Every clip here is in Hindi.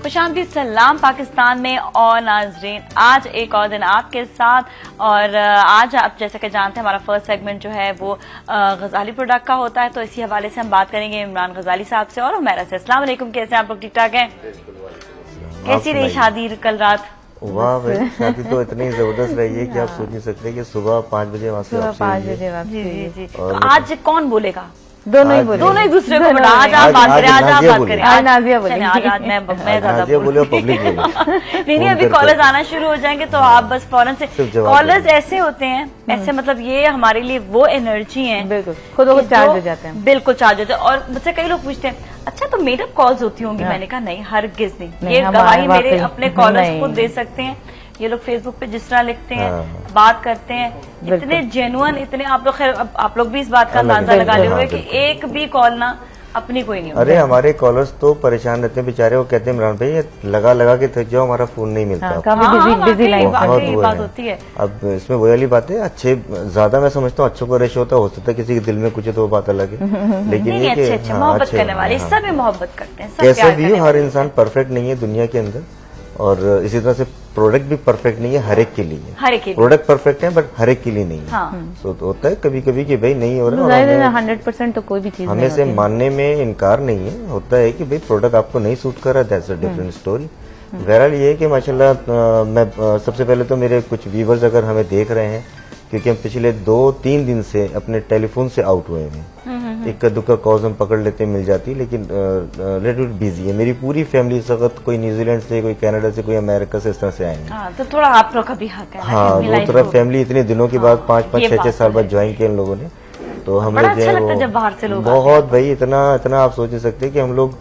खुशामदीद सलाम पाकिस्तान में और नाजरीन, आज एक और दिन आपके साथ। और आज आप जैसे कि जानते हैं हमारा फर्स्ट सेगमेंट जो है वो गजाली प्रोडक्ट का होता है, तो इसी हवाले से हम बात करेंगे इमरान गजाली साहब से और उमैरा से। अस्सलाम वालेकुम, कैसे हैं आप लोग? ठीक ठाक हैं? कैसी रही शादी कल रात? वाह भाई, शादी तो इतनी जबरदस्त रही है कि आप सोच नहीं सकते कि सुबह 5 बजे वहाँ से 5 बजे वापस। जी। तो आज कौन बोलेगा? दोनों ही बोले, दोनों एक दूसरे को। आज आप बात करें, आज आप बात करें। आज नाजिया बोले, आज मैं ज्यादा बोले, पब्लिक बोले। नहीं, अभी कॉलर्स आना शुरू हो जाएंगे तो आप बस फौरन से। कॉलर्स ऐसे होते हैं, ऐसे मतलब ये हमारे लिए वो एनर्जी है, बिल्कुल खुद को चार्ज हो जाते हैं, बिल्कुल चार्ज होते हैं। और मुझसे कई लोग पूछते हैं अच्छा तो मेकअप कॉल्स होती होंगी? मैंने कहा नहीं, हरगिज नहीं। ये गवाही मेरे अपने कॉलर्स खुद दे सकते हैं। ये लोग फेसबुक पे जिस तरह लिखते हैं, बात करते हैं, इतने जेन्युइन, इतने आप लोग भी इस बात का अंदाजा लगा ले होंगे कि एक भी कॉल ना अपनी कोई नहीं। अरे हमारे कॉलर्स तो परेशान रहते हैं बेचारे, वो कहते हैं इमरान भाई ये लगा के थक जाओ, हमारा फोन नहीं मिलता। बिजी लाइन बात होती है। अब इसमें वही वाली बात है, अच्छे ज्यादा मैं समझता हूँ अच्छों का रेशो होता है, हो सकता है किसी के दिल में कुछ है तो वो बात अलग है, लेकिन ये अच्छे मोहब्बत करने वाले सब मोहब्बत करते हैं। कैसे भी हर इंसान परफेक्ट नहीं है दुनिया के अंदर, और इसी तरह से प्रोडक्ट भी परफेक्ट नहीं है हर एक के लिए। प्रोडक्ट परफेक्ट है बट हर एक के लिए नहीं है। तो होता है कभी कभी कि भाई नहीं हो रहा है, 100% तो कोई भी चीज हमें से मानने में इनकार नहीं है। होता है कि भाई प्रोडक्ट आपको नहीं सूट कर रहा, दैट्स अ डिफरेंट स्टोरी। बहरहाल ये है कि माशाल्लाह मैं सबसे पहले तो मेरे कुछ व्यूवर्स अगर हमें देख रहे हैं, क्योंकि हम पिछले 2-3 दिन से अपने टेलीफोन से आउट हुए हैं, इक्का दुक्का कॉल्स हम पकड़ लेते हैं, मिल जाती है, लेकिन लिटिल बिजी है। मेरी पूरी फैमिली इस वक्त कोई न्यूजीलैंड से, कोई कनाडा से, कोई अमेरिका से, इस तरह से आए हैं। तो थोड़ा आप लोग का भी हक है। हाँ, वो थोड़ा फैमिली इतने दिनों के बाद 5-5, 6-6 साल बाद ज्वाइन किया इन लोगों ने, तो हम लोग अच्छा लगता है जब बाहर से लोग बहुत भाई इतना आप सोच नहीं सकते कि हम लोग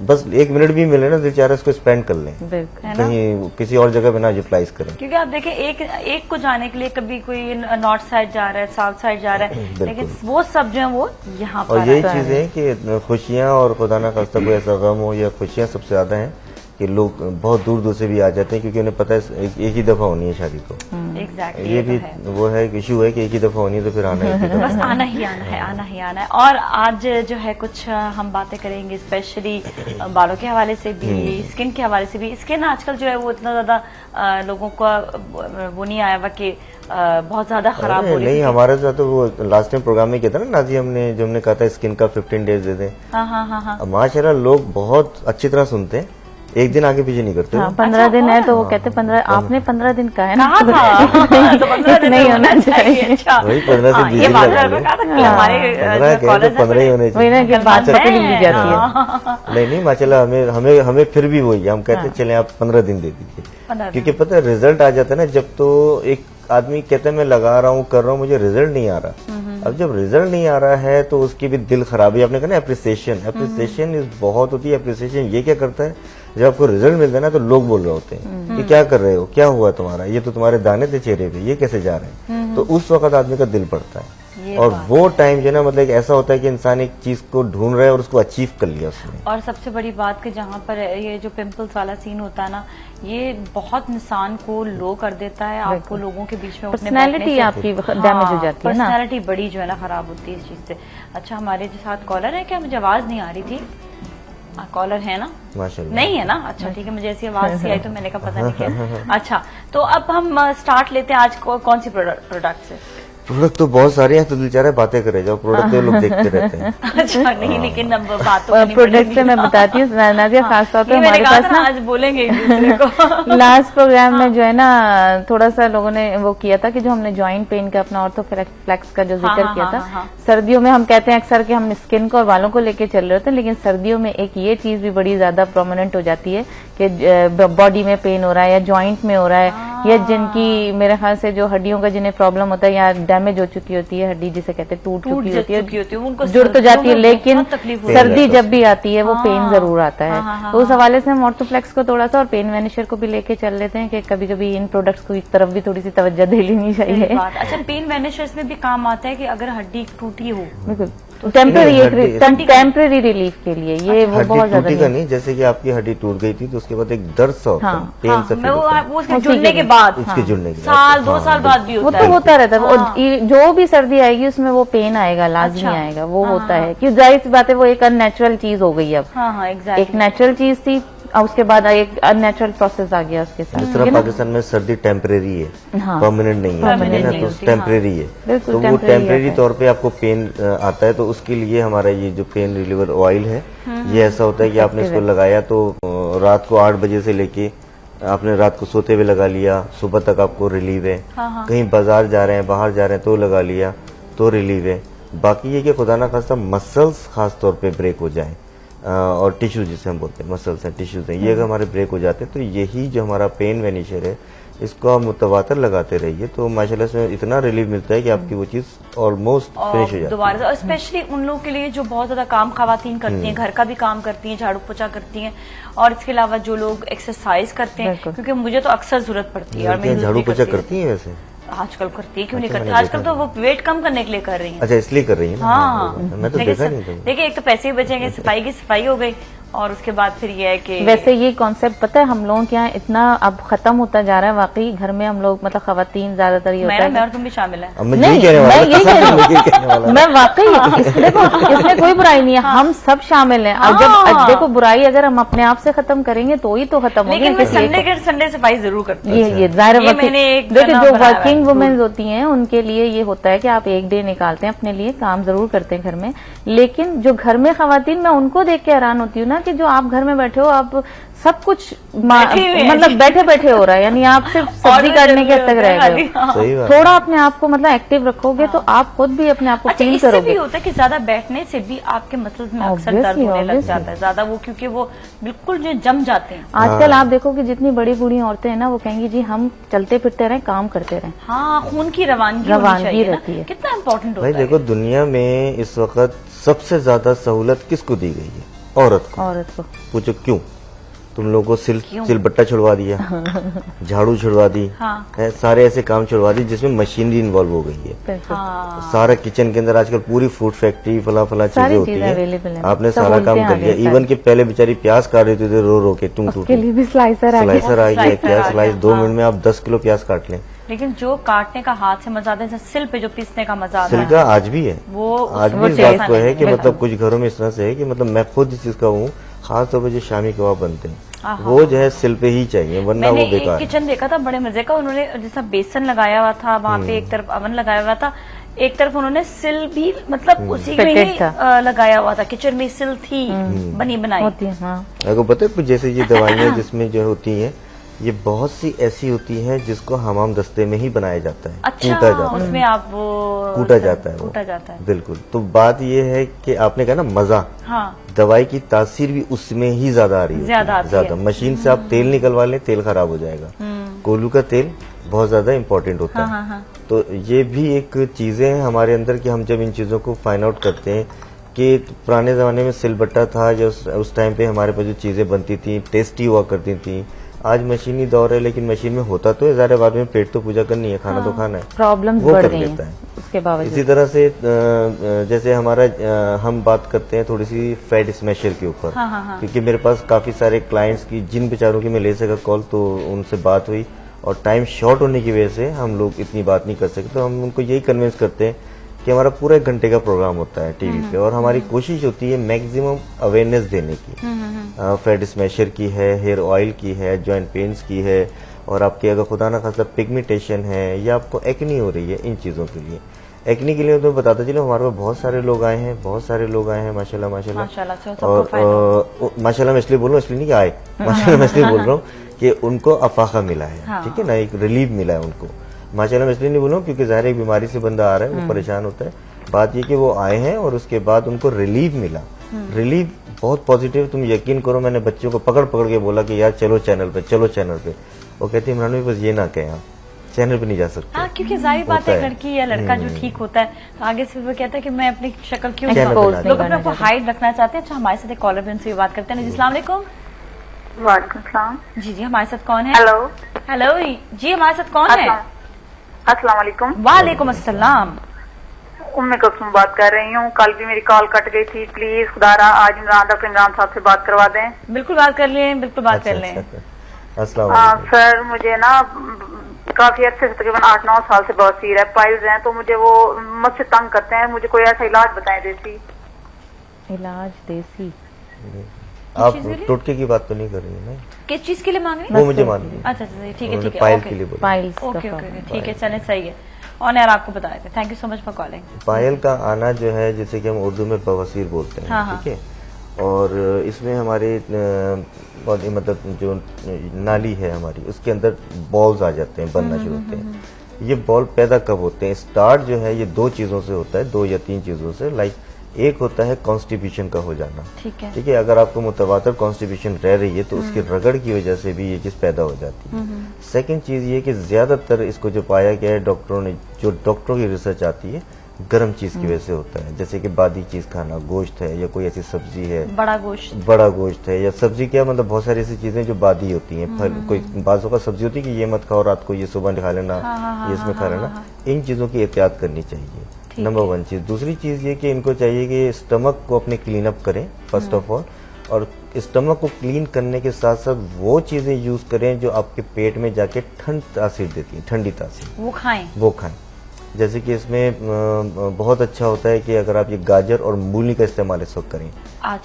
बस 1 मिनट भी मिले ना दिल चाह रहा है उसको स्पेंड कर लें, कहीं किसी और जगह पे ना यूटिलाइज करें। क्योंकि आप देखें एक को जाने के लिए कभी कोई नॉर्थ साइड जा रहा है, साउथ साइड जा रहा है, लेकिन वो सब जो है वो यहाँ पर। और यही चीज है कि खुशियाँ और खुदा ना खास्ता कोई ऐसा गम हो या खुशियाँ सबसे ज्यादा हैं कि लोग बहुत दूर दूर से भी आ जाते हैं, क्योंकि उन्हें पता है एक ही दफा होनी है शादी को। एग्जैक्टली, ये भी वो है इशू है कि एक ही दफा होनी है तो फिर आना है, बस आना ही आना है। और आज जो है कुछ हम बातें करेंगे स्पेशली बालों के हवाले से भी, स्किन के हवाले से भी। स्किन आजकल जो है वो इतना ज्यादा लोगों का वो नहीं आया हुआ कि बहुत ज्यादा खराब हो रही है। नहीं, हमारे साथ तो वो लास्ट टाइम प्रोग्राम में किया था ना नाजी, हमने कहा था स्किन का 15 डेज दे दें। हाँ। माशाल्लाह लोग बहुत अच्छी तरह सुनते हैं, एक दिन आगे पीछे नहीं करते। 15 दिन है तो वो कहते 15, आपने 15 दिन का है ना, तो 15 दिन नहीं होना चाहिए। अच्छा, वही 15 से 20 दिन हमारे 15 ही होने चाहिए, बात ली जाती है। नहीं माशाल्लाह हमें फिर भी वही हम कहते हैं चले आप 15 दिन दे दीजिए, क्योंकि पता है रिजल्ट आ जाता है ना जब, तो एक आदमी कहता है मैं लगा रहा हूँ, कर रहा हूँ, मुझे रिजल्ट नहीं आ रहा। अब जब रिजल्ट नहीं आ रहा है तो उसकी भी दिल खराबी। आपने कहा ना अप्रिसिएशन इज बहुत होती है। अप्रिसिएशन ये क्या करता है, जब आपको रिजल्ट मिलता है ना तो लोग बोल रहे होते हैं कि क्या कर रहे हो, क्या हुआ तुम्हारा, ये तो तुम्हारे दाने थे चेहरे पे, ये कैसे जा रहे हैं। तो उस वक्त आदमी का दिल पड़ता है, और वो टाइम जो है ना मतलब ऐसा होता है कि इंसान एक चीज को ढूंढ रहा है और उसको अचीव कर लिया उसने। और सबसे बड़ी बात कि जहाँ पर ये जो पिंपल्स वाला सीन होता है ना, ये बहुत इंसान को लो कर देता है। आपको लोगों के बीच में पर्सनैलिटी आपकी डैमेज हो जाती है ना, पर्सनैलिटी बड़ी जो है ना खराब होती है इस चीज से। अच्छा, हमारे जो साथ कॉलर है, क्या मुझे आवाज नहीं आ रही थी? कॉलर है ना? माशाल्लाह नहीं है ना? अच्छा ठीक है, मुझे ऐसी आवाज सी आई तो मैंने कहा पता नहीं क्या। अच्छा, तो अब हम स्टार्ट लेते हैं आज कौन सी प्रोडक्ट से? प्रोडक्ट तो बहुत सारे हैं, तो दिल चाह रहा है बातें करे जाओ, प्रोडक्ट तो लोग देखते रहते हैं। अच्छा नहीं, लेकिन प्रोडक्ट से मैं बताती हूँ नाजिया, खास तौर पे हमारे पास ना आज बोलेंगे एक दूसरे को। लास्ट प्रोग्राम में जो है ना थोड़ा सा लोगों ने वो किया था कि जो हमने जॉइंट पेन का अपना ऑर्थोफ्लेक्स का जो जिक्र किया था, सर्दियों में हम कहते हैं अक्सर कि हम स्किन को और बालों को लेके चल रहे होते हैं, लेकिन सर्दियों में एक ये चीज भी बड़ी ज्यादा प्रोमिनेंट हो जाती है कि बॉडी में पेन हो रहा है या जॉइंट में हो रहा है, या जिनकी मेरे ख्याल से जो हड्डियों का जिन्हें प्रॉब्लम होता है या डैमेज हो चुकी होती है हड्डी, जिसे कहते हैं टूट चुकी होती है, जुड़ तो जाती है, लेकिन सर्दी जब भी आती है वो पेन जरूर आता है। तो उस हवाले से हम ऑर्थोफ्लेक्स को थोड़ा सा और पेन वैनिशर को भी लेके चल लेते हैं कि कभी कभी इन प्रोडक्ट्स को एक तरफ भी थोड़ी सी तवज्जो दे लेनी चाहिए। अच्छा, पेन वैनिशर में भी काम आता है कि अगर हड्डी टूटी हो, बिल्कुल टेम्परेरी रिलीफ के लिए ये वो बहुत ज्यादा नहीं, जैसे कि आपकी हड्डी टूट गई थी तो उसके बाद एक दर्द सा होता है, पेन सा फील होता है, उसके जुड़ने के बाद, उसके जुड़ने के साल 2 साल बाद भी वो तो होता रहता है। और जो भी सर्दी आएगी उसमें वो पेन आएगा, लाजमी आएगा, वो होता है। क्यों, जाहिर सी बात है वो एक अननेचुरल चीज हो गई अब। एक नेचुरल चीज थी, उसके बाद एक अननेचुरल प्रोसेस आ गया उसके साथ। जिस तरह पाकिस्तान में सर्दी टेम्परेरी है, परमानेंट नहीं है, ठीक है ना, तो टेम्परेरी है, तो वो टेम्परेरी तौर पे आपको पेन आता है, तो उसके लिए हमारा ये जो पेन रिलीवर ऑयल है, ये ऐसा होता है कि आपने इसको लगाया तो रात को 8 बजे से लेके आपने रात को सोते हुए लगा लिया, सुबह तक आपको रिलीव है। कहीं बाजार जा रहे हैं, बाहर जा रहे हैं तो लगा लिया तो रिलीव है। बाकी ये कि खुदा ना खास्ता मसल्स खास तौर पे ब्रेक हो जाए और टिश्यूज जिसे हम बोलते हैं, मसल्स हैं, टिश्यूज हैं, ये अगर हमारे ब्रेक हो जाते हैं तो यही जो हमारा पेन वेनिशर है, इसको आप मुतवातर लगाते रहिए तो माशाल्लाह से इतना रिलीफ मिलता है कि आपकी वो चीज ऑलमोस्ट फिनिश हो जाती है दोबारा। स्पेशली उन लोगों के लिए जो बहुत ज्यादा काम खवातीन करती हैं, घर का भी काम करती हैं, झाड़ू पोछा करती हैं, और इसके अलावा जो लोग एक्सरसाइज करते हैं, क्योंकि मुझे तो अक्सर जरूरत पड़ती है। और मैं झाड़ू पोछा करती है वैसे आजकल करती है, क्यों नहीं करती, आजकल तो वो वेट कम करने के लिए कर रही है। अच्छा, इसलिए कर रही है। हाँ, मैं तो देखा नहीं था। देखिए, एक तो पैसे भी बचेंगे, सफाई की सफाई हो गई, और उसके बाद फिर ये है कि वैसे ये कॉन्सेप्ट पता है हम लोगों के यहाँ इतना अब खत्म होता जा रहा है। वाकई घर में हम लोग मतलब खवातीन ज्यादातर ये होता है। मैं और तुम भी शामिल है। नहीं, मैं यही कह रही हूँ, मैं वाकई इसमें कोई बुराई नहीं है, हम सब शामिल हैं। और जब देखो बुराई अगर हम अपने आप से खत्म करेंगे तो ही तो खत्म होगी। लेकिन मैं संडे सफाई जरूर करती हूँ। ये जाहिर देखिए, जो वर्किंग वुमेन होती हैं उनके लिए ये होता है कि आप एक डे निकालते हैं अपने लिए, काम जरूर करते हैं घर में। लेकिन जो घर में खवातीन, मैं उनको देख के हैरान होती हूँ ना कि जो आप घर में बैठे हो, आप सब कुछ मतलब बैठे बैठे हो रहा है, यानी आप सिर्फ सब्जी काटने के हद तक रह गए हो। थोड़ा अपने आप को मतलब एक्टिव रखोगे तो आप खुद भी अपने आप को फील करोगे। भी होता है कि ज्यादा बैठने से भी आपके मसल्स में अक्सर दर्द होने लग जाता है ज्यादा, वो क्योंकि वो बिल्कुल जो जम जाते हैं। आजकल आप देखो कि जितनी बड़ी बूढ़ी औरतें हैं ना, वो कहेंगी जी हम चलते फिरते रहें, काम करते रहें। हाँ, खून की रवानगी रहती है। कितना इम्पोर्टेंट होता है। देखो, दुनिया में इस वक्त सबसे ज्यादा सहूलत किसको दी गई है? औरत को। पूछो क्यों? तुम लोगों को सिलबट्टा छुड़वा दिया, झाड़ू छुड़वा दी, है, सारे ऐसे काम छुड़वा दी जिसमें मशीनरी इन्वॉल्व हो गई है। सारा किचन के अंदर आजकल पूरी फूड फैक्ट्री फला चीजें होती है, आपने सारा काम कर लिया। इवन कि पहले बेचारी प्याज काट रही थी रो के, टूं स्लाइसर आ गया, प्याज स्लाइस 2 मिनट में आप 10 किलो प्याज काट लें। लेकिन जो काटने का हाथ से मजा आता है, सिल पे जो पीसने का मजा आता है, सिल का आज भी है, वो आज भी इस बात को है कि मतलब कुछ घरों में इस तरह से है कि मतलब मैं खुद इस चीज का हूँ, खास तौर पर जो शामी कबाब बनते हैं वो जो है सिल पे ही चाहिए, वरना वो बेकार। एक किचन देखा था बड़े मजे का, उन्होंने जैसा बेसन लगाया हुआ था वहाँ पे, एक तरफ अवन लगाया हुआ था, एक तरफ उन्होंने सिल भी मतलब उसी में ही लगाया हुआ था। किचन में सिल थी बनी बनाई होती है। आपको पता है कुछ जैसे ये दवाइयाँ जिसमें जो होती हैं, ये बहुत सी ऐसी होती हैं जिसको हमाम दस्ते में ही बनाया जाता है। अच्छा, कूटा जाता है, उसमें आप वो कूटा जाता है, बिल्कुल। तो बात ये है कि आपने कहा ना मजा, दवाई की तासीर भी उसमें ही ज्यादा आ रही है, ज्यादा। मशीन से आप तेल निकलवा लें, तेल खराब हो जाएगा। कोल्हू का तेल बहुत ज्यादा इम्पोर्टेंट होता है। तो ये भी एक चीजें हैं हमारे अंदर कि हम जब इन चीजों को फाइंड आउट करते हैं कि पुराने जमाने में सिलबट्टा था, जो उस टाइम पे हमारे पास जो चीजें बनती थी टेस्टी हुआ करती थी। आज मशीनी दौर है, लेकिन मशीन में होता तो है, ज़ाहिर बाद में पेट तो पूजा करनी है, खाना तो खाना है, प्रॉब्लम वो कर लेता है उसके बावजूद। इसी तरह से जैसे हमारा हम बात करते हैं थोड़ी सी फैट स्मैशर के ऊपर, क्योंकि मेरे पास काफी सारे क्लाइंट्स की जिन बेचारों की मैं ले सका कॉल, तो उनसे बात हुई और टाइम शॉर्ट होने की वजह से हम लोग इतनी बात नहीं कर सकते। तो हम उनको यही कन्विंस करते हैं कि हमारा पूरा 1 घंटे का प्रोग्राम होता है टीवी पे, और हमारी कोशिश होती है मैक्सिमम अवेयरनेस देने की। फैट स्मैशर की है, हेयर ऑयल की है, जॉइंट पेन्स की है, और आपके अगर खुदा ना खासा पिगमेंटेशन है या आपको एक्नी हो रही है, इन चीजों के लिए। एक्नी के लिए तो बताता चलो, हमारे पास बहुत सारे लोग आए हैं, माशाल्लाह। और माशाल्लाह मैं इसलिए बोल रहा हूँ, इसलिए नहीं कि आए, माशाल्लाह मैं इसलिए बोल रहा हूँ कि उनको अफाका मिला है, ठीक है ना, एक रिलीफ मिला है उनको। माशाल्लाह मैं इसलिए नहीं बोल रहा हूँ क्योंकि ज़ाहिर एक बीमारी से बंदा आ रहा है, वो परेशान होता है। बात ये कि वो आए हैं और उसके बाद उनको रिलीफ मिला, रिलीफ बहुत पॉजिटिव। तुम यकीन करो, मैंने बच्चों को पकड़ के बोला कि यार चलो चैनल पे, वो कहती है इमरान भाई बस ये ना कहें, आप चैनल पे नहीं जा सकते। हाँ, क्योंकि जाहिर बात है लड़की या लड़का जो ठीक होता है तो आगे से वो कहता है कि मैं अपनी शक्ल क्यों लोग अपने को हाइड रखना चाहते हैं। अच्छा, हमारे साथ एक कॉलर भी, उनसे बात करते हैं। जी अस्सलाम वालेकुम। वालेकुम सलाम। जी हमारे साथ कौन है? हेलो जी हमारे साथ कौन है? अस्सलाम वालेकुम। वालेकुम अस्सलाम। उम्मे कुलसुम बात कर रही हूँ। कल भी मेरी कॉल कट गई थी, प्लीज खुदारा आज इमरान साहब से बात करवा दें। बिल्कुल बात कर लें, बिल्कुल बात कर लें। सर मुझे ना काफी अच्छे से तकरीबन 8-9 साल से बवासीर है, पाइल्स हैं, तो मुझे वो मुझसे तंग करते हैं। मुझे कोई ऐसा इलाज बताएं, देसी इलाज। देसी आप टोटके की बात तो नहीं कर रही है ना? किस चीज के लिए मांग रही है? वो मुझे मान लीजिए। अच्छा ठीक है, ठीक है, पायल के लिए बोला। पाइल्स ओके ओके, ठीक है, चले, सही है। और यार आपको बता रहे थे, thank you so much for calling. Payal का आना जो है, जैसे कि हम उर्दू में बवासीर बोलते हैं, हाँ, ठीक है, और इसमें हमारे बॉडी, मतलब जो नाली है हमारी, उसके अंदर बॉल्स आ जाते हैं, बनना शुरू होते हैं। ये बॉल पैदा कब होते हैं? स्टार्ट जो है ये 2 चीजों से होता है, 2 या 3 चीजों से। लाइक एक होता है कॉन्स्टिपेशन का हो जाना, ठीक है, ठीक है, अगर आपको मुतवातर कॉन्स्टिपेशन रह रही है तो उसकी रगड़ की वजह से भी ये चीज पैदा हो जाती है। सेकंड चीज ये कि ज्यादातर इसको जो पाया गया है डॉक्टरों ने, जो डॉक्टरों की रिसर्च आती है, गर्म चीज की वजह से होता है, जैसे कि बादी चीज खाना, गोश्त है या कोई ऐसी सब्जी है, बड़ा गोश्त है, या सब्जी क्या, मतलब बहुत सारी ऐसी चीजें जो बादी होती हैं, फल, कोई बाजों का सब्जी होती है कि ये मत खाओ रात को, ये सुबह खा लेना, ये इसमें खा लेना, इन चीजों की एहतियात करनी चाहिए। नंबर 1 चीज। दूसरी चीज ये कि इनको चाहिए कि स्टमक को अपने क्लीन अप करें फर्स्ट ऑफ ऑल, और स्टमक को क्लीन करने के साथ साथ वो चीजें यूज करें जो आपके पेट में जाके ठंड तासीर देती है, ठंडी तासीर, वो खाएं। जैसे कि इसमें बहुत अच्छा होता है कि अगर आप ये गाजर और मूली का इस्तेमाल इस वक्त करें,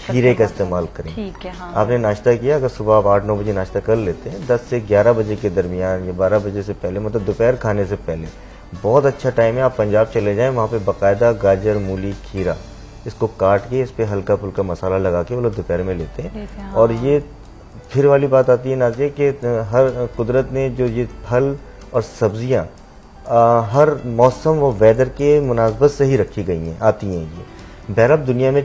खीरे का इस्तेमाल करें। ठीक है, हाँ। आपने नाश्ता किया, अगर सुबह आप 8-9 बजे नाश्ता कर लेते हैं, 10 से 11 बजे के दरमियान या 12 बजे से पहले, मतलब दोपहर खाने से पहले बहुत अच्छा टाइम है। आप पंजाब चले जाएं, वहाँ पे बाकायदा गाजर, मूली, खीरा, इसको काट के इस पे हल्का फुल्का मसाला लगा के वो लोग दोपहर में लेते हैं। हाँ। और ये फिर वाली बात आती है नाज़िया कि हर कुदरत ने जो ये फल और सब्जियां हर मौसम व वेदर के मुनासबत से ही रखी गई हैं, आती हैं। ये बहरहाल दुनिया में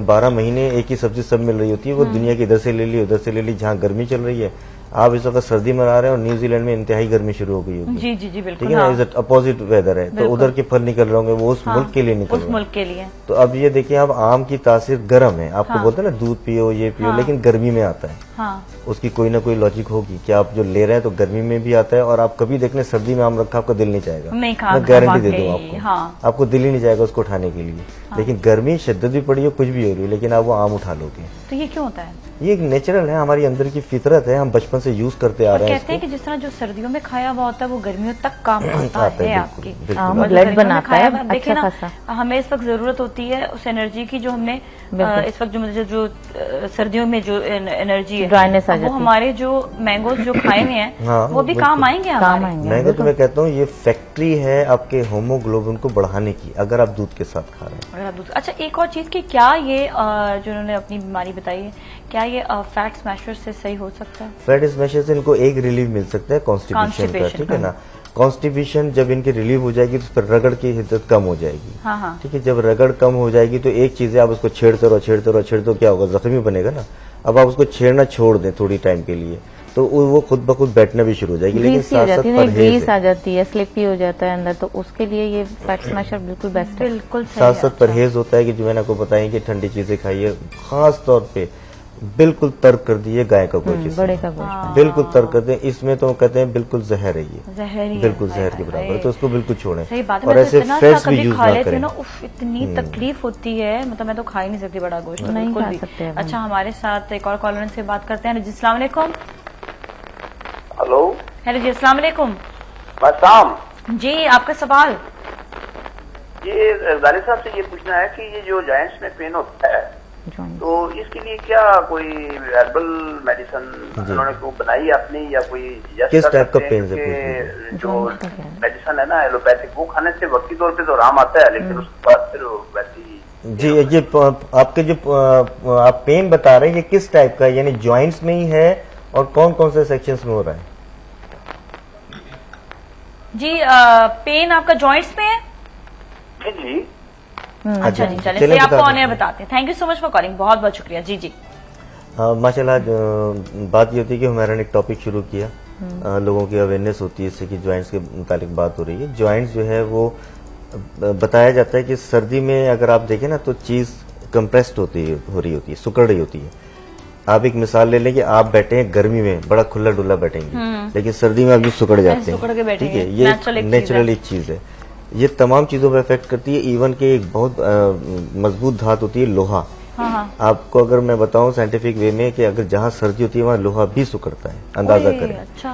12 महीने एक ही सब्जी सब मिल रही होती है, वो दुनिया की इधर से ले ली उधर से ले ली। जहाँ गर्मी चल रही है, आप इस वक्त सर्दी मना रहे हैं और न्यूजीलैंड में इंतहाई गर्मी शुरू हो गई होगी। जी जी जी, बिल्कुल, ठीक है ना, अपोजिट वेदर है, तो उधर के फल निकल रहे होंगे, वो उस मुल्क के लिए निकल रहे हैं, उस मुल्क के लिए। तो अब ये देखिए, अब आम की तासीर गर्म है, आपको बोलते हैं ना दूध पियो, ये पियो, लेकिन गर्मी में आता है। उसकी कोई ना कोई लॉजिक होगी कि आप जो ले रहे हैं तो गर्मी में भी आता है, और आप कभी देख लें सर्दी में आम रखा, आपका दिल नहीं चाहेगा, मैं गारंटी दे दूं आपको, आपको दिल ही नहीं जाएगा उसको उठाने के लिए। लेकिन गर्मी शिद्दत भी पड़ी हो, कुछ भी हो रही है, लेकिन आप वो आम उठा लोगे। तो ये क्यों होता है? ये एक नेचुरल है, हमारी अंदर की फितरत है, हम बचपन से यूज करते आ रहे हैं। कहते हैं कि जिस तरह जो सर्दियों में खाया हुआ होता है वो गर्मियों तक काम आता है आपके, ब्लड बनाता है। देखिए ना, हमें इस वक्त जरूरत होती है उस एनर्जी की जो हमने इस वक्त जो सर्दियों में जो एनर्जी है, ड्राइनेस आ जाती है, वो हमारे जो मैंगोज जो खाए हुए हैं वो भी काम आएंगे। मैंगो तो मैं कहता हूँ ये फैक्ट्री है आपके होमोग्लोबिन को बढ़ाने की, अगर आप दूध के साथ खा रहे हैं। अच्छा, एक और चीज की, क्या ये जो उन्होंने अपनी बीमारी बताई है, क्या ये फैट स्मैशर से सही हो सकता है? फैट स्मैशर से इनको एक रिलीफ मिल सकता है कॉन्स्टिपेशन का, ठीक है ना। कॉन्स्टिपेशन जब इनकी रिलीव हो जाएगी तो फिर रगड़ की हिद्दत कम हो जाएगी, ठीक है। जब रगड़ कम हो जाएगी तो एक चीज है, आप उसको छेड़ते रहो, क्या होगा, जख्मी बनेगा ना। अब आप उसको छेड़ना छोड़ दें थोड़ी टाइम के लिए, तो वो खुद ब खुद बैठना भी शुरू हो जाएगी। लेकिन साथ साथ परहेज आ जाती है, स्लिपी हो जाता है अंदर, तो उसके लिए ये फैट स्मैशर बिल्कुल बेस्ट है। बिल्कुल साथ साथ परहेज होता है कि जो मैंने आपको बताया कि ठंडी चीजें खाइए, खास तौर पे बिल्कुल तर्क कर दिए गाय का गोश्त, बड़े का गोश्त बिल्कुल तर्क कर दें। इसमें तो कहते हैं बिल्कुल जहर है, ये बिल्कुल जहर के बराबर है, तो उसको बिल्कुल छोड़ें। सही बात है, और ऐसे फैट्स भी यूज ना करें। इतनी तकलीफ होती है, मतलब मैं तो खा ही नहीं सकती बड़ा गोश्त, नहीं खा सकते। अच्छा, हमारे साथ एक और कॉलर से बात करते हैं। जी, अस्सलाम वालेकुम। हेलो। हेलो जी, अस्सलाम वालेकुम। शाम जी, आपका सवाल। ये गाली साहब से ये पूछना है कि ये जो जॉइंट्स में पेन होता है, तो इसके लिए क्या कोई हर्बल मेडिसिन उन्होंने को बनाई आपने, या कोई किस टाइप का पेन से? जो मेडिसिन है ना एलोपैथिक, वो खाने से वक्ती तौर पे तो आराम आता है, लेकिन उसके बाद फिर वैसी। जी, ये आपके जो आप पेन बता रहे हैं, ये किस टाइप का, यानी जॉइंट्स में ही है और कौन कौन से सेक्शंस में हो रहा है? जी, पेन आपका जॉइंट्स में है? जी। अच्छा जी, चलिए आपको ऑन एयर बताते हैं। Thank you so much for calling, बहुत बहुत शुक्रिया। जी जी, माशाल्लाह। बात ये होती है कि हमारा ने एक टॉपिक शुरू किया, लोगों की अवेयरनेस होती है इससे कि जॉइंट्स के मुतालिक बात हो रही है। जॉइंट्स जो है वो बताया जाता है कि सर्दी में अगर आप देखें ना तो चीज कंप्रेस्ड हो रही होती है, सुकड़ रही होती है। आप एक मिसाल ले लें कि आप बैठे हैं गर्मी में, बड़ा खुला डुला बैठेंगे, लेकिन सर्दी में आप जो सुकड़ जाते हैं, ठीक है, ये नेचुरल एक चीज है। ये तमाम चीजों पर इफेक्ट करती है। इवन के एक बहुत मजबूत धातु होती है लोहा। आपको अगर मैं बताऊं साइंटिफिक वे में कि अगर जहाँ सर्दी होती है वहाँ लोहा भी सुकड़ता है, अंदाजा करें। अच्छा,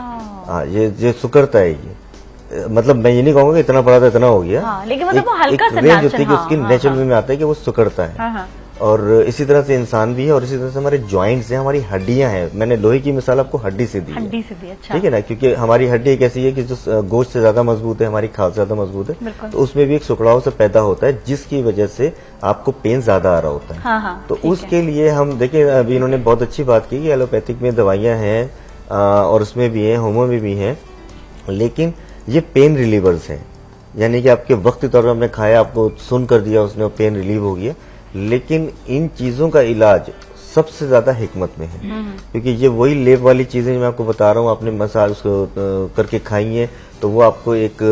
हाँ, ये सुकड़ता है। ये मतलब मैं ये नहीं कहूंगा कि इतना पड़ा था इतना हो गया, लेकिन मतलब वो हल्का सा रेंज होती है कि उसकी नेचुरल वे में आता है कि वो सुकड़ता है। और इसी तरह से इंसान भी है, और इसी तरह से हमारे जॉइंट्स हैं, हमारी हड्डियां हैं। मैंने लोहे की मिसाल आपको हड्डी से दी, हड्डी से दी, अच्छा। ठीक है ना, क्योंकि हमारी हड्डी एक ऐसी है कि जो गोश्त से ज्यादा मजबूत है, हमारी खाल से ज्यादा मजबूत है, तो उसमें भी एक सुखड़ाव से पैदा होता है, जिसकी वजह से आपको पेन ज्यादा आ रहा होता है। हाँ, तो उसके लिए हम देखिए, अभी इन्होंने बहुत अच्छी बात की कि एलोपैथिक में दवाइयां हैं और उसमें भी है, होमो में भी है, लेकिन ये पेन रिलीवर्स हैं, यानी कि आपके वक्ती तौर पर हमने खाया, आपको सुन कर दिया उसने, पेन रिलीव हो गया। लेकिन इन चीजों का इलाज सबसे ज्यादा हिकमत में है, क्योंकि ये वही लेप वाली चीजें मैं आपको बता रहा हूँ, आपने मसाज उसको करके खाई है, तो वो आपको एक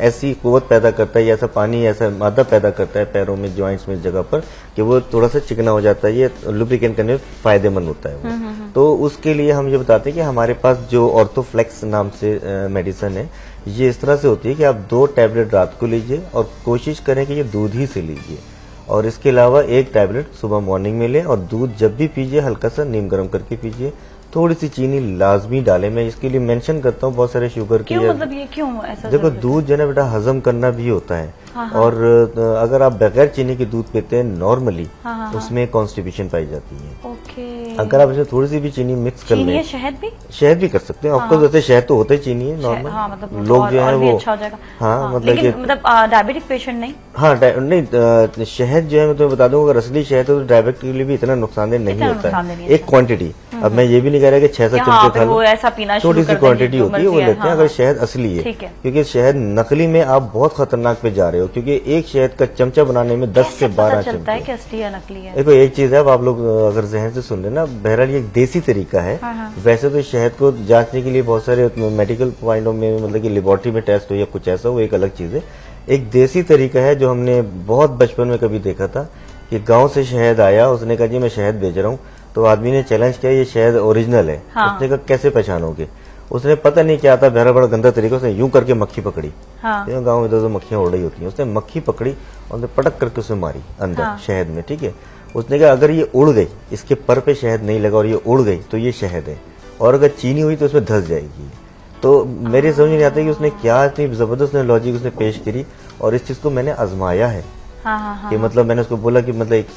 ऐसी कुव्वत पैदा करता है, ऐसा पानी, ऐसा मादा पैदा करता है पैरों में, जॉइंट्स में, जगह पर, कि वो थोड़ा सा चिकना हो जाता है, ये लुब्रिकेंट करने में फायदेमंद होता है वो। तो उसके लिए हम ये बताते हैं कि हमारे पास जो ऑर्थोफ्लेक्स नाम से मेडिसिन है, ये इस तरह से होती है कि आप 2 टैबलेट रात को लीजिए और कोशिश करें कि ये दूध ही से लीजिए, और इसके अलावा 1 टैबलेट सुबह मॉर्निंग में लें, और दूध जब भी पीजिए हल्का सा नीम गर्म करके पीजिए, थोड़ी सी चीनी लाजमी डालें। मैं इसके लिए मेंशन करता हूँ बहुत सारे शुगर की, मतलब ये क्यों ऐसा? देखो दूध जो है ना बेटा, हजम करना भी होता है, और अगर आप बगैर चीनी के दूध पीते हैं नॉर्मली, उसमें कॉन्स्टिपेशन पाई जाती है। ओके। अगर आप इसमें थोड़ी सी भी चीनी मिक्स कर लें, शहद भी कर सकते हैं, आपको जैसे शहद तो होता ही चीनी है नॉर्मल, मतलब लोग जो है वो, अच्छा हो जाएगा। हाँ, मतलब डायबिटिक पेशेंट नहीं, हाँ नहीं, शहद जो है मैं तुम्हें बता दूं, अगर असली शहद हो तो डायबिटिक के लिए भी इतना नुकसानदेह नहीं होता है। एक क्वांटिटी, अब मैं ये भी नहीं कह रहा कि 6-7 चमचे खा लो, छोटी सी क्वांटिटी होती है वो लेते हैं, अगर शहद असली है, क्योंकि शहद नकली में आप बहुत खतरनाक पे जा रहे हो, क्योंकि एक शहद का चमचा बनाने में 10 से 12 चमचे। देखो एक चीज है, अब आप लोग अगर जहन से सुन लेना, बहरहाल ये एक देसी तरीका है। वैसे तो शहद को जांचने के लिए बहुत सारे मेडिकल पॉइंटों में, मतलब कि लेबोरेटरी में टेस्ट हो या कुछ ऐसा, वो एक अलग चीज है। एक देसी तरीका है जो हमने बहुत बचपन में कभी देखा था, कि गांव से शहद आया, उसने कहा जी मैं शहद बेच रहा हूँ, तो आदमी ने चैलेंज किया ये शहद ओरिजिनल है। उसने कहा कैसे पहचानोगे? उसने पता नहीं क्या था, बहरा बड़ा गंदा तरीका, उसने यूं करके मक्खी पकड़ी, गांव में तो मक्खियां उड़ रही होती हैं, उसने मक्खी पकड़ी और उसने पटक करके उसे मारी अंदर शहद में, ठीक है। उसने कहा अगर ये उड़ गई, इसके पर पे शहद नहीं लगा और ये उड़ गई तो ये शहद है, और अगर चीनी हुई तो उसमें धस जाएगी। तो मेरे समझ नहीं आता कि उसने क्या इतनी जबरदस्त लॉजिक उसने पेश करी, और इस चीज को मैंने आजमाया है। कि मतलब मैंने उसको बोला कि मतलब एक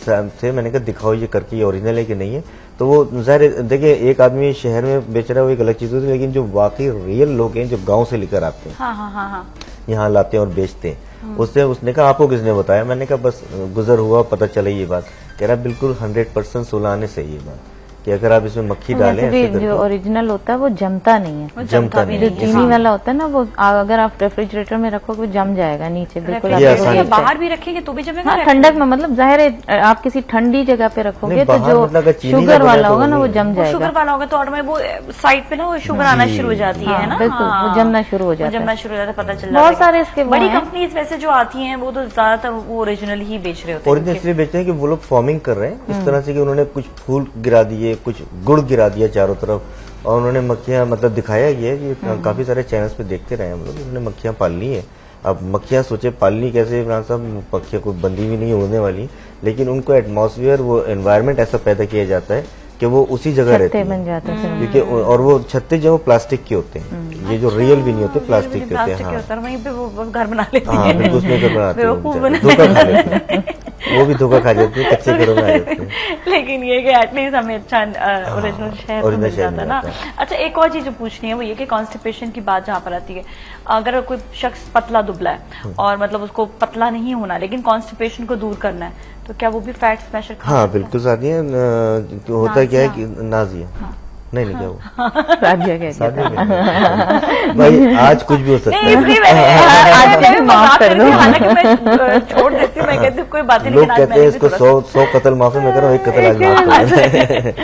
से मैंने कहा दिखाओ ये करके ये ओरिजिनल है कि नहीं है, तो वो जाहिर देखिए एक आदमी शहर में बेच रहा है वो एक अलग चीज होती है, लेकिन जो वाकई रियल लोग हैं जो गांव से लेकर आते हैं, यहाँ लाते हैं और बेचते हैं, उसने कहा आपको किसने बताया? मैंने कहा बस गुजर हुआ, पता चला ये बात। कह रहा बिल्कुल 100% सोलह आने से ये बात कि अगर आप इसमें मक्खी डालें, जो ओरिजिनल होता है वो जमता नहीं है, जमता नहीं, जो चीनी वाला होता है ना वो अगर आप रेफ्रिजरेटर में रखोगे वो जम जाएगा नीचे, बिल्कुल। बाहर भी रखेंगे तो भी जमेगा, ठंडक में, मतलब जाहिर है आप किसी ठंडी जगह पे रखोगे तो जो शुगर वाला होगा ना वो जम जाएगा, शुगर वाला होगा तो ऑटोमेटिक वो साइड पे ना वो शुगर आना शुरू हो जाती है ना, बिल्कुल वो जमना शुरू हो जाता है, पता चल रहा है। बहुत सारे इसके बड़ी कंपनीज वैसे जो आती हैं वो तो ज्यादातर वो ओरिजिनल ही बेच रहे होते हैं। ओरिजिनल इसलिए बेचते हैं कि वो लोग फॉर्मिंग कर रहे हैं इस तरह से कि उन्होंने कुछ फूल गिरा दिए, कुछ गुड़ गिरा दिया चारों तरफ, और उन्होंने मक्खियां मतलब दिखाया ये काफी सारे चैनल्स पे देखते रहे हम लोग, उन्होंने मक्खियां पालनी है। अब मक्खियां सोचे पालनी कैसे, इमरान साहब मक्खियां कोई बंदी भी नहीं होने वाली, लेकिन उनको एटमॉस्फेयर, वो एनवायरनमेंट ऐसा पैदा किया जाता है कि वो उसी जगह रहते हैं, क्योंकि और वो छत्ते जो प्लास्टिक के होते हैं, ये जो रियल भी नहीं होते, प्लास्टिक के होते हैं। वहीं पे वो घर बना लेते हैं, हाँ बिल्कुल उसमें घर बनाते हैं, धोखा खा लेते हैं, वो भी धोखा खा जाते हैं, कच्चे घरों में आ जाते हैं। लेकिन ये कि एटलीस्ट हमें अच्छा ओरिजिनल शहद मिल जाता है ना। अच्छा एक और चीज जो पूछनी है वो ये कि कॉन्स्टिपेशन की बात जहाँ पर आती है, अगर कोई शख्स पतला दुबला है और मतलब उसको पतला नहीं होना लेकिन कॉन्स्टिपेशन को दूर करना है, तो क्या वो भी फैट स्मैशर खा? हाँ बिल्कुल सादिया, होता क्या है कि नाजिया नहीं क्या वो सादिया कहते भाई आज कुछ भी हो सकता है, छोड़ देती हूँ, मैं कहती हूँ कोई बात नहीं। लोग कहते हैं इसको 100 कत्ल माफी, मैं कह रहा हूँ 1 कत्ल आज माफ कर।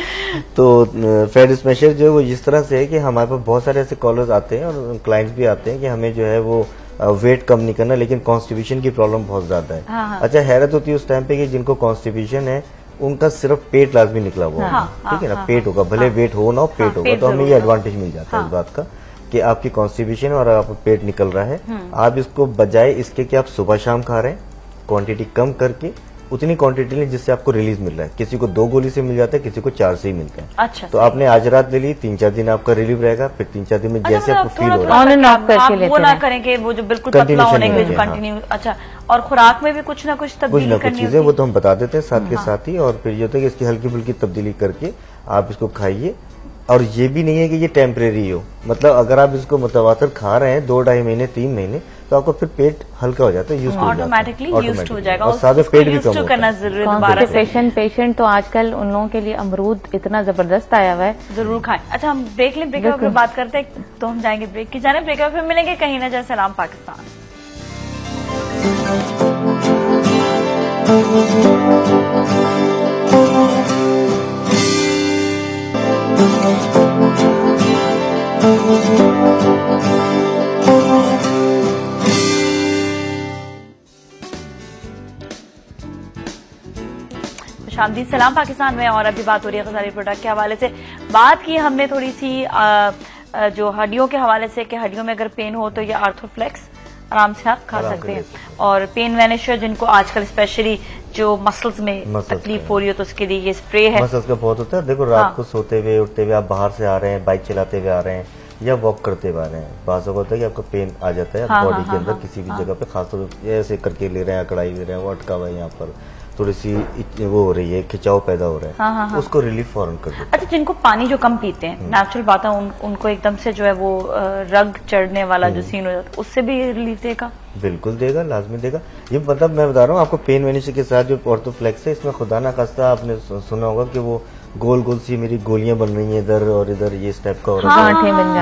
तो फैट स्मैशर जो है वो इस तरह से है कि हमारे पास बहुत सारे ऐसे कॉलर्स आते हैं और क्लाइंट्स भी आते हैं कि हमें जो है वो वेट कम नहीं करना, लेकिन कॉन्स्टिपेशन की प्रॉब्लम बहुत ज्यादा है। अच्छा हैरत होती है उस टाइम पे कि जिनको कॉन्स्टिपेशन है उनका सिर्फ पेट लाजमी निकला हुआ है, ठीक है ना, पेट होगा, भले वेट हो ना हो, पेट होगा, तो हमें ये एडवांटेज मिल जाता है इस बात का कि आपकी कॉन्स्टिपेशन और आपका पेट निकल रहा है। आप इसको बजाय इसके कि आप सुबह शाम खा रहे हैं, क्वांटिटी कम करके उतनी क्वांटिटी लें जिससे आपको रिलीज मिल रहा है। किसी को 2 गोली से मिल जाता है, किसी को 4 से ही मिलता है। अच्छा, तो आपने आज रात ले ली, 3-4 दिन आपका रिलीव रहेगा, फिर 3-4 दिन में जैसे आपको फील हो रहा ऑन एंड ऑफ करके लेते वो ना करेंगे वो जो बिल्कुल पतला होने के लिए कंटिन्यू। अच्छा, और खुराक में भी कुछ ना कुछ तब्दीली करनी चीजें वो तो हम बता देते हैं साथ के साथ ही। और फिर ये होता है कि इसकी हल्की फुल्की तब्दीली करके आप इसको खाइए। और ये भी नहीं है कि ये टेम्परेरी हो, मतलब अगर आप इसको मुतवातर खा रहे हैं 2-2.5 महीने 3 महीने तो आपको फिर पेट हल्का हो जाता है, ऑटोमेटिकली यूज्ड हो जाएगा और साथ में पेट भी कम करना जरूरी है। पेशेंट तो आजकल उन लोगों के लिए अमरूद इतना जबरदस्त आया हुआ है, जरूर खाएं। अच्छा, हम ब्रेक लें, ब्रेक पे बात करते हैं तो हम जाएंगे ब्रेक की जाने, ब्रेक फिर मिलेंगे कहीं ना जाए। सलाम पाकिस्तान। शामदी सलाम पाकिस्तान में। और अभी बात हो रही है गजाली प्रोडक्ट के हवाले से। बात की हमने थोड़ी सी जो हड्डियों के हवाले से कि हड्डियों में अगर पेन हो तो ये आर्थोफ्लेक्स आराम से आप खा सकते हैं। और पेन वैनिशर जिनको आजकल स्पेशली जो मसल्स में तकलीफ हो रही हो तो उसके लिए ये स्प्रे है। मसल्स का बहुत होता है। देखो रात को सोते हुए उठते हुए आप बाहर से आ रहे हैं, बाइक चलाते हुए आ रहे हैं या वॉक करते हुए आ रहे हैं, बाज़ होता है कि आपका पेन आ जाता है बॉडी के अंदर किसी भी जगह पे, खासतौर पर ऐसे करके ले रहे हैं, कड़ाई ले रहे हैं, वो अटका हुआ है यहाँ पर, थोड़ी सी वो हो रही है, खिंचाव पैदा हो रहा है, उसको रिलीफ फौरन कर दो। अच्छा, जिनको पानी जो कम पीते हैं, नेचुरल बात है, उनको एकदम से जो है वो रग चढ़ने वाला जो सीन हो जाता है उससे भी रिलीफ देगा? बिल्कुल देगा, लाजमी देगा। ये मतलब मैं बता रहा हूँ आपको, पेन वैनिशर के साथ जो ऑर्थोफ्लेक्स है इसमें खुदा ना खास्ता आपने सुना होगा कि वो गोल गोल सी मेरी गोलियां बन रही हैं इधर और इधर, ये इस टाइप का हो रहा है,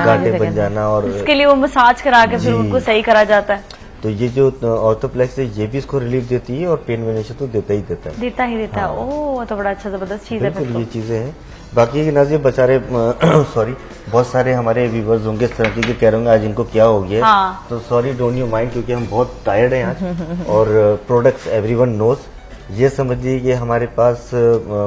गांठें बन जाना, और इसके लिए वो मसाज करा के फिर उनको सही करा जाता है। तो ये जो ऑर्थोप्लेक्स है ये भी इसको रिलीफ देती है और पेन वैनिशर तो देता ही देता है। ओह, तो बड़ा अच्छा जबरदस्त चीज है। बिल्कुल, ये चीजें हैं। बाकी नाज़िर बेचारे सॉरी, बहुत सारे हमारे व्यूवर्स होंगे इस तरह के कह रहे होंगे आज इनको क्या हो गया। तो सॉरी, डोंट यू माइंड, क्योंकि हम बहुत टायर्ड हैं आज। और प्रोडक्ट्स एवरीवन नोज, ये समझिए कि हमारे पास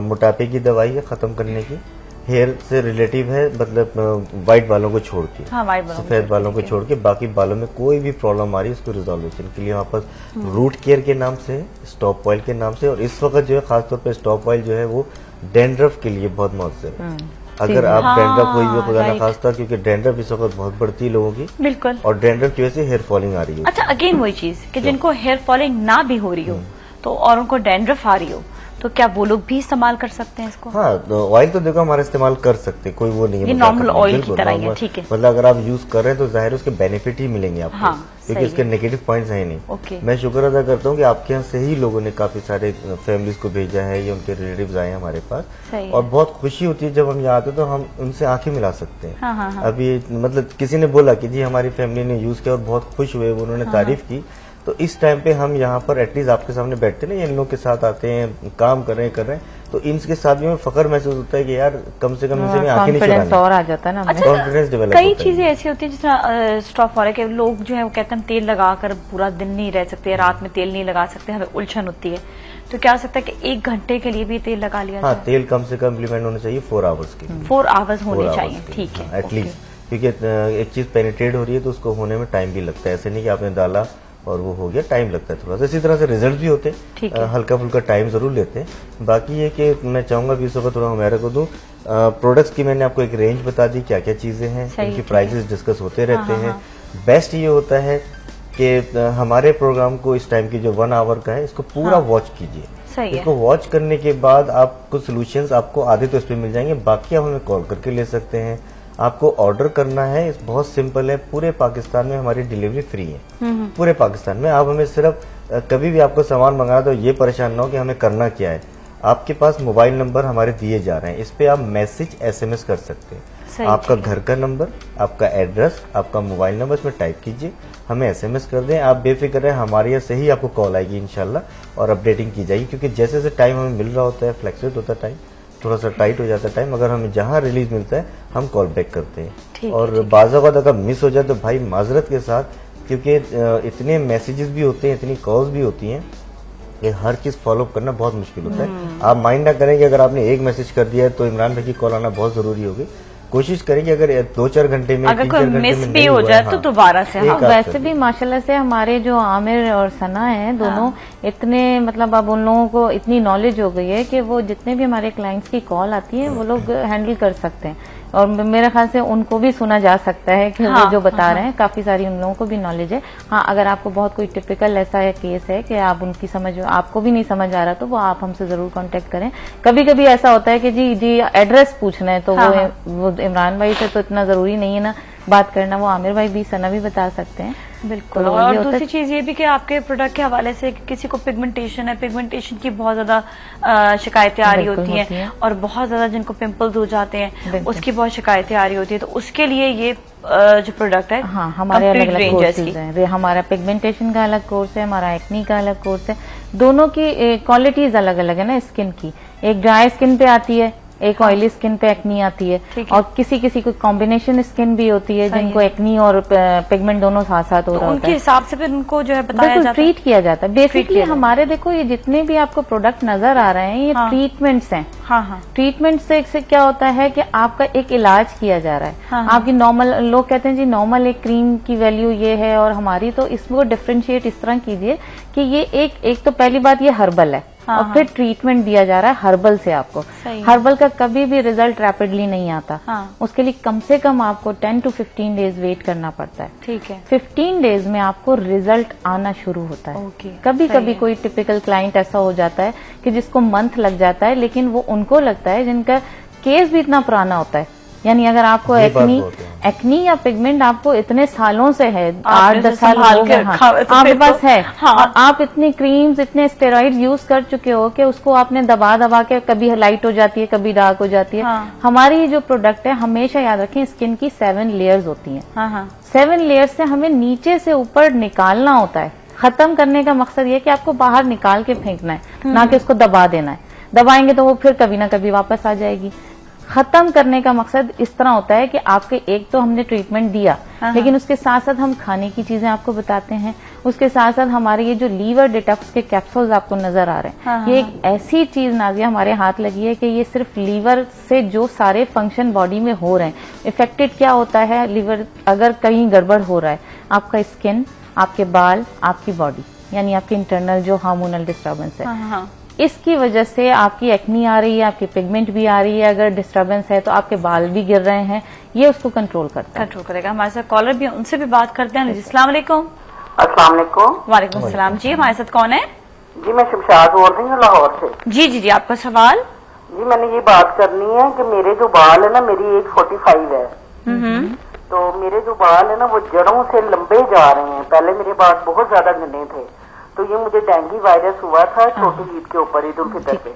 मोटापे की दवाई है खत्म करने की, हेयर से रिलेटिव है, मतलब व्हाइट बालों को छोड़ के, सफेद बालों को छोड़ के बाकी बालों में कोई भी प्रॉब्लम आ रही है उसको रिजोल्यूशन के लिए वहाँ पर रूट केयर के नाम से, स्टॉप ऑयल के नाम से। और इस वक्त जो है खासतौर पर स्टॉप ऑयल जो है वो डैंड्रफ के लिए बहुत मौसर है। अगर आप डैंड्रफ हुई है खुदा ना खास्ता, क्योंकि डैंड्रफ इस वक्त बहुत बढ़ती है लोगों की, बिल्कुल, और डैंड्रफ की वजह से हेयर फॉलिंग आ रही है। अच्छा, अगेन वही चीज कि जिनको हेयर फॉलिंग ना भी हो रही हो तो और उनको डैंड्रफ आ रही हो तो क्या वो लोग भी इस्तेमाल कर सकते हैं इसको? हाँ, तो ऑयल तो देखो हमारा इस्तेमाल कर सकते हैं, कोई वो नहीं है, ये नॉर्मल ऑयल की तरह है, ठीक है। मतलब अगर आप यूज कर रहे हैं तो जाहिर उसके बेनिफिट ही मिलेंगे आपको, क्योंकि इसके नेगेटिव पॉइंट्स हैं नहीं। मैं शुक्र अदा करता हूँ कि आपके यहाँ से ही लोगों ने काफी सारे फैमिलीज को भेजा है या उनके रिलेटिव्स आए हैं हमारे पास, और बहुत खुशी होती है जब हम यहाँ आते तो हम उनसे आंखें मिला सकते हैं। अभी मतलब किसी ने बोला कि जी हमारी फैमिली ने यूज किया और बहुत खुश हुए, उन्होंने तारीफ की, तो इस टाइम पे हम यहाँ पर एटलीस्ट आपके सामने बैठते ना, इन लोग के साथ आते हैं, काम कर रहे हैं, तो इनके साथ भी हमें फख्र महसूस होता है कि यार कम से कम इनसे मैं आंखें नहीं चुरानी, और आ जाता है ना, कॉन्फिडेंस डेवलप। कई चीजें ऐसी होती है जिस तरह स्टॉप वाले के लोग जो है वो कहते हैं हम तेल लगाकर पूरा दिन नहीं रह सकते, रात में तेल नहीं लगा सकते, हमें उलझन होती है, तो क्या हो सकता है कि 1 घंटे के लिए भी तेल लगा लिया जाए? हाँ, तेल कम से कम इम्प्लीमेंट होने चाहिए 4 आवर्स के, 4 आवर्स होने चाहिए, ठीक है, एटलीस्ट, क्योंकि एक चीज पेनिट्रेट हो रही है तो उसको होने में टाइम भी लगता है, ऐसे नहीं कि आपने डाला और वो हो गया, टाइम लगता है थोड़ा सा। इसी तरह से रिजल्ट भी होते हैं, हल्का फुल्का टाइम जरूर लेते हैं। बाकी ये कि मैं चाहूंगा भी इस वक्त थोड़ा हमारे को दूं, प्रोडक्ट्स की मैंने आपको एक रेंज बता दी, क्या क्या चीजें हैं, इनकी प्राइसेस डिस्कस होते रहते हैं। बेस्ट ये होता है कि हमारे प्रोग्राम को इस टाइम की जो 1 आवर का है इसको पूरा वॉच कीजिए। इसको वॉच करने के बाद आप कुछ सोल्यूशंस आपको आधे तो इस पे मिल जाएंगे, बाकी आप हमें कॉल करके ले सकते हैं। आपको ऑर्डर करना है, बहुत सिंपल है, पूरे पाकिस्तान में हमारी डिलीवरी फ्री है, पूरे पाकिस्तान में। आप हमें सिर्फ कभी भी आपको सामान मंगाना तो ये परेशान ना हो कि हमें करना क्या है, आपके पास मोबाइल नंबर हमारे दिए जा रहे हैं, इस पे आप मैसेज SMS कर सकते हैं। आपका घर का नंबर, आपका एड्रेस, आपका मोबाइल नंबर इसमें टाइप कीजिए, हमें SMS कर दें, आप बेफिक्र रहें, हमारे यहाँ से ही आपको कॉल आएगी इंशाल्लाह और अपडेटिंग की जाएगी, क्योंकि जैसे जैसे टाइम हमें मिल रहा होता है, फ्लेक्सिबल होता है टाइम, थोड़ा सा टाइट हो जाता है टाइम, अगर हमें जहां रिलीज मिलता है हम कॉल बैक करते हैं। और बाज़-औक़ात अगर मिस हो जाए तो भाई माजरत के साथ, क्योंकि इतने मैसेजेस भी होते हैं, इतनी कॉल्स भी होती हैं कि हर चीज फॉलो करना बहुत मुश्किल होता है। आप माइंड ना करें कि अगर आपने एक मैसेज कर दिया है तो इमरान भाई की कॉल आना बहुत जरूरी होगी, कोशिश करेंगे अगर 2-4 घंटे में, अगर कोई मिस भी हो जाए तो दोबारा से। वैसे भी माशाल्लाह से हमारे जो आमिर और सना हैं दोनों इतने, मतलब अब उन लोगों को इतनी नॉलेज हो गई है कि वो जितने भी हमारे क्लाइंट्स की कॉल आती है वो लोग हैंडल कर सकते हैं, और मेरे ख्याल से उनको भी सुना जा सकता है कि वो जो बता रहे हैं, काफी सारी उन लोगों को भी नॉलेज है। हाँ, अगर आपको बहुत कोई टिपिकल ऐसा है केस है कि आप उनकी समझ, आपको भी नहीं समझ आ रहा, तो वो आप हमसे जरूर कांटेक्ट करें। कभी कभी ऐसा होता है कि जी एड्रेस पूछना है, तो वो इमरान भाई से तो इतना जरूरी नहीं है ना बात करना, वो आमिर भाई भी, सना भी बता सकते हैं। बिल्कुल। तो और दूसरी चीज ये भी कि आपके प्रोडक्ट के हवाले से किसी को पिगमेंटेशन है, पिगमेंटेशन की बहुत ज्यादा शिकायतें आ रही होती हैं, और बहुत ज्यादा जिनको पिंपल्स हो जाते हैं उसकी बहुत शिकायतें आ रही होती है, तो उसके लिए ये जो प्रोडक्ट है, हाँ, हमारे अलग अलग कोर्सेज हैं। हमारा पिगमेंटेशन का अलग कोर्स है, हमारा एक्नी का अलग कोर्स है। दोनों की क्वालिटीज अलग अलग है ना स्किन की। एक ड्राई स्किन पे आती है, एक ऑयली स्किन पे एक्नी आती है, और किसी किसी को कॉम्बिनेशन स्किन भी होती है जिनको एक्नी और पिगमेंट दोनों साथ साथ हो रहा होता है। उनके हिसाब से फिर उनको जो है बताया जाता है, ट्रीट किया जाता है। बेसिकली हमारे देखो ये जितने भी आपको प्रोडक्ट नजर आ रहे हैं ये ट्रीटमेंट्स हैं। ट्रीटमेंट से क्या होता है कि आपका एक इलाज किया जा रहा है। आपकी नॉर्मल, लोग कहते हैं जी नॉर्मल एक क्रीम की वैल्यू ये है और हमारी, तो इसको डिफरेंशिएट इस तरह कीजिए कि ये एक तो पहली बात ये हर्बल है, और फिर ट्रीटमेंट दिया जा रहा है हर्बल से आपको। हर्बल का कभी भी रिजल्ट रैपिडली नहीं आता। उसके लिए कम से कम आपको 10 to 15 डेज वेट करना पड़ता है। ठीक है। 15 डेज में आपको रिजल्ट आना शुरू होता है। कभी कभी कोई टिपिकल क्लाइंट ऐसा हो जाता है कि जिसको मंथ लग जाता है, लेकिन वो उनको लगता है जिनका केस भी इतना पुराना होता है। यानी अगर आपको एक्नी या पिगमेंट आपको इतने सालों से है, 8-10 साल हो गए, आपके पास है, और आप इतनी क्रीम्स, इतने स्टेरॉइड यूज कर चुके हो कि उसको आपने दबा दबा के कभी लाइट हो जाती है, कभी डार्क हो जाती है। हमारी ये जो प्रोडक्ट है, हमेशा याद रखें, स्किन की 7 लेयर्स होती हैं। 7 लेयर्स से हमें नीचे से ऊपर निकालना होता है। खत्म करने का मकसद ये कि आपको बाहर निकाल के फेंकना है, ना कि उसको दबा देना है। दबाएंगे तो वो फिर कभी ना कभी वापस आ जाएगी। खत्म करने का मकसद इस तरह होता है कि आपके एक तो हमने ट्रीटमेंट दिया, लेकिन उसके साथ साथ हम खाने की चीजें आपको बताते हैं। उसके साथ साथ हमारे ये जो लीवर डिटॉक्स के कैप्सूल्स आपको नजर आ रहे हैं, ये एक ऐसी चीज नाजिया हमारे हाथ लगी है कि ये सिर्फ लीवर से जो सारे फंक्शन बॉडी में हो रहे हैं, इफेक्टेड क्या होता है, लीवर अगर कहीं गड़बड़ हो रहा है, आपका स्किन, आपके बाल, आपकी बॉडी, यानी आपकी इंटरनल जो हार्मोनल डिस्टर्बेंस है, इसकी वजह से आपकी एक्नी आ रही है, आपकी पिगमेंट भी आ रही है, अगर डिस्टर्बेंस है तो आपके बाल भी गिर रहे हैं, ये उसको कंट्रोल करेगा। हमारे साथ कॉलर भी, उनसे भी बात करते हैं। अस्सलाम वालेकुम। अस्सलाम वालेकुम। वालेकुम अस्सलाम जी, हमारे साथ कौन है? जी मैं शमशाद बोल रही हूँ लाहौर से। जी, आपका सवाल? जी मैंने ये बात करनी है कि मेरे जो बाल है ना, मेरी एज 45 है, तो मेरे जो बाल है ना वो जड़ों से लंबे जा रहे हैं। पहले मेरे बाल बहुत ज्यादा घने थे, तो ये मुझे डेंगू वायरस हुआ था छोटी ईद के ऊपर, ईद उल फितर पे।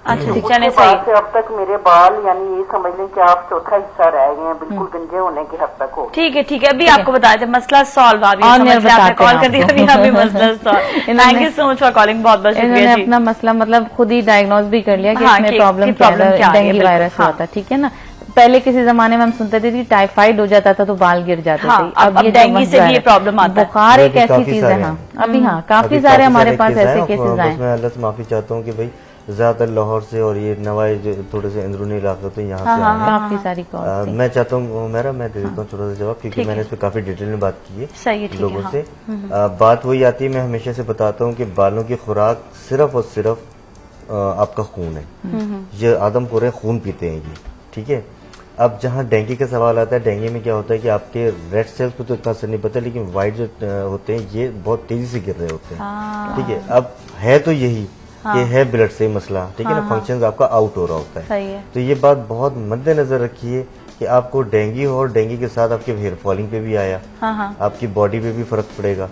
उसके बाद से अब तक मेरे बाल, यानी ये समझ लें कि आप चौथा हिस्सा रह गए हैं, बिल्कुल गंजे होने की हद तक हो। ठीक है, अभी आपको बताया था मसला सॉल्व। आपने कॉल कर दिया, अभी मसला solve. Thank you so much for calling, बहुत बहुत शुक्रिया। अपना मसला मतलब खुद ही डायग्नोज भी कर लिया कि इसमें प्रॉब्लम डेंगू वायरस हुआ था। ठीक है ना, पहले किसी जमाने में हम सुनते थे कि टाइफाइड हो जाता था तो बाल गिर जाते थे। अब ये डेंगू से भी ये प्रॉब्लम आता है। बुखार एक ऐसी चीज है। अभी काफी सारे हमारे पास ऐसे केसेस आए। मैं अल्लाह से माफी चाहता हूँ कि भाई ज्यादातर लाहौर से और ये नवाई जो थोड़े से अंदरूनी इलाके तो यहाँ से काफी सारी कॉल। मैं चाहता हूँ मैं दे देता हूँ छोटा सा जवाब, क्योंकि मैंने इस पर काफी डिटेल में बात की है लोगों से। बात वही आती है, मैं हमेशा से बताता हूँ कि बालों की खुराक सिर्फ और सिर्फ आपका खून है। ये आदमखोर खून पीते हैं ये, ठीक है। अब जहाँ डेंगू का सवाल आता है, डेंगू में क्या होता है कि आपके रेड सेल्स पे तो इतना असर नहीं पता, लेकिन व्हाइट जो होते हैं ये बहुत तेजी से गिर रहे होते हैं। ठीक है, अब है तो यही कि है ब्लड से मसला, ठीक है ना, फंक्शंस आपका आउट हो रहा होता है। तो ये बात बहुत मद्देनजर रखिए कि आपको डेंगू हो और डेंगू के साथ आपके हेयर फॉलिंग पे भी आया, आपकी बॉडी पे भी फर्क पड़ेगा।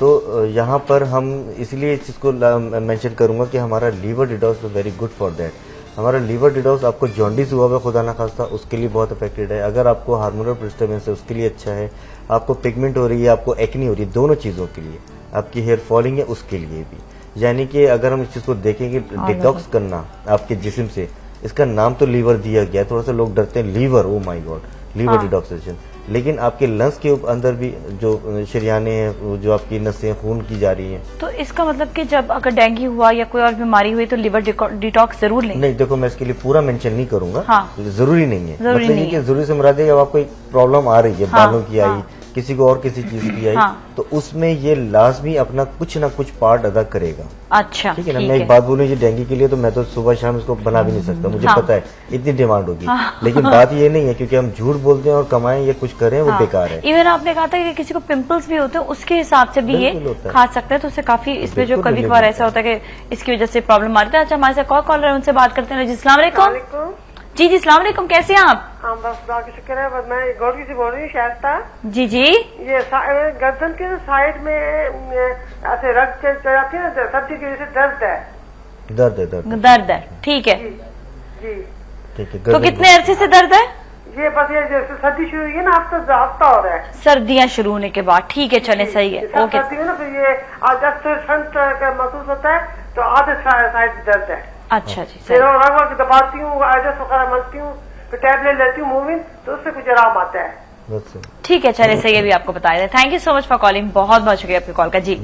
तो यहाँ पर हम इसलिए इस चीज को मेंशन करूंगा कि हमारा liver detox is very good for that. हमारा लीवर डिटॉक्स, आपको जॉन्डिस हुआ है खुदा ना खास्ता, उसके लिए बहुत इफेक्टेड है। अगर आपको हार्मोनल डिस्टर्बेंस है उसके लिए अच्छा है। आपको पिगमेंट हो रही है, आपको एक्नी हो रही है, दोनों चीजों के लिए, आपकी हेयर फॉलिंग है उसके लिए भी। यानी कि अगर हम इस चीज को देखेंगे, डिटॉक्स करना आपके जिस्म से, इसका नाम तो लीवर दिया गया है। थोड़ा सा लोग डरते हैं liver, oh my god, liver detoxification, लेकिन आपके लंग्स के अंदर भी जो शरियाने हैं, जो आपकी नसें खून की जा रही हैं। तो इसका मतलब कि जब अगर डेंगू हुआ या कोई और बीमारी हुई तो लिवर डिटॉक्स जरूर लें? नहीं, देखो मैं इसके लिए पूरा मेंशन नहीं करूंगा। हाँ। जरूरी नहीं है, जरूरी मतलब नहीं ये जरूरी से मुराद है, जब आपको एक प्रॉब्लम आ रही है, हाँ, बालों की आई, किसी को और किसी चीज की आई, हाँ। तो उसमें ये लाजमी अपना कुछ ना कुछ पार्ट अदा करेगा। अच्छा, ठीक है ना। मैं एक बात बोलूं, ये डेंगू के लिए तो मैं तो सुबह शाम इसको बना भी नहीं सकता, मुझे पता है इतनी डिमांड होगी। लेकिन बात ये नहीं है, क्योंकि हम झूठ बोलते हैं और कमाएं या कुछ करें वो बेकार है। इवन आपने कहा था कि किसी को पिंपल्स भी होते हैं, उसके हिसाब से भी ये खा सकते हैं, तो उससे काफी इसमें जो कभी कभार ऐसा होता है कि इसकी वजह से प्रॉब्लम आ रही है। अच्छा, हमारे साथ कॉलर है, उनसे बात करते हैं। जी अस्सलाम वालेकुम। जी जी अस्सलाम वालेकुम, कैसे हैं आप? हाँ बस खुदा का शुक्र है। बस मैं गौरी से बोल रही हूँ शायस्ता। जी जी। ये गर्दन के साइड में ऐसे रग चल जाती है ना, सर्दी की वजह से दर्द है। दर्द है, ठीक है जी। ठीक है। तो कितने अरसे से दर्द है? ये बस ये जैसे सर्दी शुरू हुई है ना, हफ्ता हो रहा है। सर्दियां शुरू होने के बाद, ठीक है, चले सही है, ओके। सर्दी है ना, फिर ये जब ठंड महसूस होता है तो आधे साइड दर्द है। अच्छा जी, फिर रग दबाती हूँ, एडजस्ट वगैरह मलती हूँ, फिर टैबलेट लेती हूँ मूविंग, तो उससे कुछ आराम आता है। ठीक है, चले सही है, भी आपको बताया था। Thank you so much for calling, बहुत बहुत शुक्रिया आपके कॉल का। जी,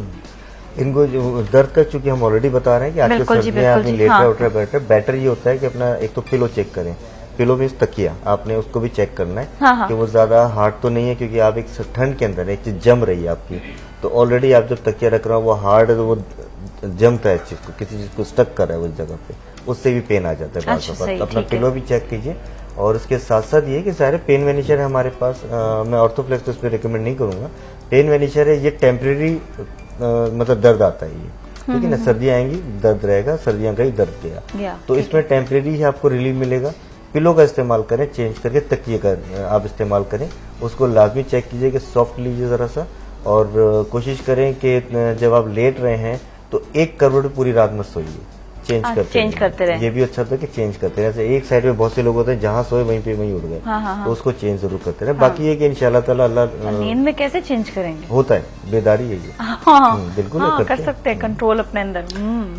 इनको जो दर्द का चूंकि हम ऑलरेडी बता रहे हैं कि आज के सर्दी में आदमी लेट रहा उठ रहा बैठ रहा, बेटर ये होता है कि अपना एक तो पिलो चेक करें। पिलो मीन्स तकिया, आपने उसको भी चेक करना है कि वो ज्यादा हार्ड तो नहीं है, क्योंकि आप एक ठंड के अंदर एक चीज जम रही है आपकी, तो ऑलरेडी आप जब तकिया रख रहे हो वो हार्ड है, तो वो जमता है चीज को, किसी चीज को स्टक कर रहा है उस जगह पे, उससे भी पेन आ जाता है। अच्छा, तो अपना पिलो भी चेक कीजिए। और उसके साथ साथ ये कि सारे पेन वेनिशर है हमारे पास। मैं ऑर्थोफ्लेक्स तो इस पर रिकमेंड नहीं करूंगा। पेन वेनिशर है, ये टेम्परेरी मतलब दर्द आता है ये, ठीक है ना। सर्दियां आएंगी दर्द रहेगा, सर्दियां गई दर्द गया, तो इसमें टेम्परेरी ही आपको रिलीफ मिलेगा। पिलो का इस्तेमाल करें, चेंज करके तकिए का आप इस्तेमाल करें। उसको लाजमी चेक कीजिए कि सॉफ्ट लीजिए जरा सा, और कोशिश करें कि जब आप लेट रहे हैं तो एक करवट पूरी रात मत सोइए, चेंज करते रहे। ये भी अच्छा होता है कि चेंज करते रहे। एक साइड में बहुत से लोग होते हैं जहाँ सोए वहीं पे वहीं उठ गए, तो उसको चेंज जरूर करते रहे। बाकी ये कि इंशाल्लाह ताला अल्लाह नींद में कैसे चेंज करेंगे, होता है, बेदारी है ये। बिल्कुल कर सकते हैं कंट्रोल अपने अंदर।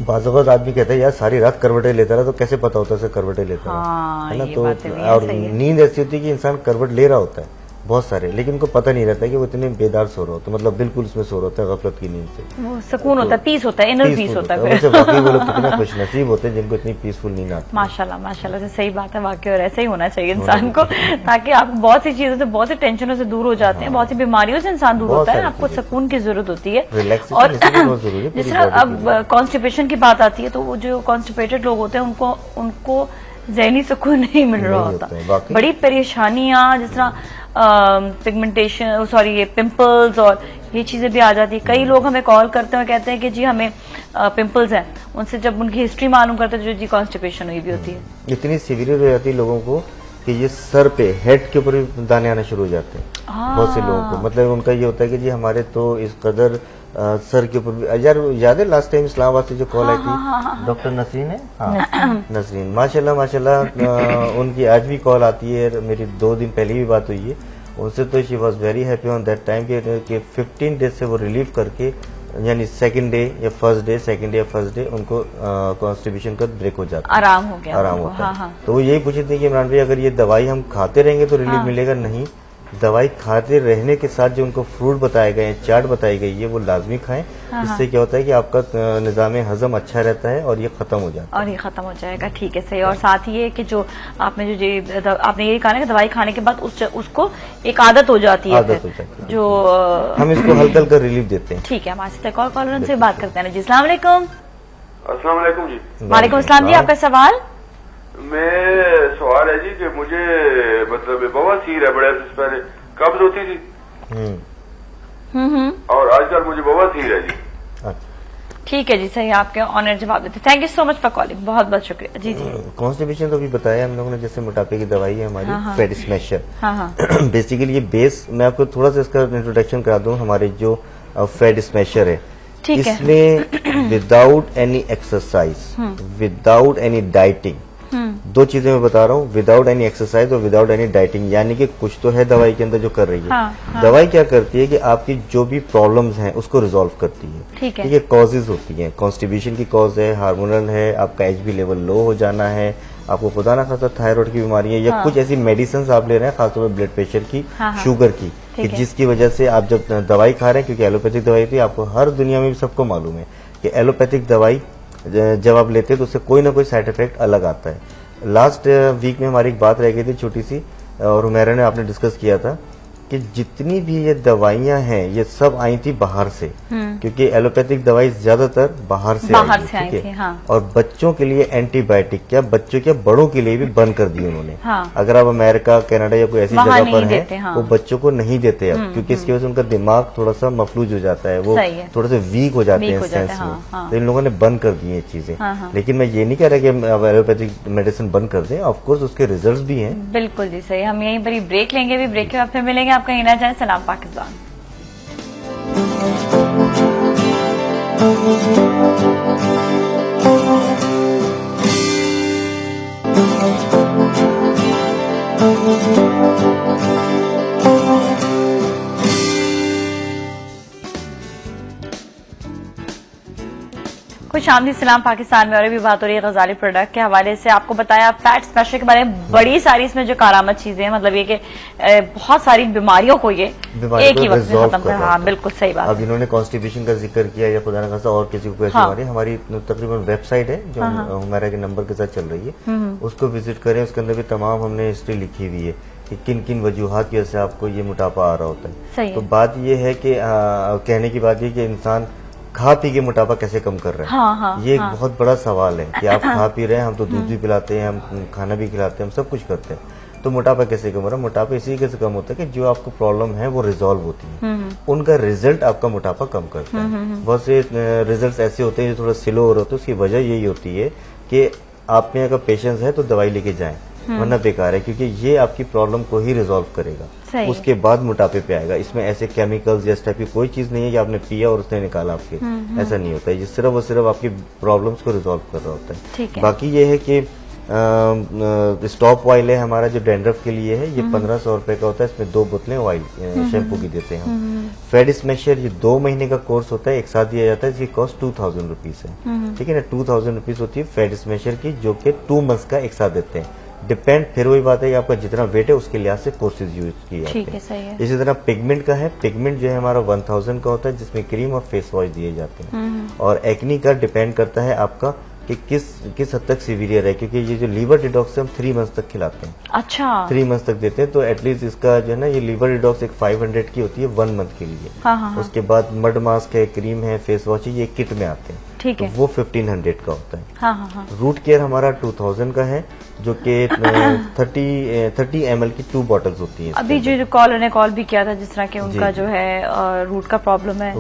बाज़ वक़्त आदमी कहता है यार सारी रात करवटें लेता रहा, तो कैसे पता होता है करवटें लेता रहा, है ना। तो और नींद ऐसी होती है कि इंसान करवट ले रहा होता है बहुत सारे, लेकिन उनको पता नहीं रहता कि वो इतने बेदार सो रहा होता है, मतलब बिल्कुल उसमें सो रहा होता है गफलत की नींद से। वो सुकून होता है, पीस होता है, इनर पीस होता है। वाकई वो लोग कितने खुशनसीब होते हैं जिनको इतनी पीसफुल नींद आती है। माशाल्लाह माशाल्लाह से सही बात है वाकई, और ऐसा ही होना चाहिए इंसान को, ताकि आप बहुत सी चीजों से, बहुत सी टेंशनों से दूर हो जाते हैं, बहुत सी बीमारियों से इंसान दूर होता है। आपको सुकून की जरूरत होती है, और जिस तरह अब कॉन्स्टिपेशन की बात आती है, तो वो जो कॉन्स्टिपेटेड लोग होते हैं उनको ज़हनी सुकून नहीं मिल रहा होता, बड़ी परेशानियां, जिस तरह पिगमेंटेशन, सॉरी ये पिंपल्स और ये चीजें भी आ जाती है। कई लोग हमें कॉल करते हैं, कहते हैं कि जी हमें पिंपल्स हैं, उनसे जब उनकी हिस्ट्री मालूम करते हैं, जी कॉन्स्टिपेशन हुई भी होती है। इतनी सीवियर हो जाती है लोगों को कि ये सर पे, हेड के ऊपर भी दाने आना शुरू हो जाते हैं बहुत से लोगों को। मतलब उनका ये होता है कि जी हमारे तो इस कदर सर के ऊपर भी, यार याद है लास्ट टाइम इस्लामाबाद से जो कॉल आई थी, डॉक्टर नसरीन है, नसरीन, माशाल्लाह माशाल्लाह, उनकी आज भी कॉल आती है। मेरी 2 दिन पहले भी बात हुई है उनसे, तो she was very happy on that time कि 15 डेज से वो रिलीव करके, यानी सेकंड डे या फर्स्ट डे उनको कॉन्स्टिपेशन का ब्रेक हो जाता है, आराम हो गया, आराम होता है। तो वो यही पूछे थे कि इमरान भाई अगर ये दवाई हम खाते रहेंगे तो रिलीफ मिलेगा? नहीं, दवाई खाते रहने के साथ जो उनको फ्रूट बताए गए हैं, चाट बताई गई है, वो लाजमी खाएं। इससे क्या होता है कि आपका निजाम हजम अच्छा रहता है और ये खत्म हो जाता है, और ये खत्म हो जाएगा। ठीक है, सही। और साथ ही ये कि जो आपने ये कहा कि दवाई खाने के बाद उसको एक आदत हो जाती है, आदत हो जाती है, जो हम इसको हल्का हल्का रिलीफ देते हैं। ठीक है, हमारे साथ कॉल कॉलर उनसे बात करते हैं। जी अस्सलाम वालेकुम। अस्सलाम वालेकुम जी। वालेकुम अस्सलाम जी, आपका सवाल? मैं सवाल है जी कि मुझे मतलब बवासीर है, बड़े अर्से से पहले कब्ज होती थी, और आजकल मुझे बवासीर है जी। ठीक है जी, सही, आपके ऑनर जवाब देते। Thank you so much for calling, बहुत बहुत शुक्रिया। जी जी। कॉन्स्टिपेशन तो अभी बताया हम लोगों ने, जैसे मोटापे की दवाई है हमारी फैट स्मैशर। बेसिकली ये बेस, मैं आपको थोड़ा सा इसका इंट्रोडक्शन करा दूं। हमारे जो फैट स्मैशर है, इसमें without any exercise, without any dieting, 2 चीजें मैं बता रहा हूँ, विदाउट एनी एक्सरसाइज और विदाउट एनी डाइटिंग, यानी कि कुछ तो है दवाई के अंदर जो कर रही है। दवाई क्या करती है कि आपकी जो भी प्रॉब्लम्स हैं उसको रिजॉल्व करती है। ठीक है, कॉजेज होती हैं, कॉन्स्टिपेशन की कॉज है, हार्मोनल है, आपका HB लेवल लो हो जाना है, आपको खुदा ना खासा थायराइड की बीमारी है या कुछ ऐसी मेडिसिन आप ले रहे हैं, खासतौर पर ब्लड प्रेशर की, शुगर की, कि जिसकी वजह से आप जब दवाई खा रहे हैं, क्योंकि एलोपैथिक दवाई थी, आपको हर दुनिया में भी सबको मालूम है कि एलोपैथिक दवाई जब आप लेते हैं तो उससे कोई ना कोई साइड इफेक्ट अलग आता है। लास्ट वीक में हमारी एक बात रह गई थी छोटी सी, और हुमैरा ने आपने डिस्कस किया था कि जितनी भी ये दवाइयां हैं ये सब आई थी बाहर से, क्योंकि एलोपैथिक दवाई ज्यादातर बाहर से आई थी। हाँ। और बच्चों के लिए एंटीबायोटिक क्या, बच्चों क्या बड़ों के लिए भी बंद कर दी उन्होंने। हाँ। अगर आप अमेरिका, कनाडा या कोई ऐसी जगह पर हैं, हाँ। वो बच्चों को नहीं देते अब, क्योंकि इसकी वजह से उनका दिमाग थोड़ा सा मफलूज हो जाता है, वो थोड़े से वीक हो जाते हैं सेंस में, तो इन लोगों ने बंद कर दी ये चीजें। लेकिन मैं ये नहीं कह रहा कि अब एलोपैथिक मेडिसिन बंद कर दें, ऑफकोर्स उसके रिजल्ट भी हैं। बिल्कुल जी सही। हम यहीं पर ब्रेक लेंगे, भी ब्रेक के बाद फिर मिलेंगे। आप कहीं ना जाए। सलाम पाकिस्तान। खुश आमदीद सलाम पाकिस्तान में। और भी बात हो रही है गजाली प्रोडक्ट के हवाले से। आपको बताया फैट स्पेशल के बारे में, बड़ी सारी इसमें जो कारामद चीजें हैं, मतलब ये कि बहुत सारी बीमारियों को ये एक ही वक्त में खत्म कर। हाँ बिल्कुल सही बात। अब इन्होंने कॉन्स्टिपेशन का जिक्र किया या खुदा न खासा और किसी को ऐसी बीमारी, हमारी तकरीबन वेबसाइट है जो हमारा के नंबर के साथ चल रही है, उसको विजिट करें। उसके अंदर भी तमाम हमने हिस्ट्री लिखी हुई है कि किन किन वजूहात की वजह से आपको ये मोटापा आ रहा होता है। तो बात ये है कि कहने की बात ये कि इंसान खा पी के मोटापा कैसे कम कर रहे हैं, ये एक बहुत बड़ा सवाल है कि आप खा पी रहे हैं, हम तो दूध भी पिलाते हैं, हम खाना भी खिलाते हैं, हम सब कुछ करते हैं, तो मोटापा कैसे कम हो रहा है? मोटापा इसी कैसे कम होता है कि जो आपको प्रॉब्लम है वो रिजॉल्व होती है, उनका रिजल्ट आपका मोटापा कम करता है। बहुत से रिजल्ट ऐसे होते हैं जो थोड़ा स्लो हो रहे होते हैं, उसकी वजह यही होती है कि आप में अगर पेशेंस है तो दवाई लेके जाएं, वरना बेकार है, क्योंकि ये आपकी प्रॉब्लम को ही रिजॉल्व करेगा, उसके बाद मोटापे पे आएगा। इसमें ऐसे केमिकल्स या इस टाइप की कोई चीज नहीं है कि आपने पिया और उसने निकाला आपके, ऐसा नहीं होता है। ये सिर्फ और सिर्फ आपकी प्रॉब्लम्स को रिजॉल्व कर रहा होता है। बाकी ये है कि स्टॉप ऑयल है हमारा जो डैंड्रफ के लिए है, ये 1500 रुपए का होता है। इसमें 2 बोतलें ऑयल शैम्पू की देते हैं हम। फेड स्मैशर ये 2 महीने का कोर्स होता है, एक साथ दिया जाता है, इसकी कॉस्ट 2000 रुपीज है, ठीक है ना। 2000 रुपीज होती है फेड स्मैशर की, जो कि 2 मंथ्स का एक साथ देते हैं। डिपेंड फिर वही बात है कि आपका जितना वेट है उसके लिहाज से कोर्सेज यूज किए जाते हैं। इसी तरह पिगमेंट का है, पिगमेंट जो है हमारा 1000 का होता है, जिसमें क्रीम और फेस वॉश दिए जाते हैं। और एक्नी का डिपेंड करता है आपका कि किस हद तक सीवियर है, क्योंकि ये जो लीवर डिटॉक्स है हम 3 मंथ्स तक खिलाते हैं। अच्छा, 3 मंथ्स तक देते हैं, तो एटलीस्ट इसका जो है ना, ये लीवर डिटॉक्स एक 500 की होती है 1 मंथ के लिए। उसके बाद मड मास्क है, क्रीम है, फेस वॉश है, ये किट में आते हैं, ठीक है, तो वो 1500 का होता है। रूट केयर हमारा 2000 का है, जो कि 30 ml की 2 बॉटल्स होती हैं। अभी जो कॉलर ने कॉल भी किया था, जिस तरह के उनका जो है रूट का प्रॉब्लम है,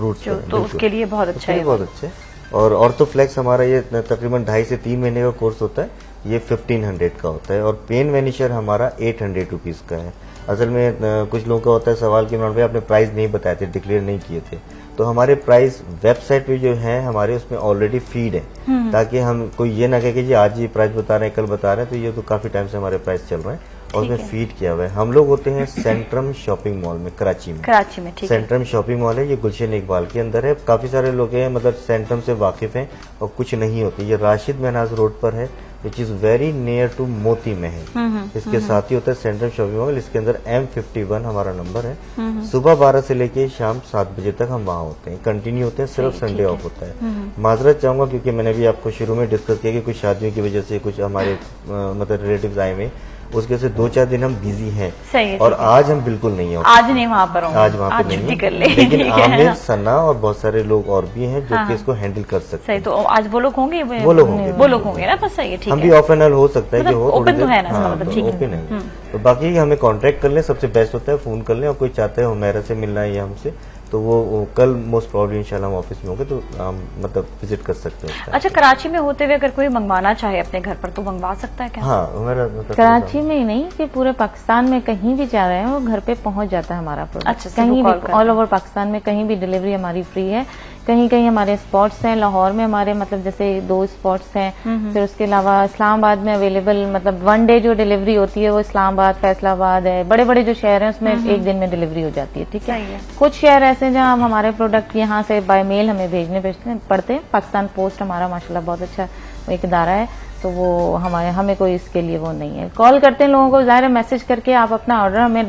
तो उसके लिए बहुत अच्छा है, बहुत अच्छा है। और ऑर्थोफ्लेक्स हमारा ये तकरीबन 2.5 से 3 महीने का कोर्स होता है, ये 1500 का होता है। और पेन वेनिशर हमारा 800 रुपीज का है। असल में कुछ लोगों का होता है सवाल कि इमरान भाई आपने प्राइस नहीं बताए थे, डिक्लेयर नहीं किए थे, तो हमारे प्राइस वेबसाइट पे जो है हमारे उसमें ऑलरेडी फीड है, ताकि हम कोई ये ना कहे कि जी आज ये प्राइस बता रहे हैं, कल बता रहे हैं, तो ये तो काफी टाइम से हमारे प्राइस चल रहे हैं और उसमें फीड किया हुआ है। हम लोग होते हैं सेंट्रम शॉपिंग मॉल में, कराची में सेंट्रम शॉपिंग मॉल है, ये गुलशन इकबाल के अंदर है। काफी सारे लोग हैं मतलब सेंट्रम से वाकिफ हैं और कुछ नहीं होती। ये राशिद महनाज रोड पर है, which is very near to Moti Mahal. इसके साथ ही होता है सेंट्रम शॉपिंग मॉल, इसके अंदर M51 हमारा नंबर है। सुबह 12 से लेके शाम 7 बजे तक हम वहाँ होते हैं, कंटिन्यू होते हैं, सिर्फ संडे ऑफ होता है। माजरत चाहूंगा क्योंकि मैंने भी आपको शुरू में डिस्कस किया कि कुछ शादियों की वजह से कुछ हमारे मतलब रिलेटिव्स आए हुए, उसके से 2-4 दिन हम बिजी हैं और आज हम बिल्कुल नहीं होंगे, आज नहीं वहाँ पर होंगे, आज वहाँ पे नहीं कर ले। लेकिन आमिर, सना और बहुत सारे लोग और भी हैं जो कि इसको हैंडल कर सकते हैं। सही, तो आज वो लोग होंगे, वो लोग होंगे ना, बस सही है, ठीक है। हम भी ऑफ एंड ऑन हो सकता है कि हो, ओपन तो है ना, मतलब ओपन है। तो बाकी हमें कांटेक्ट कर लें, सबसे बेस्ट होता है फोन कर लें। और कोई चाहता है हुमैरा से मिलना है या हमसे, तो वो कल मोस्ट प्रॉब्ली इंशाल्लाह हम ऑफिस में होंगे, तो हम मतलब विजिट कर सकते हैं। अच्छा, कराची में होते हुए अगर कोई मंगवाना चाहे अपने घर पर तो मंगवा सकता है क्या? हाँ, हमारा मतलब कराची में ही नहीं कि पूरे पाकिस्तान में कहीं भी जा रहे हैं वो घर पे पहुंच जाता है हमारा प्रोडक्ट। अच्छा, कहीं भी ऑल ओवर पाकिस्तान में कहीं भी डिलीवरी हमारी फ्री है। कहीं कहीं हमारे स्पॉट्स हैं, लाहौर में हमारे मतलब जैसे 2 स्पॉट्स हैं, फिर उसके अलावा इस्लामाबाद में अवेलेबल, मतलब 1 डे जो डिलीवरी होती है वो इस्लामाबाद, फैसलाबाद है, बड़े बड़े जो शहर हैं उसमें 1 दिन में डिलीवरी हो जाती है, ठीक है। कुछ शहर ऐसे हैं जहाँ हमारे प्रोडक्ट यहाँ से बाय मेल हमें भेजने पड़ते हैं। पाकिस्तान पोस्ट हमारा माशाल्लाह बहुत अच्छा एक इदारा है, तो वो हमें कोई इसके लिए वो नहीं है। कॉल करते हैं लोगों को, जाहिर है मैसेज करके आप अपना ऑर्डर हमें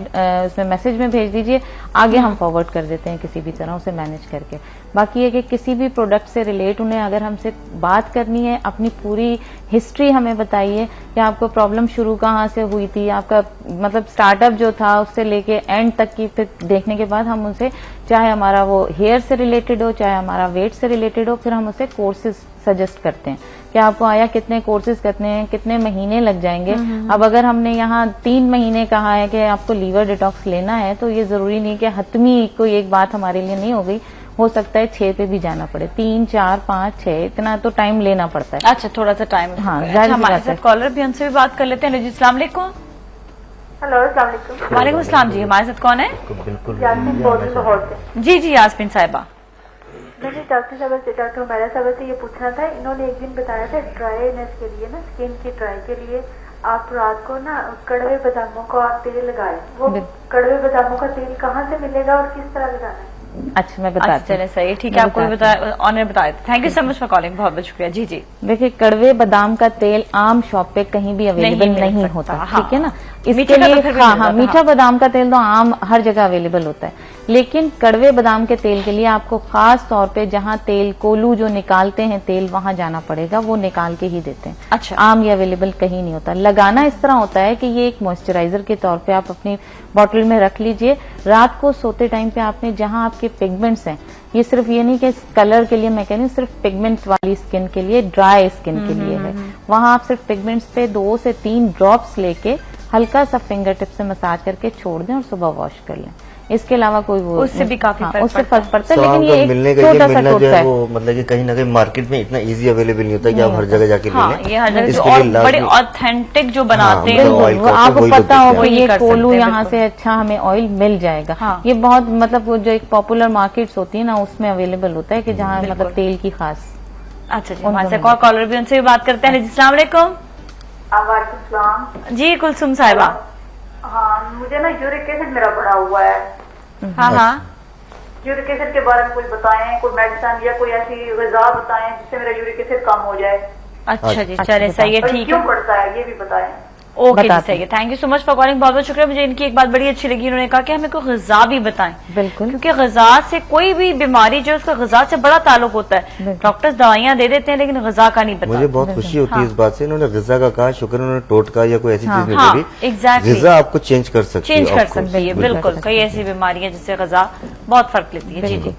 उसमें मैसेज में भेज दीजिए, आगे हम फॉरवर्ड कर देते हैं किसी भी तरह उसे मैनेज करके। बाकी ये कि किसी भी प्रोडक्ट से रिलेट उन्हें अगर हमसे बात करनी है, अपनी पूरी हिस्ट्री हमें बताइए कि आपको प्रॉब्लम शुरू कहाँ से हुई थी, आपका मतलब स्टार्टअप जो था उससे लेके एंड तक की, फिर देखने के बाद हम उनसे, चाहे हमारा वो हेयर से रिलेटेड हो, चाहे हमारा वेट से रिलेटेड हो, फिर हम उसे कोर्सेज सजेस्ट करते हैं कि आपको आया कितने कोर्सेज करने हैं, कितने महीने लग जाएंगे। अब अगर हमने यहाँ 3 महीने कहा है कि आपको लीवर डिटॉक्स लेना है, तो ये जरूरी नहीं कि हतमी कोई एक बात हमारे लिए नहीं हो गई, हो सकता है 6 पे भी जाना पड़े, 3, 4, 5, 6 इतना तो टाइम लेना पड़ता है। अच्छा, थोड़ा सा टाइम। हाँ, हमारे साथ कॉलर भी, उनसे भी बात कर लेते हैं। जी अस्सलाम वालेकुम। हेलो, अस्सलाम वालेकुम। वालेकुम अस्सलाम जी, हमारे साथ कौन है? बिल्कुल यास्मीन बोल रही हूँ लाहौर से। जी जी यास्मीन साहिबा, मैंने डॉक्टर हुमैरा साहब से ये पूछना था। इन्होंने एक दिन बताया था ड्राईनेस के लिए ना, स्किन की ड्राई के लिए आप रात को ना कड़वे बादामों को आप तेल लगाए। वो कड़वे बादामों का तेल कहाँ से मिलेगा और किस तरह लगाना है? अच्छा, मैं बताती हूँ। चले सही, ठीक है, आपको ऑनर बताया। Thank you so much for calling, बहुत बहुत शुक्रिया। जी जी, देखिए, कड़वे बादाम का तेल आम शॉप पे कहीं भी अवेलेबल नहीं होता, ठीक है ना। इसके लिए हाँ, मीठा बादाम का तेल तो आम हर जगह अवेलेबल होता है, लेकिन कड़वे बादाम के तेल के लिए आपको खास तौर पे जहाँ तेल कोलू जो निकालते हैं तेल, वहां जाना पड़ेगा, वो निकाल के ही देते हैं। अच्छा, आम ये अवेलेबल कहीं नहीं होता। लगाना इस तरह होता है कि ये एक मॉइस्चराइजर के तौर पे आप अपनी बॉटल में रख लीजिए। रात को सोते टाइम पे आपने, जहां आपके पिगमेंट्स हैं, ये सिर्फ ये नहीं कि कलर के लिए मैं कह रही हूँ, सिर्फ पिगमेंट्स वाली स्किन के लिए, ड्राई स्किन के लिए है, वहां आप सिर्फ पिगमेंट्स पे 2 से 3 ड्रॉप्स लेके हल्का सा फिंगर टिप से मसाज करके छोड़ दें और सुबह वॉश कर लें। इसके अलावा कोई वो उससे भी काफी उससे फर्क पड़ता है, तो लेकिन ये एक छोटा सा टोटका है। वो मतलब कि कहीं ना कहीं मार्केट में इतना इजी अवेलेबल नहीं होता कि आप हर जगह जाके ले लें। ये हर जगह और बड़े ऑथेंटिक जो बनाते हैं, वो आपको पता हो कि ये कोलू यहाँ से अच्छा हमें ऑयल मिल जाएगा। ये बहुत मतलब वो जो एक पॉपुलर मार्केट्स होती है ना, उसमें अवेलेबल होता है कि जहाँ मतलब तेल की खास। अच्छा जी, हमारे साथ कॉलर भी, उनसे भी बात करते हैं। अस्सलाम वालेकुम। वालेकुम जी कुलसुम साहिबा। हाँ, मुझे ना यूरिक एसिड मेरा बढ़ा हुआ है। हाँ हाँ, यूरिक एसिड के बारे में कुछ बताएं, कोई मेडिसिन या कोई ऐसी ग़िज़ा बताएं जिससे मेरा यूरिक एसिड कम हो जाए। अच्छा जी, चले सही है, ठीक है। क्यों बढ़ता है ये भी बताएं। ओके जी, सही है, thank you so much for calling, बहुत बहुत शुक्रिया। मुझे इनकी एक बात बड़ी अच्छी लगी, उन्होंने कहा कि हमें कोई ग़िज़ा भी बताएं। बिल्कुल, क्योंकि ग़िज़ा से कोई भी बीमारी जो है उसका ग़िज़ा से बड़ा ताल्लुक होता है। डॉक्टर्स दवाइयां दे देते हैं लेकिन ग़िज़ा का नहीं पता। मुझे बहुत खुशी होती है इस बात से, इन्होंने ग़िज़ा का कहा, शुक्र उन्होंने टोटका या कोई ऐसी चीज नहीं बोली। एग्जैक्टली, ग़िज़ा आपको चेंज कर सकती है, बिल्कुल। कई ऐसी बीमारियां जिससे ग़िज़ा बहुत फर्क लेती है। जी जी,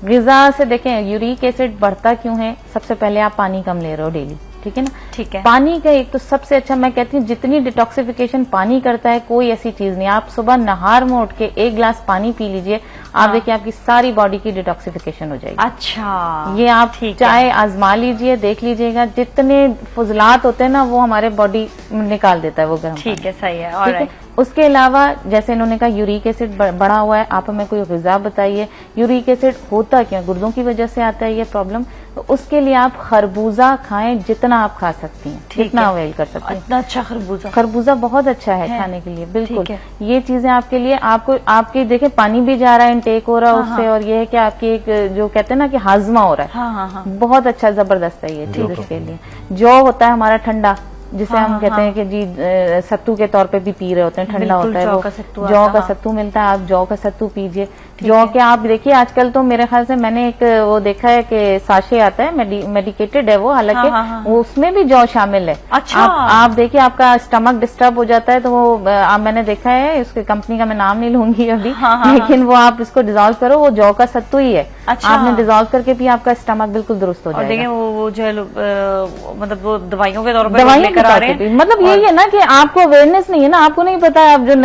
ग़िज़ा से देखें यूरिक एसिड बढ़ता क्यों है। सबसे पहले आप पानी कम ले रहे हो डेली, ठीक है ना। ठीक है, पानी का एक तो सबसे अच्छा मैं कहती हूँ, जितनी डिटॉक्सिफिकेशन पानी करता है कोई ऐसी चीज नहीं। आप सुबह नहार में उठ के 1 गिलास पानी पी लीजिए, आप देखिए आपकी सारी बॉडी की डिटॉक्सिफिकेशन हो जाएगी। अच्छा, ये आप चाहे आजमा लीजिए, देख लीजिएगा, जितने फुजलात होते हैं ना वो हमारे बॉडी निकाल देता है वो गर्म। ठीक है, सही है। ठीक है, उसके अलावा जैसे इन्होंने कहा यूरिक एसिड बढ़ा हुआ है, आप हमें कोई ग़िज़ा बताइए। यूरिक एसिड होता क्यों, गुर्दों की वजह से आता है ये प्रॉब्लम, तो उसके लिए आप खरबूजा खाएं, जितना आप खा सकती हैं, जितना अवेल कर सकती हैं। इतना अच्छा खरबूजा बहुत अच्छा है खाने के लिए, बिल्कुल। ये चीजें आपके लिए, आपको आपके देखे पानी भी जा रहा है, इनटेक हो रहा है उससे, और ये है कि आपकी एक जो कहते हैं ना कि हाजमा हो रहा है, बहुत अच्छा जबरदस्त है ये चीज उसके लिए। जौ होता है हमारा ठंडा, जिसे हम कहते हैं कि जी सत्तू के तौर पे भी पी रहे होते हैं, ठंडा होता है वो, जौ का सत्तू मिलता है, आप जौ का सत्तू पीजिए। जौ के आप देखिए आजकल तो मेरे ख्याल से मैंने एक वो देखा है कि साशे आता है, मेडिकेटेड है वो, हालांकि वो उसमें भी जौ शामिल है। अच्छा, आप देखिए आपका स्टमक डिस्टर्ब हो जाता है तो वो मैंने देखा है, उसकी कंपनी का मैं नाम नहीं लूंगी अभी, लेकिन वो आप इसको डिजोल्व करो, वो जौ का सत्तू ही है। आपने डिजोल्व करके भी आपका स्टमक बिल्कुल दुरुस्त हो जाएगा। देखिए वो जो है मतलब वो दवाइयों के तौर पर मतलब यही है ना कि आपको अवेयरनेस नहीं है ना, आपको नहीं पता, आप जो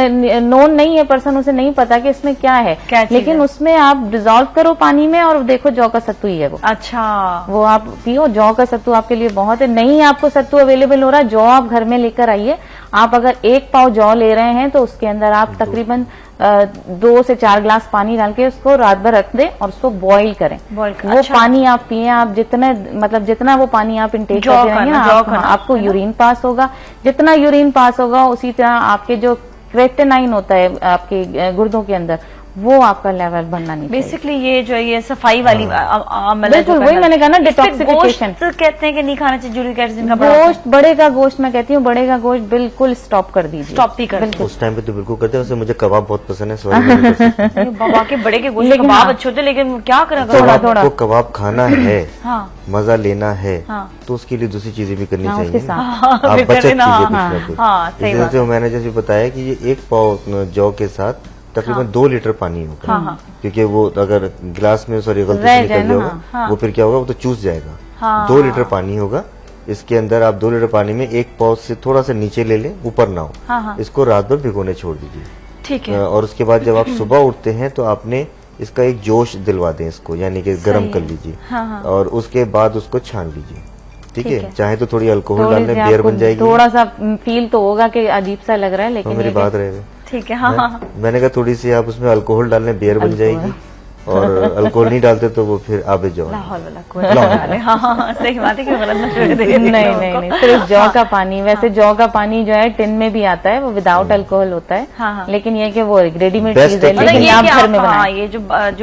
नोन नहीं है पर्सन उसे नहीं पता कि इसमें क्या है, लेकिन उसमें आप डिजोल्व करो पानी में और देखो जौ का सत्तू ही है वो। अच्छा, वो आप पियो, जौ का सत्तू आपके लिए बहुत है। नहीं आपको सत्तू अवेलेबल हो रहा, जौ आप घर में लेकर आइए। आप अगर 1 पाव जौ ले रहे हैं तो उसके अंदर आप तकरीबन 2 से 4 गिलास पानी डाल के उसको रात भर रख दें और उसको बॉईल करें। वो पानी आप पिए, आप जितना वो पानी आप इंटेक करते रहेंगे ना, आपको यूरिन पास होगा। जितना यूरिन पास होगा उसी तरह आपके जो क्रेटिनाइन होता है आपके गुर्दों के अंदर, वो आपका लेवल बढ़ना नहीं चाहिए। बेसिकली ये जो ये सफाई वाली बिल्कुल वही मैंने कहा ना, डिटॉक्सिफिकेशन। कहते हैं कि नहीं खाना चाहिए यूरिक एसिड का गोश्त, बड़े का गोश्त, मैं कहती हूँ बड़े का गोश्त बिल्कुल स्टॉप कर दीजिए, स्टॉप ही कर। उस टाइम पे तो बिल्कुल करते हैं। वैसे मुझे कबाब बहुत पसंद है, सॉरी बाबा के बड़े के गोश्त कबाब अच्छे होते, लेकिन क्या करेगा, थोड़ा कबाब खाना है, मजा लेना है, तो उसके लिए दूसरी चीजें भी करनी चाहिए। आप बचत कीजिए कुछ ना कुछ। मैंने जैसे बताया कि ये 1 पाव जौ के साथ तकरीबन 2 लीटर पानी होगा, क्योंकि वो अगर गिलास में गलती से निकल जाएगा वो फिर क्या होगा, वो तो चूस जाएगा। 2 लीटर पानी होगा, इसके अंदर आप 2 लीटर पानी में 1 पाव से थोड़ा सा नीचे ले लें, ऊपर ना हो, इसको रात भर भिगोने छोड़ दीजिए। ठीक है। और उसके बाद जब आप सुबह उठते हैं तो आपने इसका एक जोश दिलवा दें इसको, यानी कि गर्म कर लीजिए और उसके बाद उसको छान लीजिए। ठीक है, चाहे तो थोड़ी अल्कोहल डालने, बियर बन जाएगी। थोड़ा सा फील तो होगा कि अजीब सा लग रहा है, लेकिन मेरी बात रहे। ठीक है। हाँ। मैंने कहा थोड़ी सी आप उसमें अल्कोहल डालने, बियर बन जाएगी, और अल्कोहल नहीं डालते तो वो फिर आबे जौ। हाँ, सही बात है कि नहीं, सिर्फ जौ का पानी। वैसे जौ का पानी जो है टिन में भी आता है, वो विदाउट अल्कोहल होता है, लेकिन ये कि वो रेडीमेड चीज है, लेकिन आप घर में बनाएं। ये जो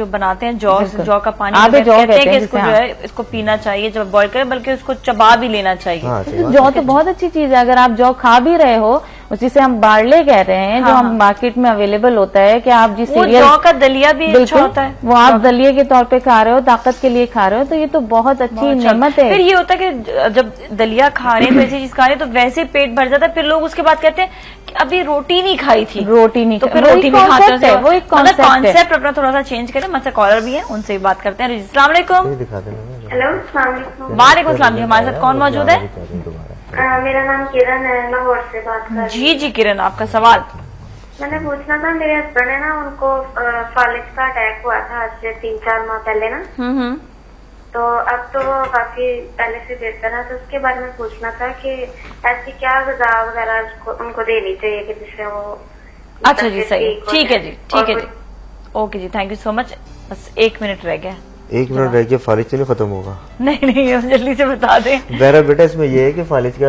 बनाते हैं जौ का पानी, आप जौ कहते हैं इसको जो है इसको पीना चाहिए जब बॉईल करें, बल्कि उसको चबा भी लेना चाहिए। जौ तो बहुत अच्छी चीज है। अगर आप जौ खा भी रहे हो, उसी से हम बार्ले कह रहे हैं, जो हम मार्केट में अवेलेबल होता है, कि आप जिस जौ का दलिया भी अच्छा होता है, वो आप दलिये के तौर पे खा रहे हो, ताकत के लिए खा रहे हो, तो ये तो बहुत अच्छी नेमत है। फिर ये होता है कि जब दलिया खा रहे हैं, वैसी चीज खा रहे हैं, तो वैसे ही पेट भर जाता है। फिर लोग उसके बाद कहते हैं कि अभी रोटी नहीं खाई थी, रोटी नहीं, तो फिर रोटी नहीं खाते हैं। वो एक कॉन्सेप्ट अपना थोड़ा सा चेंज करें। मुझसे कॉलर भी है, उनसे भी बात करते हैं। अस्सलाम वालेकुम। हेलो, वालेकुम सलाम जी। हमारे साथ कौन मौजूद है? मेरा नाम किरण है, लाहौर से बात कर रही हूँ। जी किरण, आपका सवाल। मैंने पूछना था, मेरे हस्बैंड है ना, उनको फालिज का अटैक हुआ था आज से 3-4 माह पहले ना। तो अब तो वो काफी पहले से बेहतर है, तो उसके बारे में पूछना था कि ऐसी क्या ग़िज़ा वगैरह उनको देनी चाहिए कि जिससे वो। अच्छा जी, सही, ठीक है जी, ठीक है जी, ओके जी, थैंक यू सो मच। बस 1 मिनट रह गया। 1 मिनट रह गया, फालिज तो नहीं खत्म होगा? नहीं, जल्दी से बता दें। मेरा बेटा इसमें ये है कि फालिज का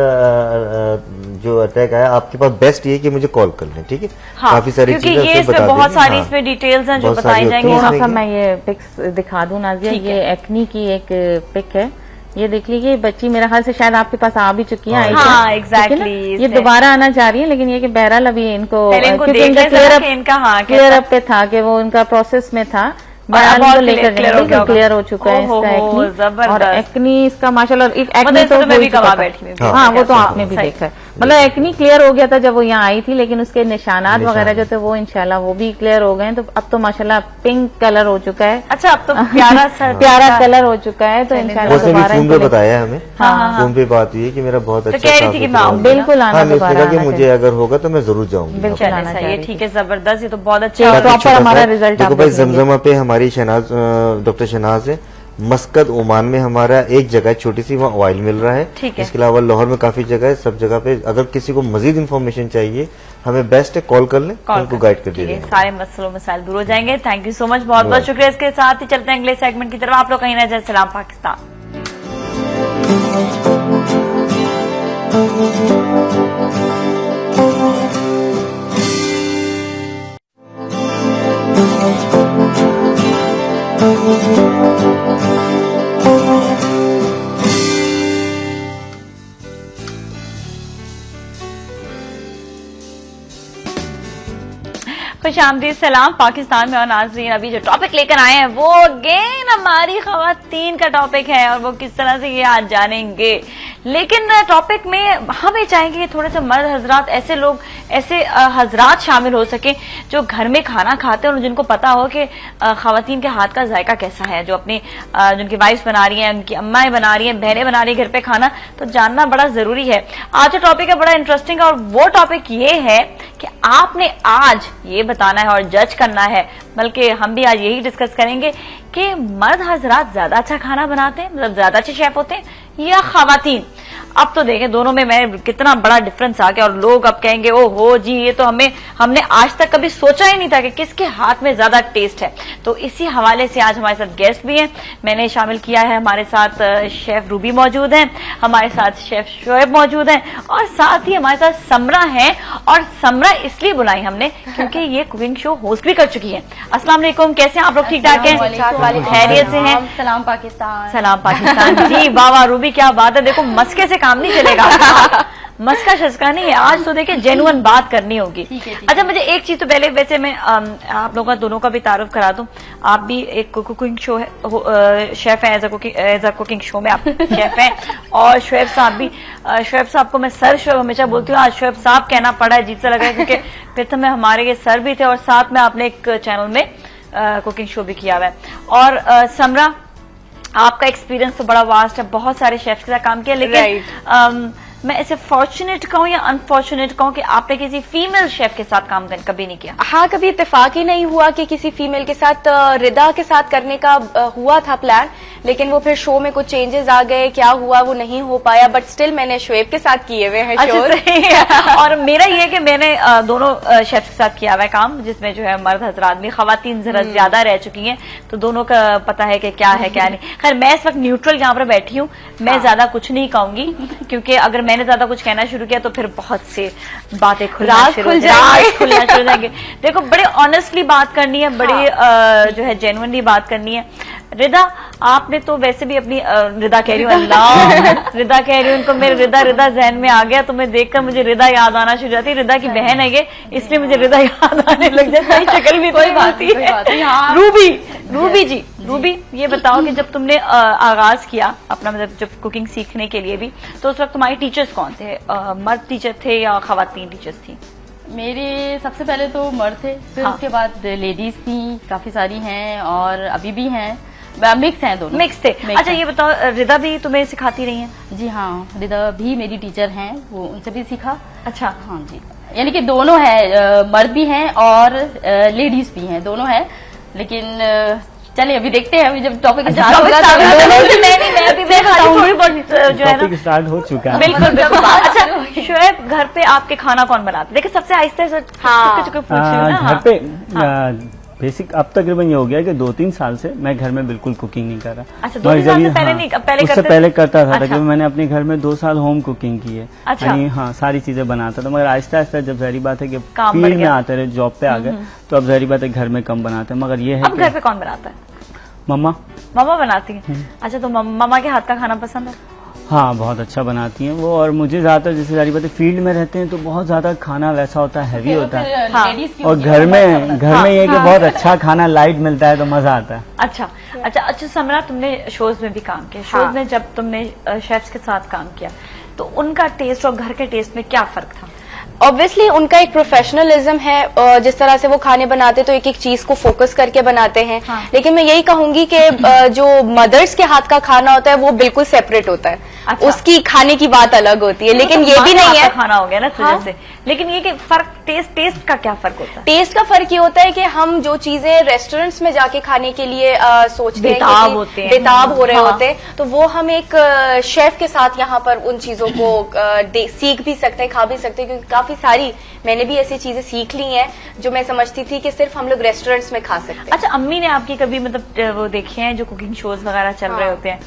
जो अटैक आया, आपके पास बेस्ट ये कि मुझे कॉल कर लें, ठीक है? काफी सारी चीजें ये इसमें बहुत सारी इसमें डिटेल्स हैं जो बताई जाएंगी। मैं ये पिक्स दिखा दूं नाज़िया, ये एक्नी की एक पिक है, ये देख लीजिए। बच्ची मेरा ख्याल से शायद आपके पास आ भी चुकी है। हाँ, एग्जैक्टली। ये दोबारा आना चाह रही है, लेकिन ये कि बहरहाल अभी इनको क्लियर अप पे था कि वो उनका प्रोसेस में था, क्लियर हो चुका है इसका एक्नी। और एक्नी इसका माशाल्लाह, एक्नी तो हाँ, वो तो आपने भी देखा है। मतलब एक्नी क्लियर हो गया था जब वो यहाँ आई थी, लेकिन उसके निशानात वगैरह जो थे वो इंशाल्लाह वो भी क्लियर हो गए। तो अब तो माशाल्लाह पिंक कलर हो चुका है। अच्छा, अब तो प्यारा कलर हो चुका है। तो इंशाल्लाह दोबारा फोन पे बताया हमें, फोन पे बात हुई है कि मेरा बहुत अच्छा, बिल्कुल आना दोबारा। मुझे अगर होगा तो मैं जरूर जाऊंगी। बिल्कुल आना चाहिए। ठीक है, जबरदस्त, ये तो बहुत अच्छा हमारा रिजल्ट। देखो भाई, जमजमा पे हमारी शहनाज, डॉक्टर शहनाज है, मस्कत ओमान में हमारा एक जगह छोटी सी वहाँ ऑयल मिल रहा है। इसके अलावा लाहौर में काफी जगह है, सब जगह पे। अगर किसी को मजीद इन्फॉर्मेशन चाहिए, हमें बेस्ट है कॉल कर लें, उनको गाइड कर देंगे, सारे मसलों मसाइल दूर हो जाएंगे। थैंक यू सो मच, बहुत बहुत शुक्रिया। इसके साथ ही चलते हैं अगले सेगमेंट की तरफ। आप लोग कहीं ना जाए। सलाम पाकिस्तान। खुशामदीद, सलाम पाकिस्तान में। और नाज़रीन, अभी जो टॉपिक लेकर आए हैं वो अगेन हमारी ख़वातीन का टॉपिक है, और वो किस तरह से ये आज जानेंगे। लेकिन टॉपिक में हम ये चाहेंगे कि थोड़े से मर्द हजरात, ऐसे लोग, ऐसे हजरात शामिल हो सके जो घर में खाना खाते हैं और जिनको पता हो कि ख़वातीन के हाथ का जायका कैसा है, जो अपनी जिनकी वाइफ्स बना रही हैं, उनकी अम्माएं बना रही हैं, बहनें बना रही हैं घर पे खाना, तो जानना बड़ा जरूरी है। आज जो टॉपिक है बड़ा इंटरेस्टिंग है, और वो टॉपिक ये है कि आपने आज ये बताना है और जज करना है, बल्कि हम भी आज यही डिस्कस करेंगे कि मर्द हजरात ज्यादा अच्छा खाना बनाते हैं, मतलब ज्यादा अच्छे शेफ होते हैं, या खवातीन। अब तो देखें दोनों में मैं कितना बड़ा डिफरेंस आ गया, और लोग अब कहेंगे ओ हो जी ये तो हमने आज तक कभी सोचा ही नहीं था कि किसके हाथ में ज्यादा टेस्ट है। तो इसी हवाले से आज हमारे साथ गेस्ट भी हैं, मैंने शामिल किया है, हमारे साथ शेफ रूबी मौजूद हैं, हमारे साथ शेफ शोएब मौजूद हैं, और साथ ही हमारे साथ समरा है। और समरा इसलिए बुलाई हमने क्योंकि ये कुकिंग शो होस्ट भी कर चुकी है। अस्सलाम वालेकुम, कैसे हैं आप लोग? ठीक ठाक हैं, खैरियत से हैं? सलाम पाकिस्तान। सलाम पाकिस्तान जी, वाह वाह रूबी क्या बात है। देखो मस्के से काम नहीं चलेगा, मस्का शस्का नहीं है, आज तो देखिए जेन्युइन बात करनी होगी। अच्छा मुझे एक चीज तो पहले, वैसे मैं आप लोगों का दोनों का भी तारुफ करा दूं, आप भी एक कुकिंग शो है, शेफ है, एज अ कुकिंग शो में आप शेफ हैं, और शोएब साहब भी, शोएब साहब को मैं सर शोएब हमेशा बोलती हूँ, आज शोएब साहब कहना पड़ा है, अजीब सा लग रहा है क्योंकि प्रथम में हमारे ये सर भी थे और साथ में आपने एक चैनल में कुकिंग शो भी किया हुआ है। और समरा आपका एक्सपीरियंस तो बड़ा वास्ट है, बहुत सारे शेफ्स के साथ काम किया, लेकिन मैं ऐसे फॉर्चुनेट कहूँ या अनफॉर्चुनेट कहूँ कि आपने किसी फीमेल शेफ के साथ काम कभी नहीं किया? हाँ, कभी इत्तेफाक ही नहीं हुआ कि किसी फीमेल के साथ। रिदा के साथ करने का हुआ था प्लान, लेकिन वो फिर शो में कुछ चेंजेस आ गए, क्या हुआ वो नहीं हो पाया, बट स्टिल मैंने शोएब के साथ किए हुए हैं शो। और मेरा ये है कि मैंने दोनों शेफ्स के साथ किया हुआ है काम, जिसमें जो है मर्द हजरात भी, खवातीन जरा ज्यादा रह चुकी हैं, तो दोनों का पता है कि क्या है क्या नहीं। खैर मैं इस वक्त न्यूट्रल यहाँ पर बैठी हूँ, मैं ज्यादा कुछ नहीं कहूंगी क्योंकि अगर मैंने ज्यादा कुछ कहना शुरू किया तो फिर बहुत से बातें खुलना शुरू हो जाएंगे। देखो बड़े ऑनेस्टली बात करनी है, बड़ी जो है जेन्युइनली बात करनी है। रिदा आपने तो वैसे भी अपनी रिदा कह रही हूँ, अल्लाह रिदा कह रही हूँ, उनको मेरे रिदा जहन में आ गया, तो मैं देखकर मुझे रिदा याद आना शुरू हो जाती है। रिदा की बहन है ये, इसलिए मुझे रिदा याद आने लग जाती है, शक्ल भी कोई बात है। रूबी जी, रूबी ये बताओ कि जब तुमने आगाज किया अपना, मतलब जब कुकिंग सीखने के लिए भी, तो उस वक्त तुम्हारे टीचर्स कौन थे? मर्द टीचर थे या खवातीन टीचर्स थी? मेरे सबसे पहले तो मर्द थे, फिर उसके बाद लेडीज थी, काफी सारी हैं और अभी भी हैं, मिक्स हैं, दोनों मिक्स थे। अच्छा ये बताओ रिदा भी तुम्हें सिखाती रही हैं? जी हाँ, रिदा भी मेरी टीचर हैं, वो उनसे भी सीखा। अच्छा हाँ जी, यानी कि दोनों है, मर्द भी हैं और लेडीज भी हैं, दोनों है। लेकिन चलिए अभी देखते हैं, अभी जब टॉपिक स्टार्ट होगा टॉपिक स्टार्ट हो चुका है। बिल्कुल बिल्कुल। अच्छा शोएब घर पे आपके खाना कौन बनाते? देखिए सबसे आहिस्ते से घर पे बेसिक अब तकरीबन ये हो गया कि 2-3 साल से मैं घर में बिल्कुल कुकिंग नहीं कर रहा। अच्छा 2 साल से पहले नहीं, उससे पहले करता था। तकरीबन मैंने अपने घर में 2 साल होम कुकिंग की है। अच्छा। हाँ सारी चीजें बनाता था, मगर आहिस्ता आहिस्ता जब जहरी बात है कि फील्ड में आते रहे, जॉब पे आ गए, तो अब जहरी बात है घर में कम बनाते हैं। मगर ये है अब घर पे कौन बनाता है? मम्मा बनाती है। अच्छा तो मम्मा के हाथ का खाना पसंद है? हाँ बहुत अच्छा बनाती हैं वो, और मुझे ज्यादातर जैसे सारी बातें फील्ड में रहते हैं तो बहुत ज्यादा खाना वैसा होता है, हैवी होता है। हाँ। और घर में ये कि बहुत अच्छा खाना लाइट मिलता है तो मजा आता है। अच्छा समरा तुमने शोज में भी काम किया, शोज में जब तुमने शेफ्स के साथ काम किया तो उनका टेस्ट और घर के टेस्ट में क्या फर्क था? ऑब्वियसली उनका एक प्रोफेशनलिज्म है, जिस तरह से वो खाने बनाते तो एक एक चीज को फोकस करके बनाते हैं। हाँ। लेकिन मैं यही कहूंगी कि जो मदर्स के हाथ का खाना होता है वो बिल्कुल सेपरेट होता है। अच्छा। उसकी खाने की बात अलग होती है, लेकिन ये भी नहीं है खाना हो गया ना हाँ? से। लेकिन ये कि फर्क टेस्ट का क्या फर्क होता है? टेस्ट का फर्क ये होता है कि हम जो चीजें रेस्टोरेंट्स में जाके खाने के लिए सोचते हैं, बेताब हो रहे होते हैं, तो वो हम एक शेफ के साथ यहाँ पर उन चीजों को सीख भी सकते हैं, खा भी सकते हैं, क्योंकि काफी सारी मैंने भी ऐसी चीजें सीख ली हैं जो मैं समझती थी कि सिर्फ हम लोग रेस्टोरेंट्स में खा सकते हैं। अच्छा अम्मी ने आपकी कभी मतलब वो देखे हैं जो कुकिंग शोज वगैरह चल रहे होते हैं?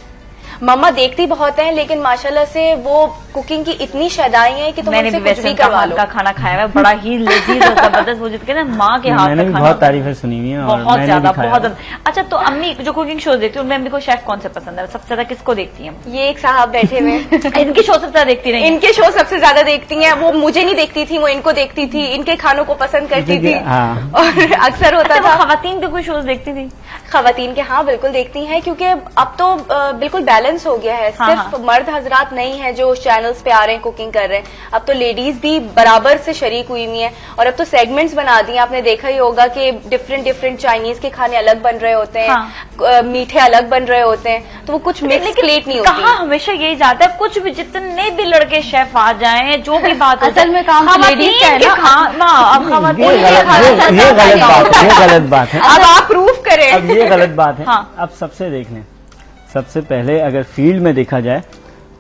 मम्मा देखती बहुत हैं, लेकिन माशाल्लाह से वो कुकिंग की इतनी शैदाई है कि तुम उनसे कुछ भी करवा लो। का खाना खाया है बड़ा ही लजीज और जबरदस्त, वो जितने ना माँ के हाथ का खाना बहुत तारीफें सुनी हुई है, बहुत ज्यादा बहुत। अच्छा तो अम्मी जो कुकिंग शोज देखती है उनमें अम्मी को शेफ कौन से पसंद है? सबसे ज्यादा किसको देखती हैं? ये एक साहब बैठे हुए इनकी शो सबसे ज्यादा देखती नहीं? इनके शो सबसे ज्यादा देखती हैं। वो मुझे नहीं देखती थी, वो इनको देखती थी, इनके खानों को पसंद करती थी और अक्सर होता था। खवातीन के कोई शोज देखती थी? खवातीन के हाँ बिल्कुल देखती हैं, क्योंकि अब तो बिल्कुल बैलेंस हो गया है। सिर्फ मर्द हजरात नहीं है जो चैनल्स पे आ रहे हैं कुकिंग कर रहे हैं, अब तो लेडीज भी बराबर से शरीक हुई हुई हैं, और अब तो सेगमेंट्स बना दिए। आपने देखा ही होगा कि डिफरेंट चाइनीज के खाने अलग बन रहे होते हैं, मीठे अलग बन रहे होते हैं, तो वो कुछ मिक्स प्लेट नहीं होती। कहाँ हमेशा यही जाता है, कुछ भी जितने भी लड़के शेफ आ जाए, जो भी बात असल में काम लेडीज का है ना। ये गलत बात है। अब आप प्रूफ करें। अब ये गलत बात है। अब सबसे देख लें, सबसे पहले अगर फील्ड में देखा जाए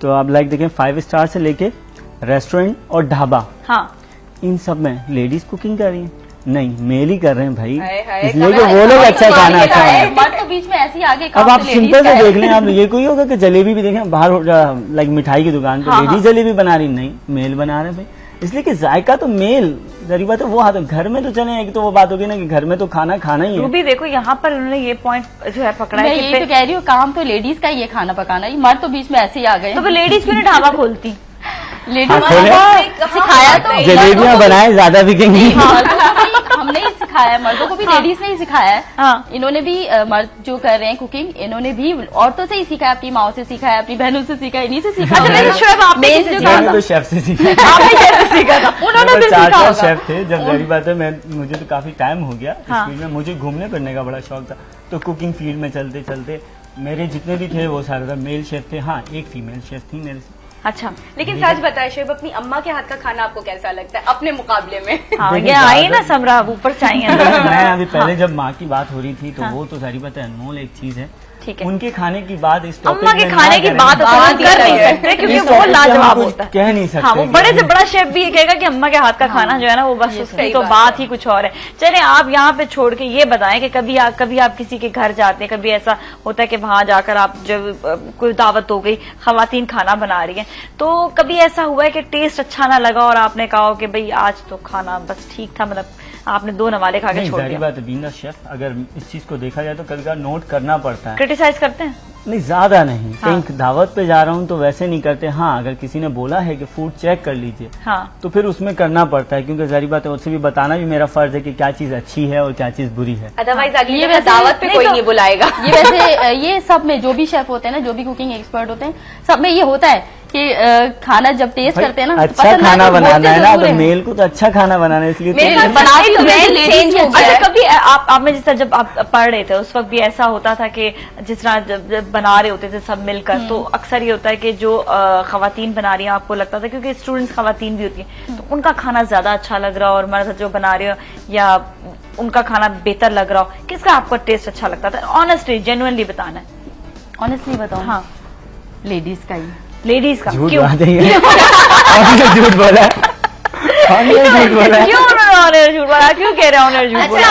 तो आप लाइक देखें 5 स्टार से लेके रेस्टोरेंट और ढाबा, हाँ, इन सब में लेडीज कुकिंग कर रही हैं, नहीं मेल ही कर रहे हैं भाई, हाय, इसलिए कि वो लोग अच्छा खाना खा रहे हैं। मर्द तो बीच में ऐसे ही आगे अब आप सिंपल से देख लें, आप ये कोई होगा कि जलेबी भी देखें बाहर लाइक मिठाई की दुकान पे लेडीज जलेबी बना रही, नहीं मेल बना रहे हैं भाई, इसलिए कि जायका तो मेल जरी बात है वो हाथ घर में तो चले, एक तो वो बात होगी ना कि घर में तो खाना खाना ही है। वो भी देखो यहाँ पर उन्होंने ये पॉइंट जो है पकड़ा है, यही तो कह रही हूँ, काम तो लेडीज का ही है खाना पकाना, ये मर्द तो बीच में ऐसे ही आ गए। तो लेडीज क्यों नहीं ढाबा खोलती? लेडीज सिखाया तो जलेबियां बनाए ज्यादा बिकेंगी। हमने ही सिखाया है, मर्दों को भी लेडीज ने ही सिखाया है। हाँ। इन्होंने भी मर्द जो कर रहे हैं कुकिंग, इन्होंने भी औरतों से ही सीखा है, अपनी माओ से सीखा है, अपनी बहनों से सीखा है, इन्हीं से सीखा है। तो शेफ से सीखा, उन्होंने भी सीखा होगा। शेफ थे जब, जरी बात है मुझे तो काफी टाइम हो गया इस फील्ड में, मुझे घूमने फिरने का बड़ा शौक था, तो कुकिंग फील्ड में चलते चलते मेरे जितने भी थे वो सारे मेल शेफ थे, हाँ एक फीमेल शेफ थी मेरे से। अच्छा, लेकिन सच बताए शोएब, अपनी अम्मा के हाथ का खाना आपको कैसा लगता है अपने मुकाबले में? हाँ, ये आई ना समरा ऊपर चाहिए। मैं अभी पहले जब माँ की बात हो रही थी तो वो तो सारी बात है, अनमोल एक चीज है, ठीक है, उनके खाने की बात इस अम्मा के खाने की बात कर नहीं सकते क्योंकि वो लाजवाब होता है, कह नहीं सकते। हाँ, वो बड़े से बड़ा शेफ भी ये कहेगा कि अम्मा के हाथ का खाना जो है ना वो बस उसकी तो बात ही कुछ और है। चलिए आप यहाँ पे छोड़ के ये बताएं कि कभी आप किसी के घर जाते हैं, कभी ऐसा होता है कि वहां जाकर आप जब कोई दावत हो गई, खवातीन खाना बना रही है, तो कभी ऐसा हुआ है कि टेस्ट अच्छा ना लगा और आपने कहा कि भाई आज तो खाना बस ठीक था, मतलब आपने 2 नवाले खा के छोड़ दिया? बात है बीइंग अ शेफ, अगर इस चीज को देखा जाए तो कभी कभी नोट करना पड़ता है। क्रिटिसाइज करते हैं? नहीं ज्यादा नहीं, हाँ। कहीं दावत पे जा रहा हूँ तो वैसे नहीं करते, हाँ अगर किसी ने बोला है कि फूड चेक कर लीजिए, हाँ, तो फिर उसमें करना पड़ता है, क्योंकि जारी बात है उससे भी बताना भी मेरा फर्ज है कि क्या चीज अच्छी है और क्या चीज बुरी है। अदरवाइज अगली दावत पे कोई नहीं बुलाएगा। ये वैसे ये सब में जो भी शेफ होते हैं ना, जो भी कुकिंग एक्सपर्ट होते हैं, सब में ये होता है कि खाना जब टेस्ट करते हैं ना, अच्छा खाना बनाना है ना, तो मेल को तो अच्छा खाना बनाना है, इसलिए कभी आपने जिस तरह जब आप पढ़ रहे थे उस वक्त भी ऐसा होता था कि जिस तरह जब बना रहे होते थे सब मिलकर, तो अक्सर ये होता है कि जो खवातीन बना रही है आपको लगता था, क्योंकि स्टूडेंट्स खवातीन भी होती है, तो उनका खाना ज्यादा अच्छा लग रहा हो और मर्द जो बना रहे हो या उनका खाना बेहतर लग रहा हो, किसका आपको टेस्ट अच्छा लगता था? ऑनेस्टली जेन्युइनली बताना है। ऑनेस्टली बताओ? हाँ, लेडीज का ही। लेडीज का? क्यों झूठ बोला? क्यों ऑनर झूठ बोला? क्यों कह रहे हैं ऑनर झूठ बोला?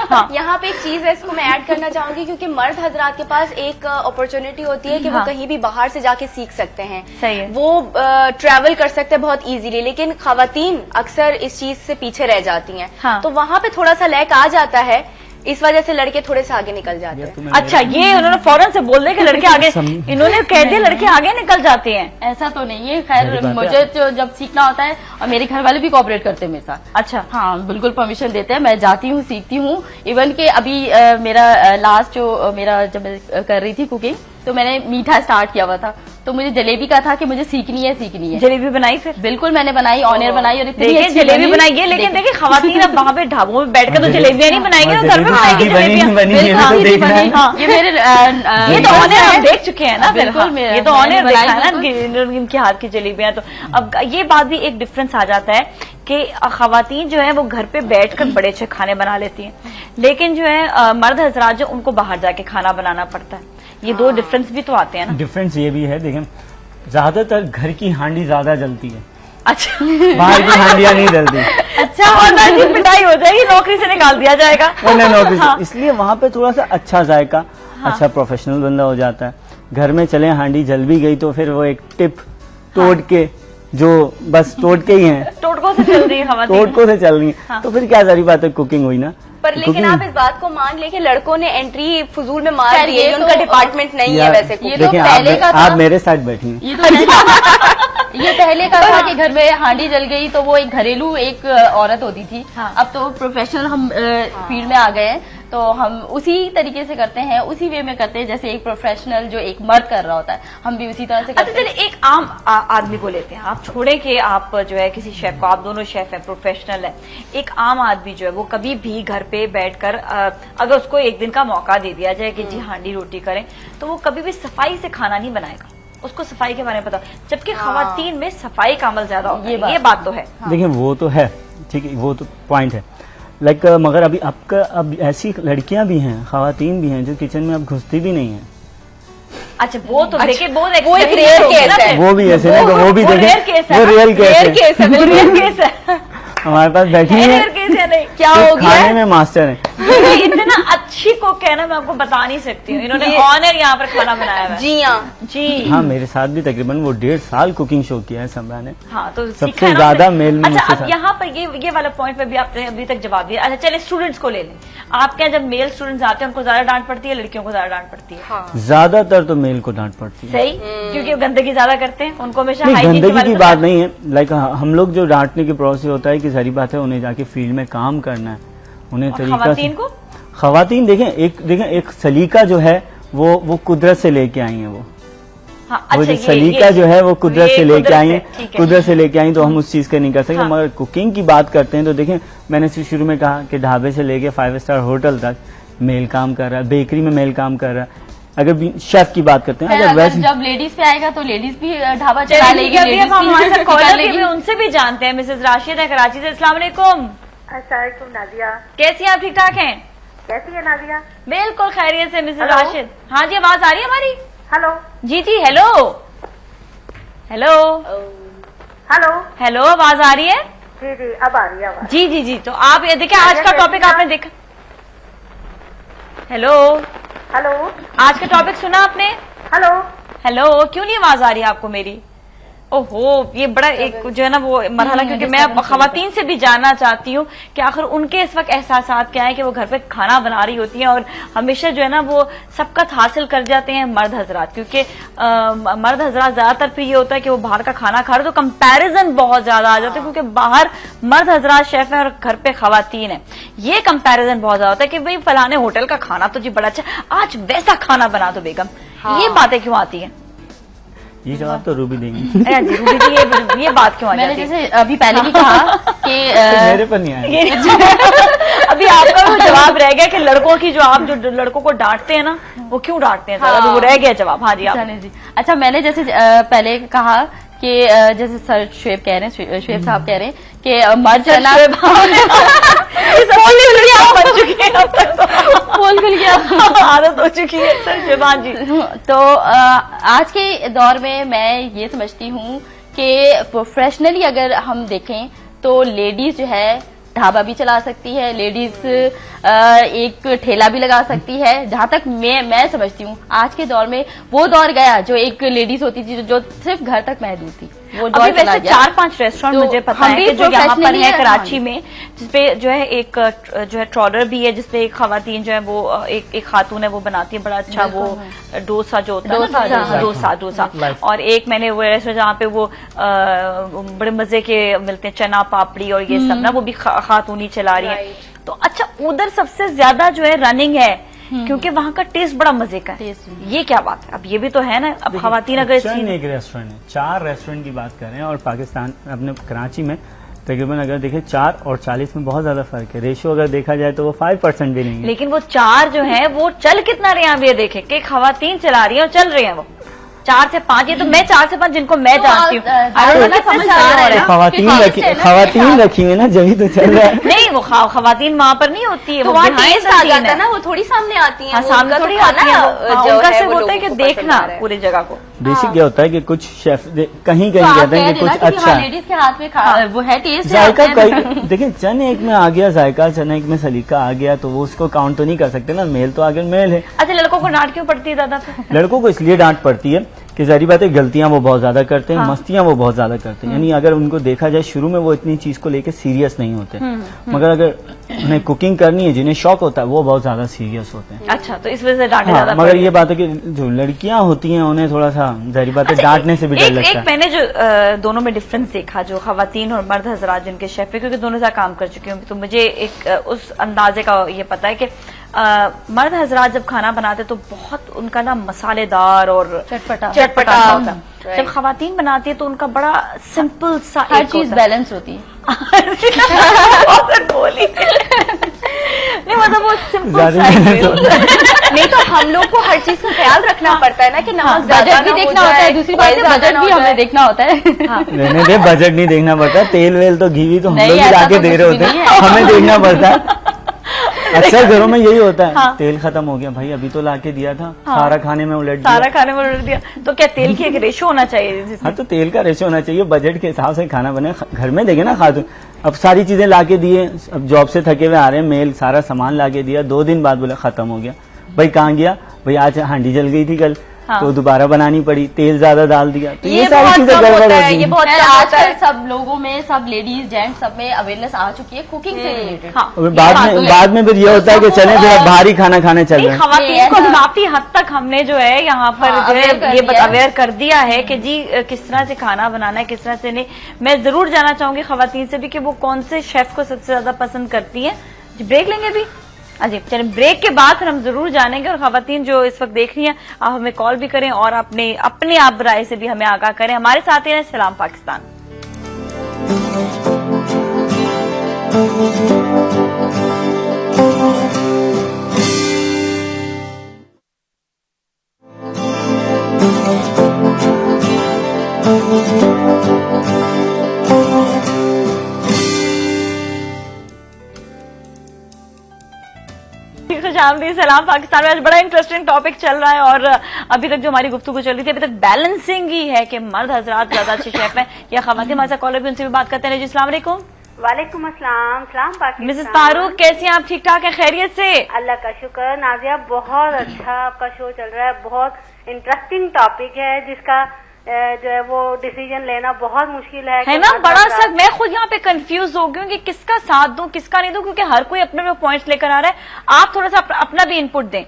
हाँ, यहाँ पे एक चीज है, इसको मैं ऐड करना चाहूंगी, क्योंकि मर्द हजरात के पास एक अपॉर्चुनिटी होती है कि वो कहीं भी बाहर से जाके सीख सकते हैं, सही है, वो ट्रैवल कर सकते हैं बहुत इजीली, लेकिन खवातीन अक्सर इस चीज से पीछे रह जाती हैं। हाँ। तो वहां पे थोड़ा सा लैक आ जाता है, इस वजह से लड़के थोड़े से आगे निकल जाते हैं। अच्छा, ये उन्होंने फौरन से बोल दिया कि लड़के आगे, इन्होंने कह दिया लड़के आगे निकल जाते हैं? ऐसा तो नहीं है, खैर मुझे तो जब सीखना होता है, और मेरे घर वाले भी कोऑपरेट करते हैं मेरे साथ। अच्छा, हाँ बिल्कुल परमिशन देते हैं, मैं जाती हूँ, सीखती हूँ। इवन के अभी मेरा लास्ट जो मेरा जब मैं कर रही थी कुकिंग, तो मैंने मीठा स्टार्ट किया हुआ था, तो मुझे जलेबी का था कि मुझे सीखनी है। जलेबी बनाई फिर? बिल्कुल मैंने बनाई, ऑनियर बनाई, और इतनी अच्छी जलेबी बनाई है। लेकिन देखिए खवातीन अब वहाँ पे ढाबों में बैठकर तो जलेबियां नहीं बनाएंगी, तो घर में बनाएगी जलेबियां। ये मेरे ये तो ऑनियर हम देख चुके हैं ना, बिल्कुल ये तो ऑनियर देखा है ना इनके हाथ की जलेबियां। तो अब ये बात भी एक डिफरेंस आ जाता है कि खवातीन जो है वो घर पे बैठकर बड़े अच्छे खाने बना लेती हैं, लेकिन जो है मर्द हजरात जो उनको बाहर जाके खाना बनाना पड़ता है। ये 2 डिफरेंस भी तो आते हैं ना। डिफरेंस ये भी है, देखें ज्यादातर घर की हांडी ज्यादा जलती है, अच्छा बाहर की हांडियां नहीं जलती। अच्छा, और पिटाई हो जाएगी, नौकरी से निकाल दिया जाएगा। नौकरी से, इसलिए वहाँ पे थोड़ा सा अच्छा जायका, अच्छा प्रोफेशनल बंदा हो जाता है। घर में चले हांडी जल भी गई तो फिर वो एक टिप तोड़ के, जो बस टोटके ही हैं, टोटकों से चल रही है, टोटकों से चल रही है, तो फिर क्या सारी बात है, कुकिंग हुई ना। पर लेकिन आप इस बात को मान लें कि लड़कों ने एंट्री फजूल में मार दी है, उनका डिपार्टमेंट नहीं है वैसे। ये तो पहले का था, आप मेरे साथ बैठी हैं। ये पहले का था कि घर में हांडी जल गई तो वो एक घरेलू एक औरत होती थी। अब तो प्रोफेशनल हम फील्ड में आ गए हैं, तो हम उसी तरीके से करते हैं, उसी वे में करते हैं जैसे एक प्रोफेशनल जो एक मर्द कर रहा होता है, हम भी उसी तरह से करते हैं। चलिए एक आम आदमी को लेते हैं, आप छोड़े कि आप जो है किसी शेफ को, आप दोनों शेफ हैं, प्रोफेशनल है, एक आम आदमी जो है वो कभी भी घर पे बैठकर अगर उसको एक दिन का मौका दे दिया जाए कि जी हांडी रोटी करें, तो वो कभी भी सफाई से खाना नहीं बनाएगा, उसको सफाई के बारे में पता, जबकि खवातीन में सफाई का अमल ज्यादा होता है। ये बात तो है। देखिए वो तो है, ठीक है, वो तो पॉइंट है, लाइक मगर अभी आपका अब ऐसी लड़कियां भी हैं, खवातीन भी हैं जो किचन में अब घुसती भी नहीं है। अच्छा वो तो देखिए वो एक रेयर केस है, वो भी ऐसे नहीं तो वो भी देखे, वो रियल केस है, रियल केस है। हमारे पास बैठी है, क्या हो गया, खाने में मास्टर है। इतना अच्छी कुक है ना, मैं आपको बता नहीं सकती हूँ। इन्होंने ऑनर यहाँ पर खाना बनाया है। जी हाँ जी हाँ, मेरे साथ भी तकरीबन वो 1.5 साल कुकिंग शो किया है समरा ने। हाँ, तो सबसे ज्यादा मेल में अच्छा, मुझसे अब यहाँ पर ये वाला पॉइंट पे भी आपने अभी तक जवाब दिया। अच्छा चलिए स्टूडेंट्स को ले लें। आपके यहाँ जब मेल स्टूडेंट्स आते हैं उनको ज्यादा डांट पड़ती है, लड़कियों को ज्यादा डांट पड़ती है? हाँ। ज्यादातर तो मेल को डांट पड़ती है। सही, क्योंकि वो गंदगी ज्यादा करते हैं, उनको हमेशा गंदगी की बात नहीं है। लाइक हम लोग जो डांटने की प्रोसेस होता है कि सारी बात है, उन्हें जाके फील्ड में काम करना है, उन्हें तरीका से। खवातीन देखें एक सलीका जो है वो कुदरत से लेके आई है। वो जो सलीका जो है वो कुदरत से लेके आई है, कुदरत से लेके आई, तो हम उस चीज का नहीं कर सकते। मगर कुकिंग की बात करते हैं तो देखें, मैंने शुरू में कहा कि ढाबे से लेके 5 स्टार होटल तक मेल काम कर रहा है, बेकरी में मेल काम कर रहा है। अगर शेफ की बात करते हैं, अगर जब लेडीज पे आएगा तो लेडीज भी ढाबा चला लेगी। उनसे भी जानते हैं। मिसेज राशिद है कराची से। अस्सलाम वालेकुम। नादिया, कैसी हैं आप? ठीक ठाक हैं? कैसी है नादिया? बिल्कुल खैरियत से मिसेज राशिद। हाँ जी, आवाज आ रही है हमारी? हेलो जी जी, हेलो हेलो हेलो हेलो, आवाज आ रही है? जी जी, अब आ रही है आवाज। जी जी जी, तो आप ये देखिए, आज का टॉपिक आपने देखा? हेलो हेलो, आज का टॉपिक सुना आपने? हेलो हेलो, क्यों नहीं आवाज आ रही है आपको मेरी? ओहो, ये बड़ा एक जो है ना वो मरहला, क्योंकि मैं खवातीन से भी जानना चाहती हूँ कि आखिर उनके इस वक्त एहसासात क्या है कि वो घर पे खाना बना रही होती हैं और हमेशा जो है ना वो सबकत हासिल कर जाते हैं मर्द हजरात, क्योंकि मर्द हजरात ज्यादातर फिर ये होता है कि वो बाहर का खाना खा रहे तो कंपैरिजन बहुत ज्यादा आ जाता है, क्योंकि बाहर मर्द हजरात शेफ है और घर पे खवातीन है। ये कंपैरिजन बहुत ज्यादा होता है कि भाई फलाने होटल का खाना तो जी बड़ा अच्छा, आज वैसा खाना बना दो बेगम। ये बातें क्यों आती है? ये जवाब तो रूबी देंगी। रूबी जी, ये बात क्यों आ जाती है? मैंने जैसे अभी पहले भी कहा कि मेरे पर नहीं आया। अभी आपका वो जवाब रह गया कि लड़कों की जो आप जो लड़कों को डांटते हैं ना, वो क्यों डांटते हैं ज्यादा, वो रह गया जवाब। हाँ जी आप। जी। अच्छा, मैंने जैसे पहले कहा कि जैसे सर शुएब कह रहे हैं, शुएब साहब कह रहे हैं कि मर्द जो है ना बोल खुल गया, आदत हो चुकी है सर शुएब जी। तो आज के दौर में मैं ये समझती हूँ कि प्रोफेशनली अगर हम देखें तो लेडीज जो है ढाबा भी चला सकती है, लेडीज एक ठेला भी लगा सकती है। जहां तक मैं समझती हूँ आज के दौर में वो दौर गया जो एक लेडीज होती थी जो सिर्फ घर तक महदूद थी, वो दौर चला गया। 4-5 रेस्टोरेंट मुझे पता है कि जो यहाँ पर है कराची में, जिसपे जो है एक जो है ट्रॉलर भी है, जिसपे एक खवातीन जो है वो एक खातून है वो बनाती है बड़ा अच्छा वो डोसा जो होता है डोसा। और एक मैंने वो रेस्टोरेंट जहाँ पे वो बड़े मजे के मिलते हैं चना पापड़ी और ये सब ना, वो भी खातून ही चला रही है। तो अच्छा, उधर सबसे ज्यादा जो है रनिंग है क्योंकि वहाँ का टेस्ट बड़ा मजे का है। ये क्या बात है? अब ये भी तो है ना, अब खवातीन अगर एक रेस्टोरेंट है, 4 रेस्टोरेंट की बात कर रहे हैं और पाकिस्तान अपने कराची में तकरीबन अगर देखें 4 और 40 में बहुत ज्यादा फर्क है। रेशियो अगर देखा जाए तो वो 5% भी नहीं है। लेकिन वो 4 जो है वो चल कितना रहे हैं? अब ये देखे कि खवातीन चला रही है और चल रहे हैं वो 4 से 5। ये तो मैं 4 से 5 जिनको मैं जानती हूँ, खवातीन रखी है ना, जभी तो चल रहा है। नहीं, वो खवातीन वहाँ पर नहीं होती है, वो टेस्ट आ जाता है ना, वो थोड़ी सामने आती है। सामने थोड़ी आती है, उनका सिर्फ होता है कि देखना पूरी जगह को। बेसिक क्या होता है कि कुछ शेफ कहीं कहते हैं कि कुछ अच्छा लेडीज के हाथ में वो है टेस्ट जायका। देखिए चन एक में आ गया जायका, चन एक में सलीका आ गया, तो वो उसको काउंट तो नहीं कर सकते ना। मेल तो आगे मेल है। अच्छा, लड़कों को डांट क्यों पड़ती है ज्यादा? लड़कों को इसलिए डांट पड़ती है कि जारी बात है गलतियां वो बहुत ज्यादा करते हैं, मस्तियां वो बहुत ज्यादा करते हैं। यानी अगर उनको देखा जाए शुरू में वो इतनी चीज को लेकर सीरियस नहीं होते, मगर अगर उन्हें कुकिंग करनी है, जिन्हें शौक होता है, वो बहुत ज्यादा सीरियस होते हैं। अच्छा, तो इस वजह से डांटे ज्यादा। मगर ये बात है कि जो लड़कियां होती हैं उन्हें थोड़ा सा जारी बात है डांटने से भी डर लगता है। मैंने जो दोनों में डिफरेंस देखा, जो खवातीन और मर्द हजरात जिनके शेफ है, क्योंकि दोनों से काम कर चुकी हूँ, तो मुझे एक उस अंदाजे का ये पता है कि मर्द हजरात जब खाना बनाते तो बहुत उनका ना मसालेदार और चटपटा होता है। जब खवातीन बनाती है तो उनका बड़ा सिंपल सा हर चीज बैलेंस होती है। नहीं, मतलब वो सिंपल नहीं, तो हम लोग को हर चीज का ख्याल रखना पड़ता है ना कि नमक बजट भी देखना होता है। दूसरी बात है बजट भी हमें देखना होता है। रहने दे, बजट नहीं देखना पड़ता, तेल वेल तो घी भी तो हम लोग भी लाके दे रहे होते हैं, हमें देखना पड़ता है। अक्सर घरों में यही होता है। तेल खत्म हो गया भाई, अभी तो लाके दिया था, सारा खाने में उलट दिया। तो क्या तेल की एक रेशो होना चाहिए? हाँ, तो तेल का रेशो होना चाहिए, बजट के हिसाब से खाना बने। घर में देखे ना खातून, अब सारी चीजें लाके दिए, अब जॉब से थके हुए आ रहे हैं, मेल सारा सामान लाके दिया, 2 दिन बाद बोला खत्म हो गया। भाई कहाँ गया? भाई आज हांडी जल गई थी कल, तो दोबारा बनानी पड़ी, तेल ज्यादा डाल दिया। तो ये सारी चीजें गड़बड़ होती है। ये बहुत आजकल सब लोगों में, सब लेडीज जेंट्स सब में अवेयरनेस आ चुकी है कुकिंग से रिलेटेड। बाद में फिर ये होता है कि चले फिर भारी खाना खाने चल रहे हैं। खवातीन को काफी हद तक हमने जो है यहाँ पर जो है ये अवेयर कर दिया है कि जी किस तरह से खाना बनाना है, किस तरह से नहीं। मैं जरूर जानना चाहूंगी खवातीन से भी कि वो कौन से शेफ को सबसे ज्यादा पसंद करती है। ब्रेक लेंगे अभी। अजी चलिए, ब्रेक के बाद फिर हम जरूर जानेंगे। और खवातीन जो इस वक्त देख रही हैं, आप हमें कॉल भी करें और अपने आप राय से भी हमें आगाह करें। हमारे साथ हैं सलाम पाकिस्तान। सलाम पाकिस्तान में आज बड़ा इंटरेस्टिंग टॉपिक चल रहा है और अभी तक जो हमारी गुफ्तगू चल रही थी, अभी तक बैलेंसिंग ही है कि मर्द हजरात ज्यादा अच्छे शेफ हैं या खवातीन। हमारे कॉलर भी, उनसे भी बात करते हैं। जी अस्सलाम वालेकुम। वालेकुम अस्सलाम। सलाम पाकिस्तान। मिसेस फारूक, कैसी हैं आप? ठीक ठाक है, खैरियत से? अल्लाह का शुक्र। नाजिया, बहुत अच्छा आपका शो चल रहा है, बहुत इंटरेस्टिंग टॉपिक है जिसका जो है वो डिसीजन लेना बहुत मुश्किल है ना। बड़ा सा मैं खुद यहाँ पे कंफ्यूज हो गई हूँ कि किसका साथ दूं किसका नहीं दूं, क्योंकि हर कोई अपने पॉइंट्स लेकर आ रहा है। आप थोड़ा सा अपना भी इनपुट दें।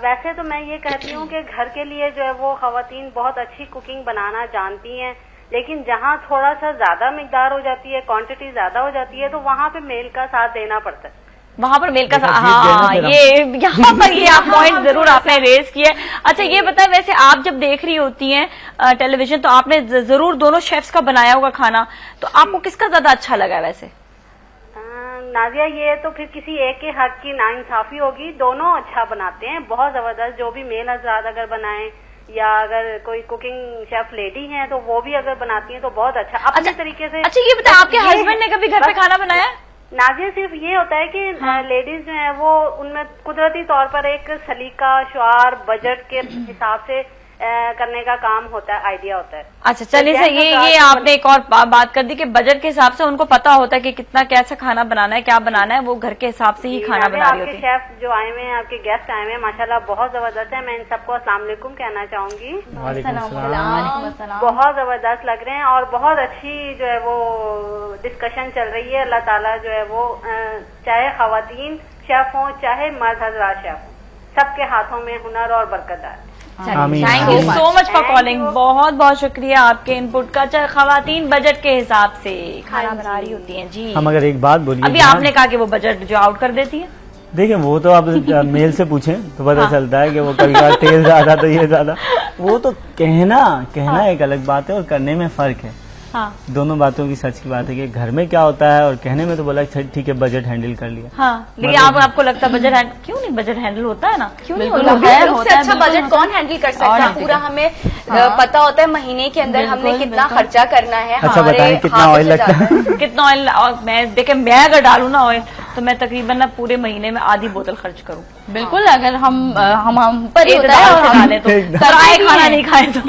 वैसे तो मैं ये कहती हूँ कि घर के लिए जो है वो खवातीन बहुत अच्छी कुकिंग बनाना जानती हैं, लेकिन जहाँ थोड़ा सा ज्यादा मिकदार हो जाती है, क्वांटिटी ज्यादा हो जाती है, तो वहाँ पे मेल का साथ देना पड़ता है। वहां पर मेल का हाँ, ये यहाँ पर ये आप पॉइंट जरूर आपने रेज किया है। अच्छा ये बताएं, वैसे आप जब देख रही होती हैं टेलीविजन, तो आपने जरूर दोनों शेफ्स का बनाया होगा खाना, तो आपको किसका ज्यादा अच्छा लगा? वैसे नाजिया, ये तो फिर किसी एक के हक की नाइंसाफी होगी। दोनों अच्छा बनाते हैं, बहुत जबरदस्त। जो भी मेल हजरात अगर बनाए या अगर कोई कुकिंग शेफ लेडी हैं तो वो भी अगर बनाती हैं तो बहुत अच्छा अपने तरीके से। अच्छा ये बताएं, आपके हस्बैंड ने कभी घर पे खाना बनाया? नाजिया, सिर्फ ये होता है कि लेडीज जो है वो उनमें कुदरती तौर पर एक सलीका, शुआर, बजट के हिसाब से करने का काम होता है, आइडिया होता है। अच्छा चलिए सर, ये आपने एक और बात कर दी कि बजट के हिसाब से उनको पता होता है कि कितना कैसा खाना बनाना है, क्या बनाना है, वो घर के हिसाब से ही खाना बना रही होती है। आपके शेफ जो आए हुए हैं, आपके गेस्ट आए हुए हैं, माशाल्लाह बहुत जबरदस्त है। मैं इन सबको अस्सलाम वालेकुम कहना चाहूंगी। बहुत जबरदस्त लग रहे हैं और बहुत अच्छी जो है वो डिस्कशन चल रही है। अल्लाह ताला जो है वो चाहे खवातीन शेफ हो चाहे मर्द हजरात शेफ हो, सबके हाथों में हुनर और बरकत है। Thank you so much for calling. बहुत बहुत शुक्रिया आपके इनपुट का। चाहे खवातीन बजट के हिसाब से खाना बना रही होती हैं। जी हम अगर एक बात बोलिए, अभी आपने कहा कि वो बजट जो आउट कर देती है। देखिए वो तो आप मेल से पूछें तो पता चलता है कि वो कभी बार तेल ज्यादा तो ये ज्यादा, वो तो कहना एक अलग बात है और करने में फर्क है। दोनों बातों की सच की बात है कि घर में क्या होता है और कहने में तो बोला ठीक है बजट हैंडल कर लिया। लेकिन आपको लगता है बजट क्यों नहीं बजट हैंडल होता है ना? क्यों नहीं होता है? उससे अच्छा बजट कौन हैंडल कर सकता है? पूरा हमें पता होता है महीने के अंदर हमने कितना खर्चा करना है। अच्छा बताएं कितना ऑयल लगता है? कितना ऑयल? मैं अगर डालू ना ऑयल तो मैं तकरीबन ना पूरे महीने में आधी बोतल खर्च करूँ। बिल्कुल, अगर हम पर होता है और खाने तो खाना नहीं खाए तो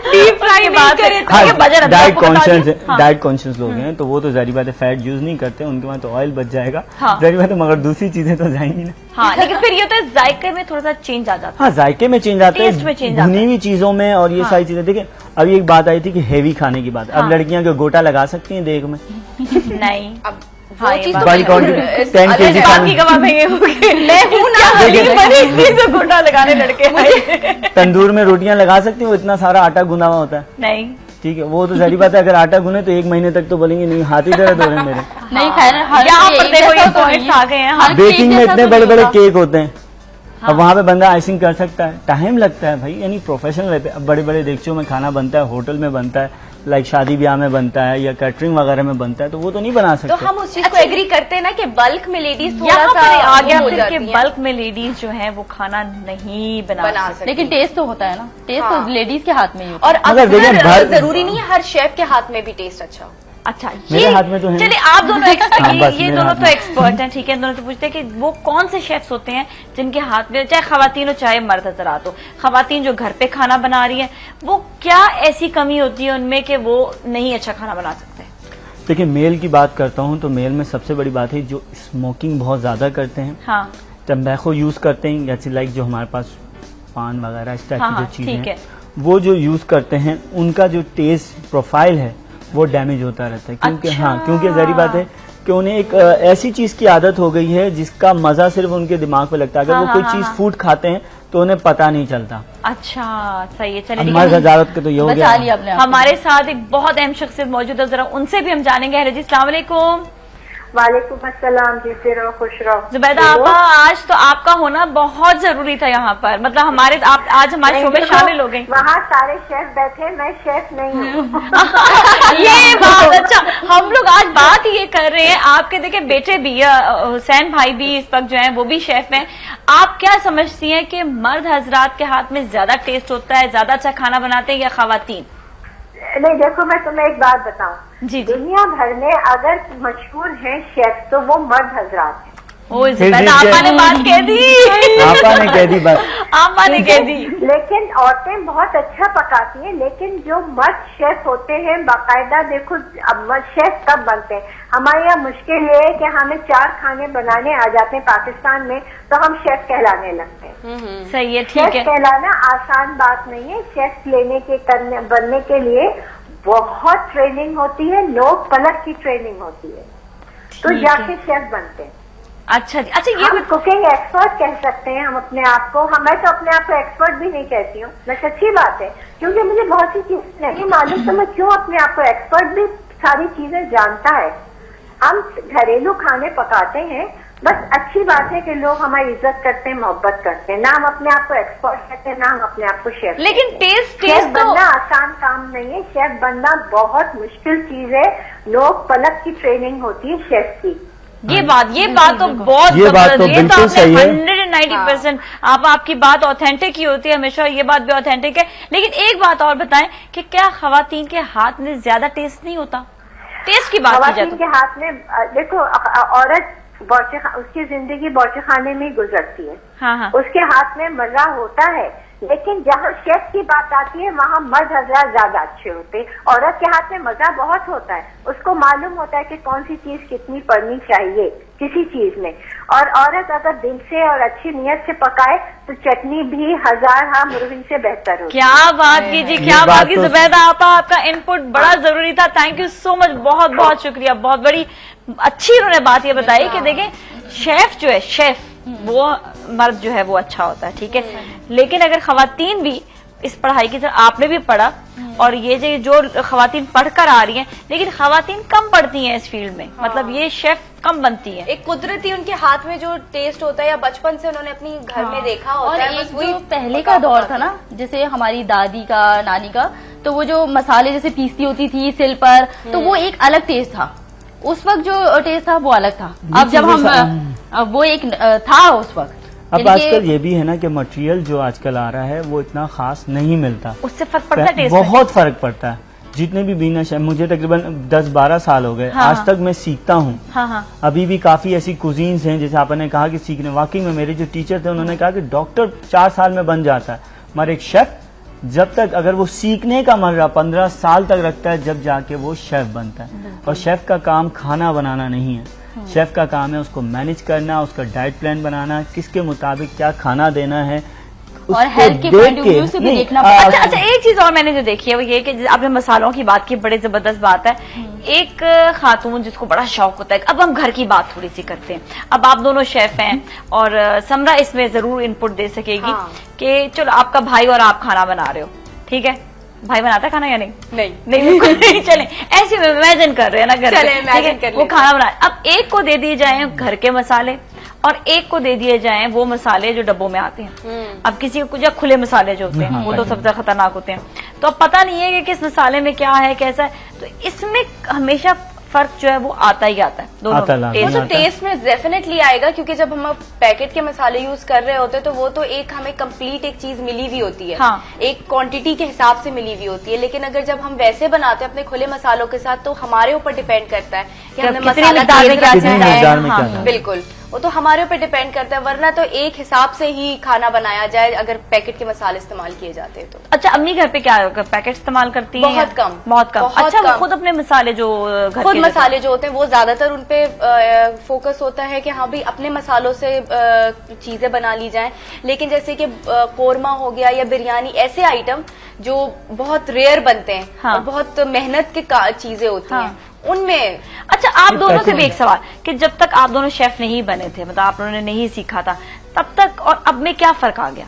डीप फ्राई नहीं करे तो बजट डाइट कॉन्शियस लोग हैं तो वो तो जारी बात है फैट यूज नहीं करते, उनके वहाँ तो ऑयल बच जाएगा। जारी बात है, मगर दूसरी चीजें तो जाएंगी ना। हाँ, लेकिन फिर ये होता है जायके में थोड़ा सा चेंज आ जाता है। हाँ, जायके में चेंज आता है, भुनी हुई चीजों में और ये सारी चीजें। देखिए अभी एक बात आई थी कि हेवी खाने की बात, अब लड़कियां जो गोटा लगा सकती हैं देख में? नहीं, वो चीज तो 10 kg गोटा लगाने लड़के तंदूर में रोटियां लगा सकती हैं? वो इतना सारा आटा गुना हुआ होता है। नहीं, ठीक है, वो तो सारी बात है। अगर आटा गुने तो 1 महीने तक तो बोलेंगे नहीं हाथ ही दर्द हो रहे हैं मेरे। नहीं, खैर यहाँ पर देखो ये पॉइंट्स आ गए हैं। बेकिंग में इतने बड़े बड़े केक होते हैं, अब वहाँ पे बंदा आइसिंग कर सकता है, टाइम लगता है भाई, यानी प्रोफेशनल रहते हैं। अब बड़े बड़े देगचों में खाना बनता है, होटल में बनता है, लाइक शादी ब्याह में बनता है या कैटरिंग वगैरह में बनता है, तो वो तो नहीं बना सकते। तो हम उस चीज को एग्री करते हैं ना कि बल्क में लेडीज थोड़ा सा आगे आगे बल्क में लेडीज जो है वो खाना नहीं बना सकती, लेकिन टेस्ट तो होता है ना। टेस्ट तो लेडीज के हाथ में ही होता है। और अगर जरूरी नहीं है हर शेफ के हाथ में भी टेस्ट अच्छा हो। अच्छा, मेरे हाथ में तो है। चलिए आप दोनों ये दोनों तो एक्सपर्ट हैं, ठीक है। दोनों से पूछते हैं कि वो कौन से शेफ्स होते हैं जिनके हाथ में, चाहे खवातीन हो चाहे मर्द हजरात हो, खवातीन जो घर पे खाना बना रही है, वो क्या ऐसी कमी होती है उनमें कि वो नहीं अच्छा खाना बना सकते? देखिए, मेल की बात करता हूँ तो मेल में सबसे बड़ी बात है जो स्मोकिंग बहुत ज्यादा करते हैं, हाँ, टम्बैको यूज करते हैं, जैसे लाइक जो हमारे पास पान वगैरह इस टाइप की जो चीजें ठीक हैं, है। वो जो यूज करते हैं उनका जो टेस्ट प्रोफाइल है वो डैमेज होता रहता है, क्योंकि अच्छा। हाँ, क्योंकि जहरी बात है कि उन्हें एक ऐसी चीज की आदत हो गई है जिसका मजा सिर्फ उनके दिमाग पे लगता है। अगर वो कोई चीज फूड खाते हैं तो उन्हें पता नहीं चलता। अच्छा, सही है। चलिए, मर्द हजारत के तो ये हो गया। हमारे साथ एक बहुत अहम शख्सियत मौजूद है, जरा उनसे भी हम जानेंगे। हेलो जी, अस्सलाम वालेकुम। वालेकुम अस्सलाम, जीते रहो, खुश रहो। जुबैदा आपा, आज तो आपका होना बहुत जरूरी था यहाँ पर, मतलब हमारे आप आज हमारे शो में शामिल हो गए। वहाँ सारे शेफ बैठे, मैं शेफ नहीं हूँ। ये बात, अच्छा, हम लोग आज बात ये कर रहे हैं, आपके देखे बेटे भी, हुसैन भाई भी इस वक्त जो है वो भी शेफ हैं। आप क्या समझती हैं कि मर्द हजरात के हाथ में ज्यादा टेस्ट होता है, ज्यादा अच्छा खाना बनाते हैं या खवातीन? नहीं, देखो मैं तुम्हें एक बात बताऊं, जी, दुनिया भर में अगर मशहूर हैं शेफ तो वो मर्द हजरात हैं। आपा ने बात कह दी, आपा ने कह दी बात, आपा ने कह दी। लेकिन औरतें बहुत अच्छा पकाती हैं, लेकिन जो मर्द शेफ होते हैं बाकायदा, देखो अब मर्द शेफ कब बनते हैं? हमारे यहाँ मुश्किल ये है कि हमें 4 खाने बनाने आ जाते हैं पाकिस्तान में तो हम शेफ कहलाने लगते हैं। सही है, ठीक है। शेफ कहलाना आसान बात नहीं है। शेफ बनने के लिए बहुत ट्रेनिंग होती है, लोग पलक की ट्रेनिंग होती है, तो जाके शेफ बनते हैं। अच्छा, ये हम कुकिंग एक्सपर्ट कह सकते हैं हम अपने आप को। मैं तो अपने आप को एक्सपर्ट भी नहीं कहती हूँ, मैं सच्ची बात है, क्योंकि मुझे बहुत सी चीजें नहीं मालूम, तो मैं क्यों अपने आप को एक्सपर्ट भी सारी चीजें जानता है। हम घरेलू खाने पकाते हैं, बस अच्छी बात है कि लोग हमारी इज्जत करते हैं, मोहब्बत करते हैं, ना हम अपने आप को एक्सपर्ट कहते हैं, ना हम अपने आप को शेफ। लेकिन टेस्ट बनना आसान काम नहीं है, शेफ बनना बहुत मुश्किल चीज है। लोग पलक की ट्रेनिंग होती है शेफ की। ये बात तो बहुत, ये बात तो बिल्कुल सही है। 190% आपकी बात ऑथेंटिक ही होती है हमेशा, ये बात भी ऑथेंटिक है। लेकिन एक बात और बताएं कि क्या खवातीन के हाथ में ज्यादा टेस्ट नहीं होता? टेस्ट की बात की जाए खवातीन के हाथ में देखो, औरत उसकी जिंदगी बौचे खाने में ही गुजरती है। हाँ। उसके हाथ में मजा होता है, लेकिन जहाँ शेफ की बात आती है वहाँ मर्द हजरात ज्यादा अच्छे होते हैं। औरत के हाथ में मजा बहुत होता है, उसको मालूम होता है कि कौन सी चीज कितनी पड़नी चाहिए किसी चीज में, और औरत अगर दिल से और अच्छी नीयत से पकाए तो चटनी भी 1000 हाँ मुर्गी से बेहतर होती है। क्या बात कीजिए, क्या बात की जुबैदा आपा, आपका इनपुट बड़ा जरूरी था। थैंक यू सो मच, बहुत बहुत शुक्रिया। बहुत बड़ी अच्छी उन्होंने बात ये बताई कि देखें, शेफ जो है, शेफ वो मर्द जो है वो अच्छा होता है, ठीक है। लेकिन अगर खवातीन भी इस पढ़ाई की तरह, आपने भी पढ़ा, और ये जो खवातीन पढ़कर आ रही हैं, लेकिन खवातीन कम पढ़ती हैं इस फील्ड में, मतलब ये शेफ कम बनती है। एक कुदरती उनके हाथ में जो टेस्ट होता है, या बचपन से उन्होंने अपनी घर में देखा होता है। और एक जो पहले का दौर था ना, जैसे हमारी दादी का, नानी का, तो वो जो मसाले जैसे पीसती होती थी सिल पर, तो वो एक अलग टेस्ट था। उस वक्त जो टेस्ट था वो अलग था। अब जब हम वो एक था उस वक्त। अब आजकल ये भी है ना कि मटेरियल जो आजकल आ रहा है वो इतना खास नहीं मिलता, उससे फर्क पड़ता है, टेस्ट बहुत फर्क पड़ता है। जितने भी बीना शेफ, मुझे तकरीबन 10-12 साल हो गए, आज तक मैं सीखता हूँ। अभी भी काफी ऐसी कुजीन्स हैं, जैसे आपने कहा कि सीखने, वाकई में मेरे जो टीचर थे उन्होंने कहा कि डॉक्टर 4 साल में बन जाता है, मगर एक शेफ जब तक, अगर वो सीखने का मर्रा 15 साल तक रखता है, जब जाके वो शेफ बनता है। और शेफ का काम खाना बनाना नहीं है, शेफ का काम है उसको मैनेज करना, उसका डाइट प्लान बनाना, किसके मुताबिक क्या खाना देना है, और हेल्थ के पॉइंट ऑफ व्यू से भी देखना। अच्छा, एक चीज और मैंने जो देखी है वो ये कि आपने मसालों की बात की, बड़ी जबरदस्त बात है। एक खातून जिसको बड़ा शौक होता है, अब हम घर की बात थोड़ी सी करते हैं। अब आप दोनों शेफ हैं और समरा इसमें जरूर इनपुट दे सकेगी कि चलो आपका भाई और आप खाना बना रहे हो, ठीक है, भाई बनाता है खाना या नहीं? नहीं चले ऐसे इमेजिन कर रहे हैं ना, घर वो खाना बना, अब एक को दे दिए जाए घर के मसाले और एक को दे दिए जाएं वो मसाले जो डब्बों में आते हैं। अब किसी को कुछ खुले मसाले जो होते हैं वो तो सबसे खतरनाक होते हैं, तो अब पता नहीं है कि किस मसाले में क्या है कैसा है, तो इसमें हमेशा फर्क जो है वो आता ही आता है दोनों वो तो टेस्ट में डेफिनेटली आएगा, क्योंकि जब हम पैकेट के मसाले यूज कर रहे होते हैं तो वो तो एक हमें कंप्लीट एक चीज मिली हुई होती है, एक क्वांटिटी के हिसाब से मिली हुई होती है। लेकिन अगर जब हम वैसे बनाते हैं अपने खुले मसालों के साथ तो हमारे ऊपर डिपेंड करता है कि हमने मसाला डालने बिल्कुल, वो तो हमारे ऊपर डिपेंड करता है। वरना तो एक हिसाब से ही खाना बनाया जाए अगर पैकेट के मसाले इस्तेमाल किए जाते हैं तो। अच्छा, अम्मी घर पे क्या पैकेट इस्तेमाल करती हैं? बहुत कम, बहुत कम। अच्छा, वो खुद अपने मसाले जो खुद मसाले जो होते हैं वो ज्यादातर उनपे फोकस होता है कि हाँ भाई अपने मसालों से चीजें बना ली जाएं। लेकिन जैसे कि कोरमा हो गया या बिरयानी, ऐसे आइटम जो बहुत रेयर बनते हैं और बहुत मेहनत की चीजें होती हैं उनमें। अच्छा, आप दोनों से भी एक सवाल कि जब तक आप दोनों शेफ नहीं बने थे, मतलब आप लोगों ने नहीं सीखा था, तब तक और अब में क्या फर्क आ गया?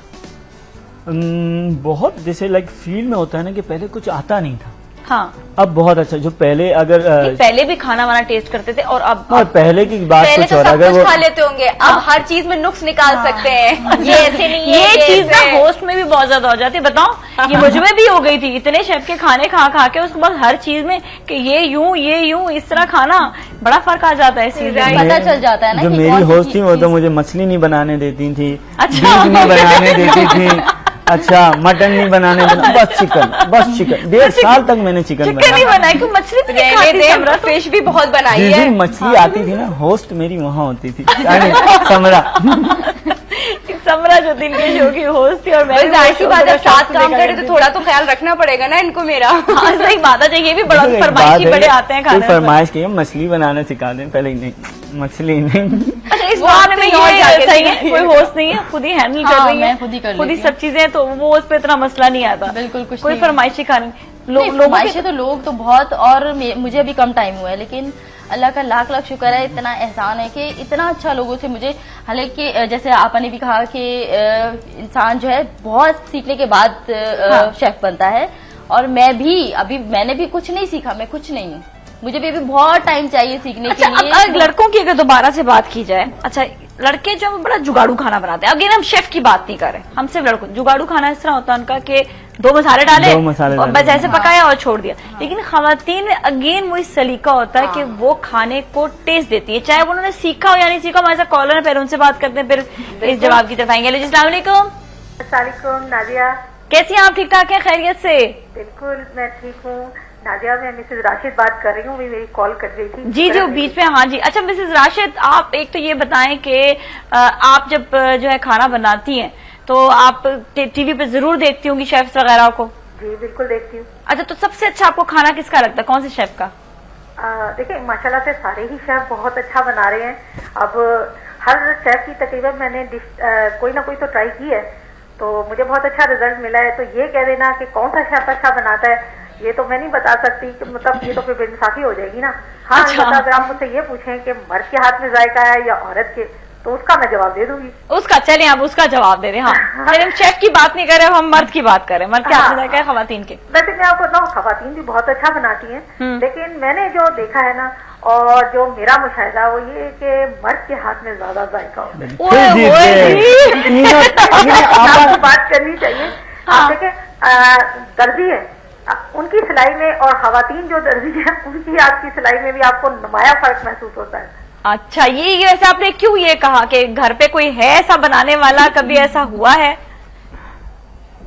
बहुत, जैसे लाइक फील्ड में होता है ना कि पहले कुछ आता नहीं था, हाँ, अब बहुत अच्छा। जो पहले अगर पहले भी खाना वाना टेस्ट करते थे और अब पहले की बात पहले कुछ तो और, सब अगर कुछ वो खा लेते होंगे, अब हर चीज में नुक्स निकाल सकते हैं। ये ऐसे नहीं है, ये चीज ना होस्ट में भी बहुत ज्यादा हो जाती है। बताओ, ये मुझ में भी हो गई थी, इतने शेफ के खाने खा खा के उसके बाद हर चीज में कि ये यूं इस तरह खाना, बड़ा फर्क आ जाता है इस चीज में, पता चल जाता है ना। जो मेरी होस्ट थी वो तो मुझे मछली नहीं बनाने देती थी, अच्छा बीफ नहीं बनाने देती थी, अच्छा मटन नहीं बनाने देना, बस चिकन, बस चिकन। 1.5 साल तक मैंने चिकन नहीं बनाया, क्यों? मछली तो नहीं खाती, फिश भी बहुत बनाई जिस है। दिन मछली आती थी ना, होस्ट मेरी वहाँ होती थी, समरा समरा जो दिन के शो की होस्ट थी। और मैं ऐसी बात है, साथ काम करे तो थोड़ा तो ख्याल रखना पड़ेगा ना इनको मेरा। सही बात है, ये भी बड़ा फरमाइशी बड़े आते हैं खाने में। फरमाइश की मछली बनाना सिखा दें पहले ही, नहीं मछली नहीं। अच्छा, इस बारे में ये सही है, कोई होस्ट नहीं है, खुद ही हैंडल कर रही है, खुद ही सब चीजें, तो वो उस पर इतना मसला नहीं आता। बिल्कुल कुछ कोई फरमाइशी खाने फरमाइशें तो लोग तो बहुत, और मुझे अभी कम टाइम हुआ है, लेकिन अल्लाह का लाख लाख शुक्र है, इतना एहसान है कि इतना अच्छा लोगों से मुझे, हालांकि जैसे आपने भी कहा कि इंसान जो है बहुत सीखने के बाद शेफ बनता है, और मैं भी मैंने भी कुछ नहीं सीखा, मैं कुछ नहीं हूँ, मुझे भी अभी बहुत टाइम चाहिए सीखने के लिए। अब लड़कों की अगर दोबारा से बात की जाए, अच्छा लड़के जो बड़ा जुगाड़ू खाना बनाते हैं, अगेन हम शेफ की बात नहीं कर रहे, हम सिर्फ लड़कों, जुगाड़ू खाना इस तरह होता है उनका कि 2 मसाले डाले और बस ऐसे पकाया और छोड़ दिया। लेकिन खवातीन में अगेन वही सलीका होता है कि वो खाने को टेस्ट देती है, चाहे उन्होंने सीखा हो या नहीं सीखा। हमारे साथ कॉलर है, पहले उनसे बात करते हैं, फिर इस जवाब की तरफ आएंगे। अस्सलाम वालेकुम। नादिया, कैसी हैं आप? ठीक ठाक हैं, खैरियत से? बिल्कुल मैं ठीक हूँ। नादिया, मैं मिसेज राशिद बात कर रही हूँ, मेरी कॉल कट गई थी। जी जो बीच में, हाँ जी। अच्छा मिसेज राशिद, आप एक तो ये बताएं कि आप जब जो है खाना बनाती हैं तो आप टीवी पे जरूर देखती होंगी शेफ्स वगैरह को? जी बिल्कुल देखती हूँ। अच्छा, तो सबसे अच्छा आपको खाना किसका लगता है, कौन से शेफ का? देखिए माशाल्लाह से सारे ही शेफ बहुत अच्छा बना रहे हैं। अब हर शेफ की तकरीबन मैंने डिश कोई ना कोई तो ट्राई की है, तो मुझे बहुत अच्छा रिजल्ट मिला है। तो ये कह देना कि कौन सा शेफ अच्छा बनाता है, ये तो मैं नहीं बता सकती, कि मतलब ये तो फिर बेइंसाफी हो जाएगी ना। हाँ अच्छा। अगर आप मुझसे ये पूछें कि मर्द के हाथ में जायका है या औरत के, तो उसका मैं जवाब दे दूंगी। उसका, चलें आप उसका जवाब दे दें। हाँ हम शेफ की बात नहीं कर रहे, हम मर्द की बात कर रहे हैं। मर्द के हाथ में जायका है, खवातीन के। वैसे मैं आपको बताऊँ, खवातीन भी बहुत अच्छा बनाती हैं, लेकिन मैंने जो देखा है ना, और जो मेरा मुशाहिदा वो ये कि मर्द के हाथ में ज्यादा जायका होता है। बात करनी चाहिए। आप देखें, दर्जी है, उनकी सिलाई में और खवातीन जो दर्जी है उनकी हाथ की सिलाई में भी आपको नुमाया फर्क महसूस होता है। अच्छा, ये वैसे आपने क्यों ये कहा कि घर पे कोई है ऐसा बनाने वाला, कभी ऐसा हुआ है?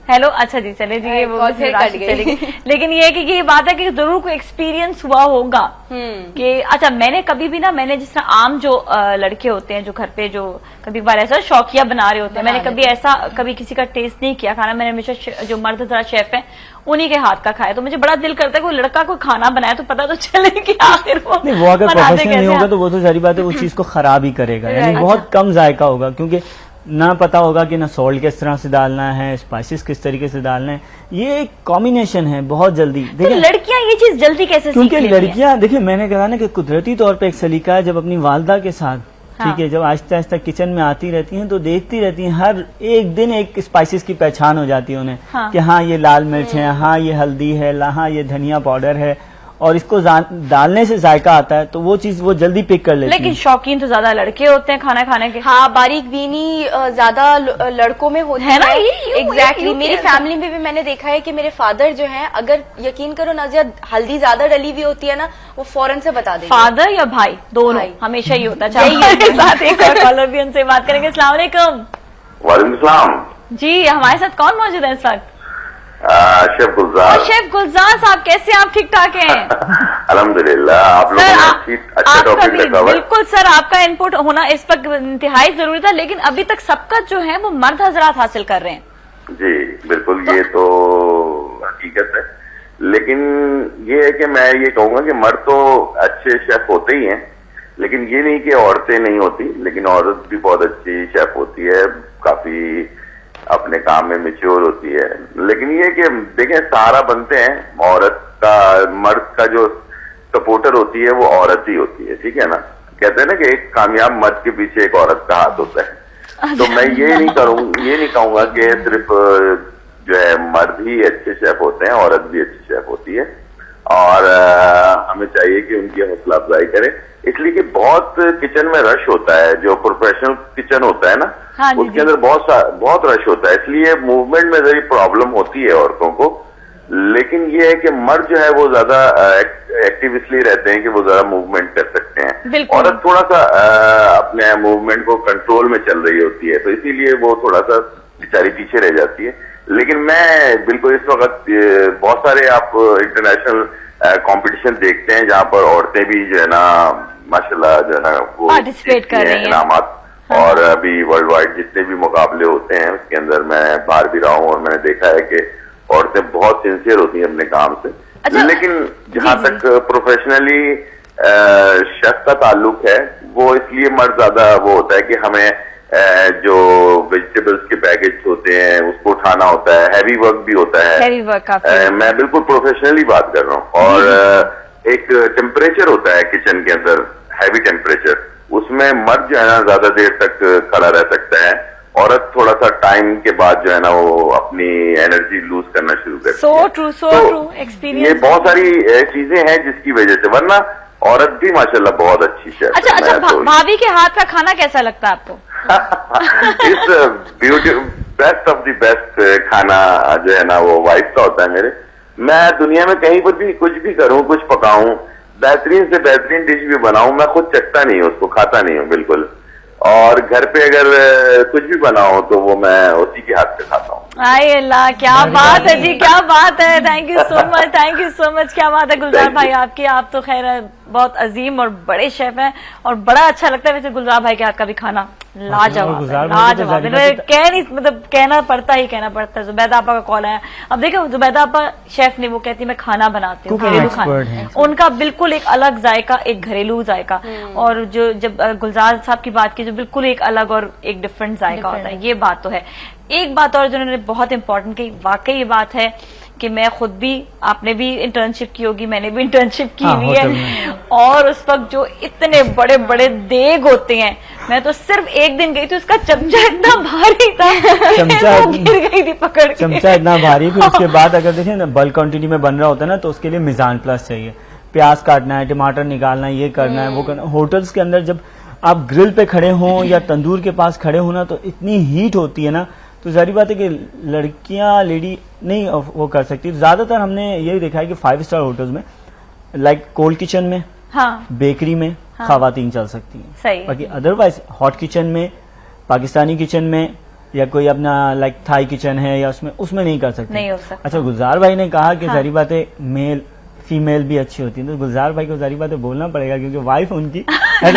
हेलो, अच्छा जी, चले जी, वो फिर चली गई। लेकिन ये कि ये बात है कि जरूर कोई एक्सपीरियंस हुआ होगा कि अच्छा मैंने जिस तरह आम जो लड़के होते हैं जो घर पे जो कभी बार ऐसा शौकिया बना रहे होते हैं, मैंने कभी ऐसा कभी किसी का टेस्ट नहीं किया खाना। मैंने हमेशा जो मर्द जरा शेफ है उन्हीं के हाथ का खाया, तो मुझे बड़ा दिल करता है कोई लड़का कोई खाना बनाए तो पता तो चले कि आखिर वो अगर प्रोफेशनल नहीं होगा तो वो तो सारी बात है, उस चीज को खराब ही करेगा, यानी बहुत कम जायका होगा, क्योंकि ना पता होगा कि ना सॉल्ट किस तरह से डालना है, स्पाइसेस किस तरीके से डालना है। ये एक कॉम्बिनेशन है बहुत जल्दी। तो लड़कियां ये चीज जल्दी कैसे सीख लेती हैं? क्योंकि लड़कियां, देखिए मैंने कहा ना कि कुदरती तौर पे एक सलीका है, जब अपनी वालदा के साथ ठीक है, जब आहिस्ता आहिस्ता किचन में आती रहती हैं तो देखती रहती हैं, हर एक दिन एक स्पाइसेस की पहचान हो जाती है उन्हें कि हाँ ये लाल मिर्च है, हाँ ये हल्दी है, हाँ ये धनिया पाउडर है, और इसको डालने से जायका आता है, तो वो चीज वो जल्दी पिक कर लेती है। लेकिन शौकीन तो ज्यादा लड़के होते हैं खाना खाने के। हाँ, बारीक बीनी ज्यादा लड़कों में होती है ना। एग्जैक्टली मेरी फैमिली में भी मैंने देखा है कि मेरे फादर जो हैं, अगर यकीन करो नाजिया, हल्दी ज्यादा डली हुई होती है ना, वो फौरन से बता देंगे। फादर या भाई दोनों? हमेशा ही होता है। हमारे साथ एक और कॉलर भी, उनसे बात करेंगे। अस्सलाम वालेकुम। वालेकुम सलाम जी, हमारे साथ कौन मौजूद है इस वक्त? शेफ गुलजार। शेफ गुलजार साहब, कैसे आप? ठीक ठाक हैं? अल्हम्दुलिल्लाह। आप लोगों ने अच्छा टॉपिक रखा हुआ है। बिल्कुल सर, आपका इनपुट होना इस वक्त इंतहाई जरूरी था, लेकिन अभी तक सबका जो है वो मर्द हजरात हासिल कर रहे हैं। जी बिल्कुल, ये तो हकीकत है। लेकिन ये है कि मैं ये कहूंगा कि मर्द तो अच्छे शेफ होते ही हैं, लेकिन ये नहीं कि औरतें नहीं होती। लेकिन औरत भी बहुत अच्छी शेफ होती है, काफी अपने काम में मैच्योर होती है। लेकिन ये कि देखें, सहारा बनते हैं औरत का, मर्द का जो सपोर्टर होती है वो औरत ही होती है, ठीक है ना। कहते हैं ना कि एक कामयाब मर्द के पीछे एक औरत का हाथ होता है। तो मैं ये नहीं कहूंगा कि सिर्फ जो है मर्द ही अच्छे शेफ होते हैं, औरत भी अच्छी शेफ होती है। और हमें चाहिए कि उनकी हौसला अफजाई करें, इसलिए कि बहुत किचन में रश होता है। जो प्रोफेशनल किचन होता है ना, हाँ उसके अंदर बहुत रश होता है, इसलिए मूवमेंट में जरी प्रॉब्लम होती है औरतों को। लेकिन ये है कि मर्द जो है वो ज्यादा एक्टिव इसलिए रहते हैं कि वो ज्यादा मूवमेंट कर सकते हैं। औरत थोड़ा सा अपने मूवमेंट को कंट्रोल में चल रही होती है, तो इसीलिए वो थोड़ा सा बेचारी पीछे रह जाती है। लेकिन मैं बिल्कुल इस वक्त बहुत सारे आप इंटरनेशनल कंपटीशन देखते हैं जहां पर औरतें भी जो है ना माशाल्लाह जो है ना वो पार्टिसिपेट कर रही हैं इनामात। और अभी वर्ल्ड वाइड जितने भी मुकाबले होते हैं उसके अंदर मैं बाहर भी रहा हूँ और मैंने देखा है कि औरतें बहुत सिंसियर होती हैं अपने काम से। अच्छा, लेकिन जहां तक प्रोफेशनली शेफ का ताल्लुक है, वो इसलिए मर्द ज्यादा वो होता है कि हमें जो वेजिटेबल्स के पैकेज होते हैं उसको उठाना होता है, हैवी वर्क भी होता है। हैवी वर्क काफी। मैं बिल्कुल प्रोफेशनली बात कर रहा हूँ। और एक टेम्परेचर होता है किचन के अंदर, हैवी टेम्परेचर, उसमें मर्द जो है ना ज्यादा देर तक खड़ा रह सकता है। औरत थोड़ा सा टाइम के बाद जो है ना वो अपनी एनर्जी लूज करना शुरू करती है। So true experience. ये बहुत सारी चीजें हैं जिसकी वजह से, वरना औरत भी माशाल्लाह बहुत अच्छी शेफ है। अच्छा, भाभी के हाथ का खाना कैसा लगता है आपको? इस बेस्ट ऑफ द बेस्ट खाना जो है ना वो वाइफ का होता है मेरे। मैं दुनिया में कहीं पर भी कुछ भी करूं, कुछ पकाऊं, बेहतरीन से बेहतरीन डिश भी बनाऊं, मैं खुद चखता नहीं हूं उसको, खाता नहीं हूं बिल्कुल। और घर पे अगर कुछ भी बनाओ तो वो मैं उसी के हाथ से खाता हूँ। आए अल्लाह, क्या बात है जी, क्या बात है। Thank you so much, thank you so much. क्या बात है गुलजार भाई आपकी। आप तो खैर बहुत अजीम और बड़े शेफ हैं और बड़ा अच्छा लगता है वैसे गुलजार भाई के हाथ का भी खाना। लाजवाब, लाजवाब। कह नहीं, मतलब कहना पड़ता है। जुबैदा आपा का कॉल आया। अब देखो, जुबैदा आपा शेफ ने वो कहती है मैं खाना बनाती हूँ, घरेलू खाना। उनका बिल्कुल एक अलग जायका, एक घरेलू जायका। और जो जब गुलजार साहब की बात की, जो बिल्कुल एक अलग और एक डिफरेंट जायका होता है, ये बात तो है। एक बात और जो उन्होंने बहुत इंपॉर्टेंट की, वाकई ये बात है कि मैं खुद भी, आपने भी इंटर्नशिप की होगी, मैंने भी इंटर्नशिप की हुई है। और उस वक्त जो इतने बड़े बड़े देग होते हैं, मैं तो सिर्फ एक दिन गई थी, उसका चमचा इतना भारी था, चमचा गिर गई थी पकड़ के। चमचा इतना भारी। फिर उसके बाद अगर देखें ना बल्क क्वांटिटी में बन रहा होता है ना, तो उसके लिए मिजान प्लस चाहिए। प्याज काटना है, टमाटर निकालना है, ये करना है, वो करना। होटल्स के अंदर जब आप ग्रिल पे खड़े हों या तंदूर के पास खड़े हो ना, तो इतनी हीट होती है ना, तो जाहिर बात है कि लड़कियां, लेडी नहीं वो कर सकती। ज्यादातर हमने यही देखा है कि 5 स्टार होटल्स में, लाइक कोल्ड किचन में, हाँ, बेकरी में खवातीन चल सकती हैं। सही। बाकी अदरवाइज हॉट किचन में, पाकिस्तानी किचन में, या कोई अपना लाइक थाई किचन है या उसमें नहीं कर सकते। नहीं हो सकता। अच्छा, गुलजार भाई ने कहा कि जाहिर बात है मेल फीमेल भी अच्छी होती है, तो गुलजार भाई को जारी बात है बोलना पड़ेगा क्योंकि वाइफ उनकी घर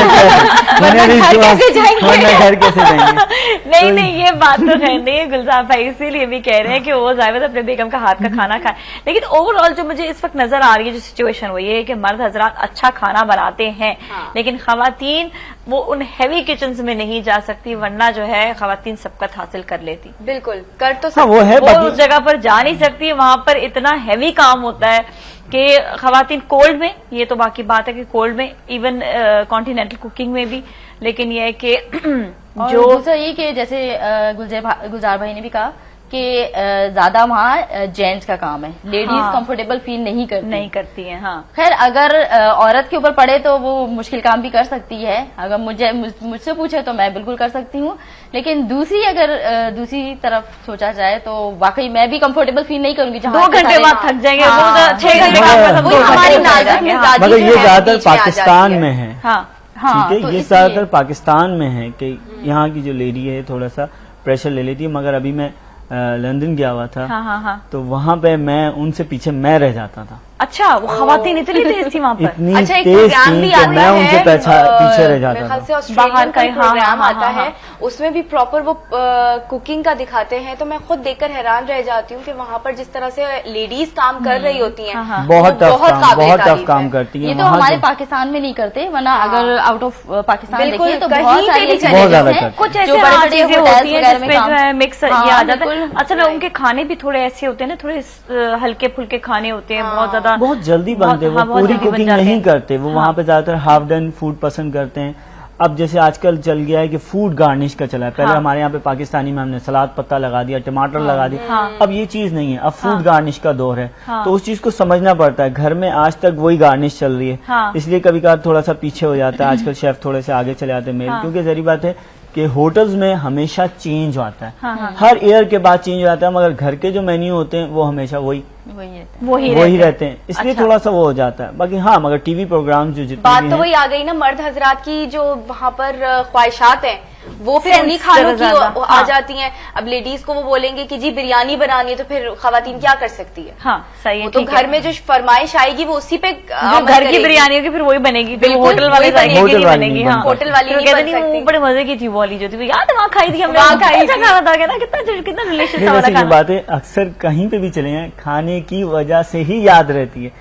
कैसे जाएंगे। नहीं, ये बात तो है नहीं। गुलजार भाई इसीलिए भी कह रहे हैं कि वो जाहिर अपने बेगम का हाथ का खाना खाए। लेकिन ओवरऑल जो मुझे इस वक्त नजर आ रही है जो सिचुएशन, वो ये है कि मर्द हजरात अच्छा खाना बनाते हैं, लेकिन खवातीन वो उन हैवी किचन में नहीं जा सकती, वरना जो है खवातीन सबकत हासिल कर लेती। बिल्कुल कर तो वो है, वो उस जगह पर जा नहीं सकती, वहां पर इतना हैवी काम होता है कि खवातीन कोल्ड में, ये तो बाकी बात है कि कोल्ड में, इवन कॉन्टिनेंटल कुकिंग में भी। लेकिन ये है कि जो ये कि जैसे गुलजार भाई ने भी कहा कि ज्यादा वहाँ जेंट्स का काम है, लेडीज कंफर्टेबल फील नहीं करती है। हाँ खैर, अगर औरत के ऊपर पड़े तो वो मुश्किल काम भी कर सकती है। अगर मुझसे पूछे तो मैं बिल्कुल कर सकती हूँ, लेकिन दूसरी तरफ सोचा जाए तो वाकई मैं भी कंफर्टेबल फील नहीं करूंगी। 2 घंटे बाद थक जाएंगे, 6 घंटे मगर ये ज्यादातर पाकिस्तान में है। ठीक है, ये ज्यादातर पाकिस्तान में है कि यहाँ की जो लेडी है थोड़ा सा प्रेशर ले लेती है। मगर अभी मैं लंदन गया हुआ था, तो वहाँ पे मैं उनसे पीछे मैं रह जाता था। अच्छा, वो खवातीन इतनी तेज थी वहाँ पर? इतनी तेज थी कि मैं उनसे पीछे रह जाता था। बाहर का प्रोग्राम आता है, उसमें भी प्रॉपर वो कुकिंग का दिखाते हैं, तो मैं खुद देखकर हैरान रह जाती हूँ कि वहाँ पर जिस तरह से लेडीज काम कर रही होती हैं, बहुत टफ काम करती हैं। ये तो हमारे पाकिस्तान में नहीं करते, वरना अगर आउट ऑफ पाकिस्तान देखिए तो बहुत सारी कुछ ऐसे चीजें होती हैं जिसपे जो है मिक्स ये आ जाता है। अच्छा, उनके खाने भी थोड़े ऐसे होते हैं ना, थोड़े हल्के फुल्के खाने होते हैं, बहुत ज्यादा बहुत जल्दी बनते हैं। वो पूरी कुकिंग नहीं करते, वो वहाँ पे ज्यादातर हाफ डन फूड पसंद करते हैं। अब जैसे आजकल चल गया है कि फूड गार्निश का चला है। पहले हमारे यहाँ पे पाकिस्तानी में हमने सलाद पत्ता लगा दिया, टमाटर लगा दिया। अब ये चीज नहीं है, अब फूड गार्निश का दौर है। तो उस चीज को समझना पड़ता है। घर में आज तक वही गार्निश चल रही है, इसलिए कभी कभार थोड़ा सा पीछे हो जाता है। आजकल शेफ थोड़े से आगे चले जाते हैं मेल, क्योंकि जरूरी बात है कि होटल्स में हमेशा चेंज आता है। हर ईयर के बाद चेंज आता है, मगर घर के जो मेन्यू होते हैं वो हमेशा वही रहते हैं, इसलिए थोड़ा सा वो हो जाता है। बाकी हाँ, मगर टीवी प्रोग्राम जो जितने बात तो वही आ गई ना, मर्द हजरात की जो वहाँ पर ख्वाहिशात हैं वो फिर उन्हीं खानों की आ जाती हैं। अब लेडीज को वो बोलेंगे कि जी बिरयानी बनानी है, तो फिर खवातीन क्या कर सकती है? हाँ सही है, तो घर में जो फरमाइश आएगी वो उसी पे घर की बिरयानी होगी, फिर वही बनेगी, होटल वाले बनेगी। हाँ, होटल वाली वो बड़े मजे की थी वाली जो थी, याद वहाँ खाई थी हमने, खाना था कितना डिलीशियस था। बातें अक्सर कहीं पे भी चले जाएं, खाने की वजह से ही याद रहती है।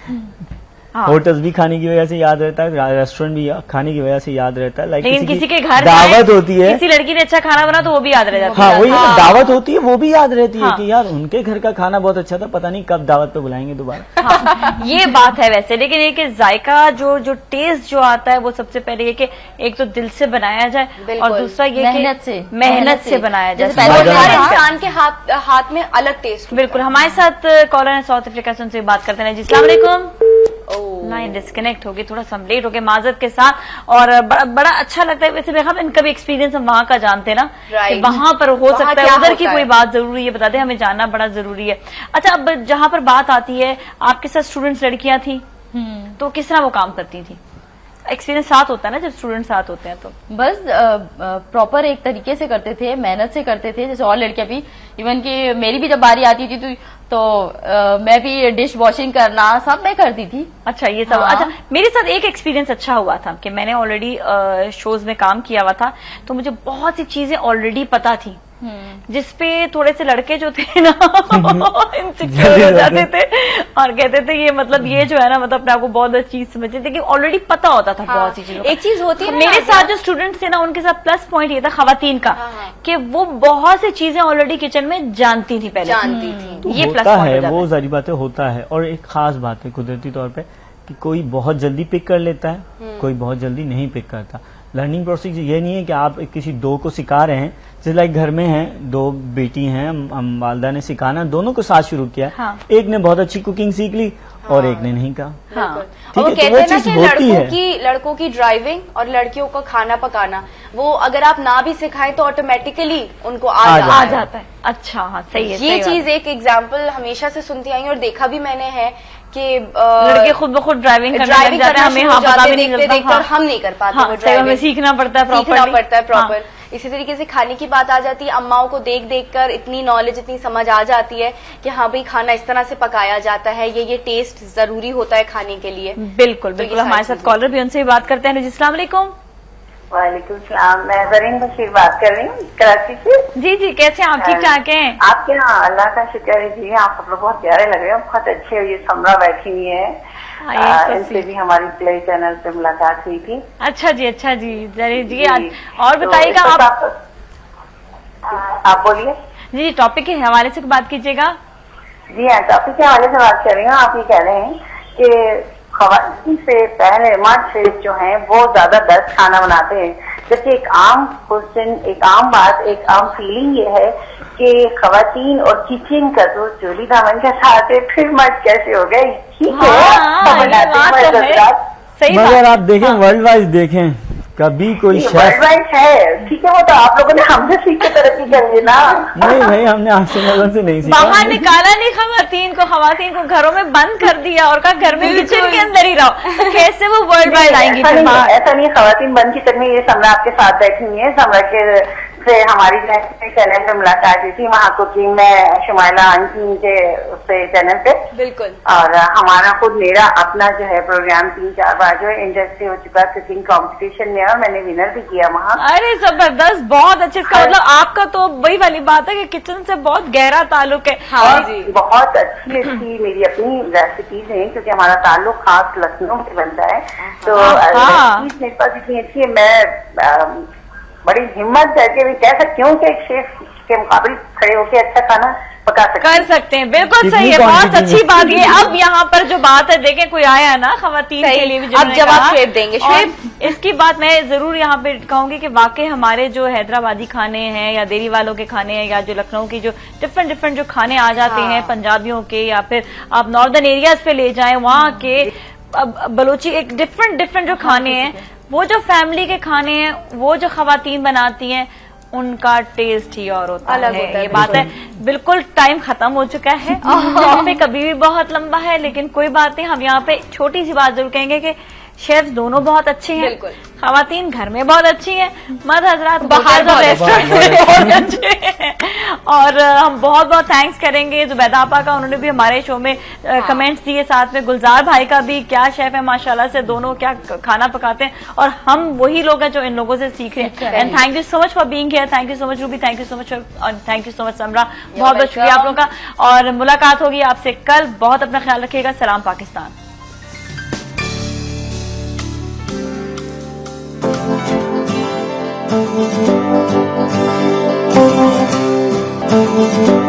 होटल्स भी खाने की वजह से याद रहता है, रेस्टोरेंट भी खाने की वजह से याद रहता है। लेकिन किसी के घर दावत होती है, किसी लड़की ने अच्छा खाना बना तो वो भी याद रह जाता है। हाँ, वही दावत होती है, वो भी याद रहती है कि यार उनके घर का खाना बहुत अच्छा था, पता नहीं कब दावत पे बुलाएंगे दोबारा। ये बात है वैसे, लेकिन ये कि जायका जो टेस्ट जो आता है वो सबसे पहले ये कि एक तो दिल से बनाया जाए, और दूसरा ये मेहनत से बनाया जाए। हर इंसान के हाथ में अलग टेस्ट। बिल्कुल। हमारे साथ कॉलर है साउथ अफ्रीका से, उनसे बात करते हैं। जी अस्सलाम वालेकुम। लाइन डिस्कनेक्ट होगी, थोड़ा सा लेट हो गए माजरत के साथ। और बड़ा अच्छा लगता है वैसे, हम इनका भी एक्सपीरियंस हम वहाँ का जानते हैं ना, कि वहाँ पर हो सकता है उधर की कोई बात जरूरी है, बता दें, हमें जानना बड़ा जरूरी है। अच्छा, अब जहाँ पर बात आती है, आपके साथ स्टूडेंट्स लड़कियां थी, तो किस तरह वो काम करती थी? एक्सपीरियंस साथ होता है ना जब स्टूडेंट साथ होते हैं, तो बस प्रॉपर एक तरीके से करते थे, मेहनत से करते थे, जैसे और लड़कियां भी। इवन कि मेरी भी जब बारी आती थी तो मैं भी डिश वॉशिंग करना सब मैं करती थी। अच्छा, ये सब। अच्छा, मेरे साथ एक एक्सपीरियंस अच्छा हुआ था कि मैंने ऑलरेडी शोज में काम किया हुआ था, तो मुझे बहुत सी चीजें ऑलरेडी पता थी, जिसपे थोड़े से लड़के जो थे ना इनसिक्योर हो जाते थे और कहते थे ये मतलब ये जो है ना, मतलब अपने आपको बहुत अच्छी चीज समझते थे कि ऑलरेडी पता होता था। बहुत सी चीजों एक चीज होती है मेरे साथ जो स्टूडेंट्स थे ना, उनके साथ प्लस पॉइंट ये था खवातीन का, कि वो बहुत सी चीजें ऑलरेडी किचन में जानती थी, पहले जानती थी। ये प्लस पॉइंट है, वो सारी बातें होता है। और एक खास बात है कुदरती तौर पे कि कोई बहुत जल्दी पिक कर लेता है, कोई बहुत जल्दी नहीं पिक करता। लर्निंग प्रोसेस ये नहीं है कि आप किसी दो को सिखा रहे हैं, जैसे लाइक घर में हैं, दो बेटी हैं, वालदा ने सिखाना दोनों को साथ शुरू किया। एक ने बहुत अच्छी कुकिंग सीख ली और एक ने नहीं कहा। ठीक है, तो वो चीज होती है। लड़कों की ड्राइविंग और लड़कियों का खाना पकाना, वो अगर आप ना भी सिखाएं तो ऑटोमेटिकली उनको आ जाता है। अच्छा, हाँ सही है। ये चीज एक एग्जाम्पल हमेशा से सुनती आई और देखा भी मैंने है कि लड़के खुद ब खुद ड्राइविंग करने लग जाते हैं, हमें पता भी नहीं चलता, हम नहीं कर पाते, हमें सीखना पड़ता है प्रॉपर। इसी तरीके से खाने की बात आ जाती है, अम्माओं को देख देख कर इतनी नॉलेज, इतनी समझ आ जाती है कि हाँ भाई खाना इस तरह से पकाया जाता है, ये टेस्ट जरूरी होता है खाने के लिए। बिल्कुल बिल्कुल। हमारे साथ कॉलर भी, उनसे भी बात करते हैं। अस्सलाम वालेकुम। वालेकुम सलाम, मैं जरीन बशीर बात कर रही हूँ कराची से। जी जी, कैसे हैं आप? ठीक ठाक हैं? आपके यहाँ अल्लाह का शुक्र है जी, आप सब लोग बहुत प्यारे लग रहे हो, बहुत अच्छे हो। ये समरा बैठी हुई है, इनसे भी हमारी प्ले चैनल पे मुलाकात हुई थी। अच्छा जी, अच्छा जी, जरीन जी। और बताइएगा आप बोलिए जी, टॉपिक के हवाले से बात कीजिएगा। जी हाँ, टॉपिक के हवाले से बात कर रही हूँ। आप ये कह रहे हैं कि ख़वातीन से पहले मर्द से जो है वो ज्यादा बेस्ट खाना बनाते हैं, जबकि एक आम क्वेश्चन, एक आम बात, एक आम फीलिंग ये है कि खवातीन और किचन का तो जोली दामन का साथ है, फिर मर्द कैसे हो गए? ठीक है, मगर आप देखें वर्ल्ड वाइज देखें कभी कोई वर्ल्ड वाइड है, ठीक है, वो तो आप लोगों ने हमसे सीख के तरक्की कर ली ना। नहीं भाई, हमने आपसे नजर से नहीं सीखा। बाहर निकाला नहीं खवातीन को घरों में बंद कर दिया और कहा घर में किचन के अंदर ही रहो, तो कैसे वो वर्ल्ड वाइड आएंगी? ऐसा नहीं, खवातीन बंद की करनी, ये समरा आपके साथ बैठी हुई है, समरा के से हमारी चैनल पे मुलाकात हुई थी, वहाँ कुकिंग में शुमाइला आंटी के उससे चैनल पे, बिल्कुल। और हमारा खुद मेरा अपना जो है प्रोग्राम 3-4 बार जो है इंडस्ट्री हो चुका कुकिंग कंपटीशन में, और मैंने विनर भी किया वहाँ। अरे जबरदस्त, बहुत अच्छे। मतलब आपका तो वही वाली बात है कि किचन से बहुत गहरा ताल्लुक है। हाँ जी, बहुत अच्छी मेरी अपनी रेसिपीज है, क्योंकि हमारा ताल्लुक खास लखनऊ से बनता है, तो रेसिपीज मेरे पास इतनी अच्छी है, मैं बड़ी हिम्मत करके भी कह सकती हूँ कि एक शेफ के मुकाबले खड़े होकर अच्छा खाना पका कर सकते हैं। बिल्कुल सही है, बहुत अच्छी बात ये। अब यहाँ पर जो बात है, देखें कोई आया ना खवातीन के लिए भी, अब जवाब शेफ देंगे। शेफ इसकी बात मैं जरूर यहाँ पे कहूंगी कि वाकई हमारे जो हैदराबादी खाने हैं या देरी वालों के खाने हैं या जो लखनऊ की जो डिफरेंट जो खाने आ जाते हैं पंजाबियों के, या फिर आप नॉर्दर्न एरियाज पे ले जाएं वहाँ के बलोची, एक डिफरेंट जो खाने हैं, वो जो फैमिली के खाने हैं, वो जो खवातीन बनाती हैं, उनका टेस्ट ही और होता है। ये बात है। बिल्कुल टाइम खत्म हो चुका है, टॉपिक कभी भी बहुत लंबा है, लेकिन कोई बात नहीं, हम यहाँ पे छोटी सी बात जरूर कहेंगे कि शेफ दोनों बहुत अच्छे हैं, खवातीन घर में बहुत अच्छी हैं, मर्द हजरात बाहर रेस्टोरेंट में बहुत अच्छे हैं। और हम बहुत थैंक्स करेंगे जुबैदा आपा का, उन्होंने भी हमारे शो में कमेंट्स दिए, साथ में गुलजार भाई का भी, क्या शेफ है माशाल्लाह से, दोनों क्या खाना पकाते हैं, और हम वही लोग हैं जो इन लोगों से सीख रहे हैं। And thank you so much for being here, thank you so much Ruby, thank you so much, और थैंक यू सो मच समरा, बहुत शुक्रिया आप लोगों का, और मुलाकात होगी आपसे कल। बहुत अपना ख्याल रखिएगा। सलाम पाकिस्तान। Thank you.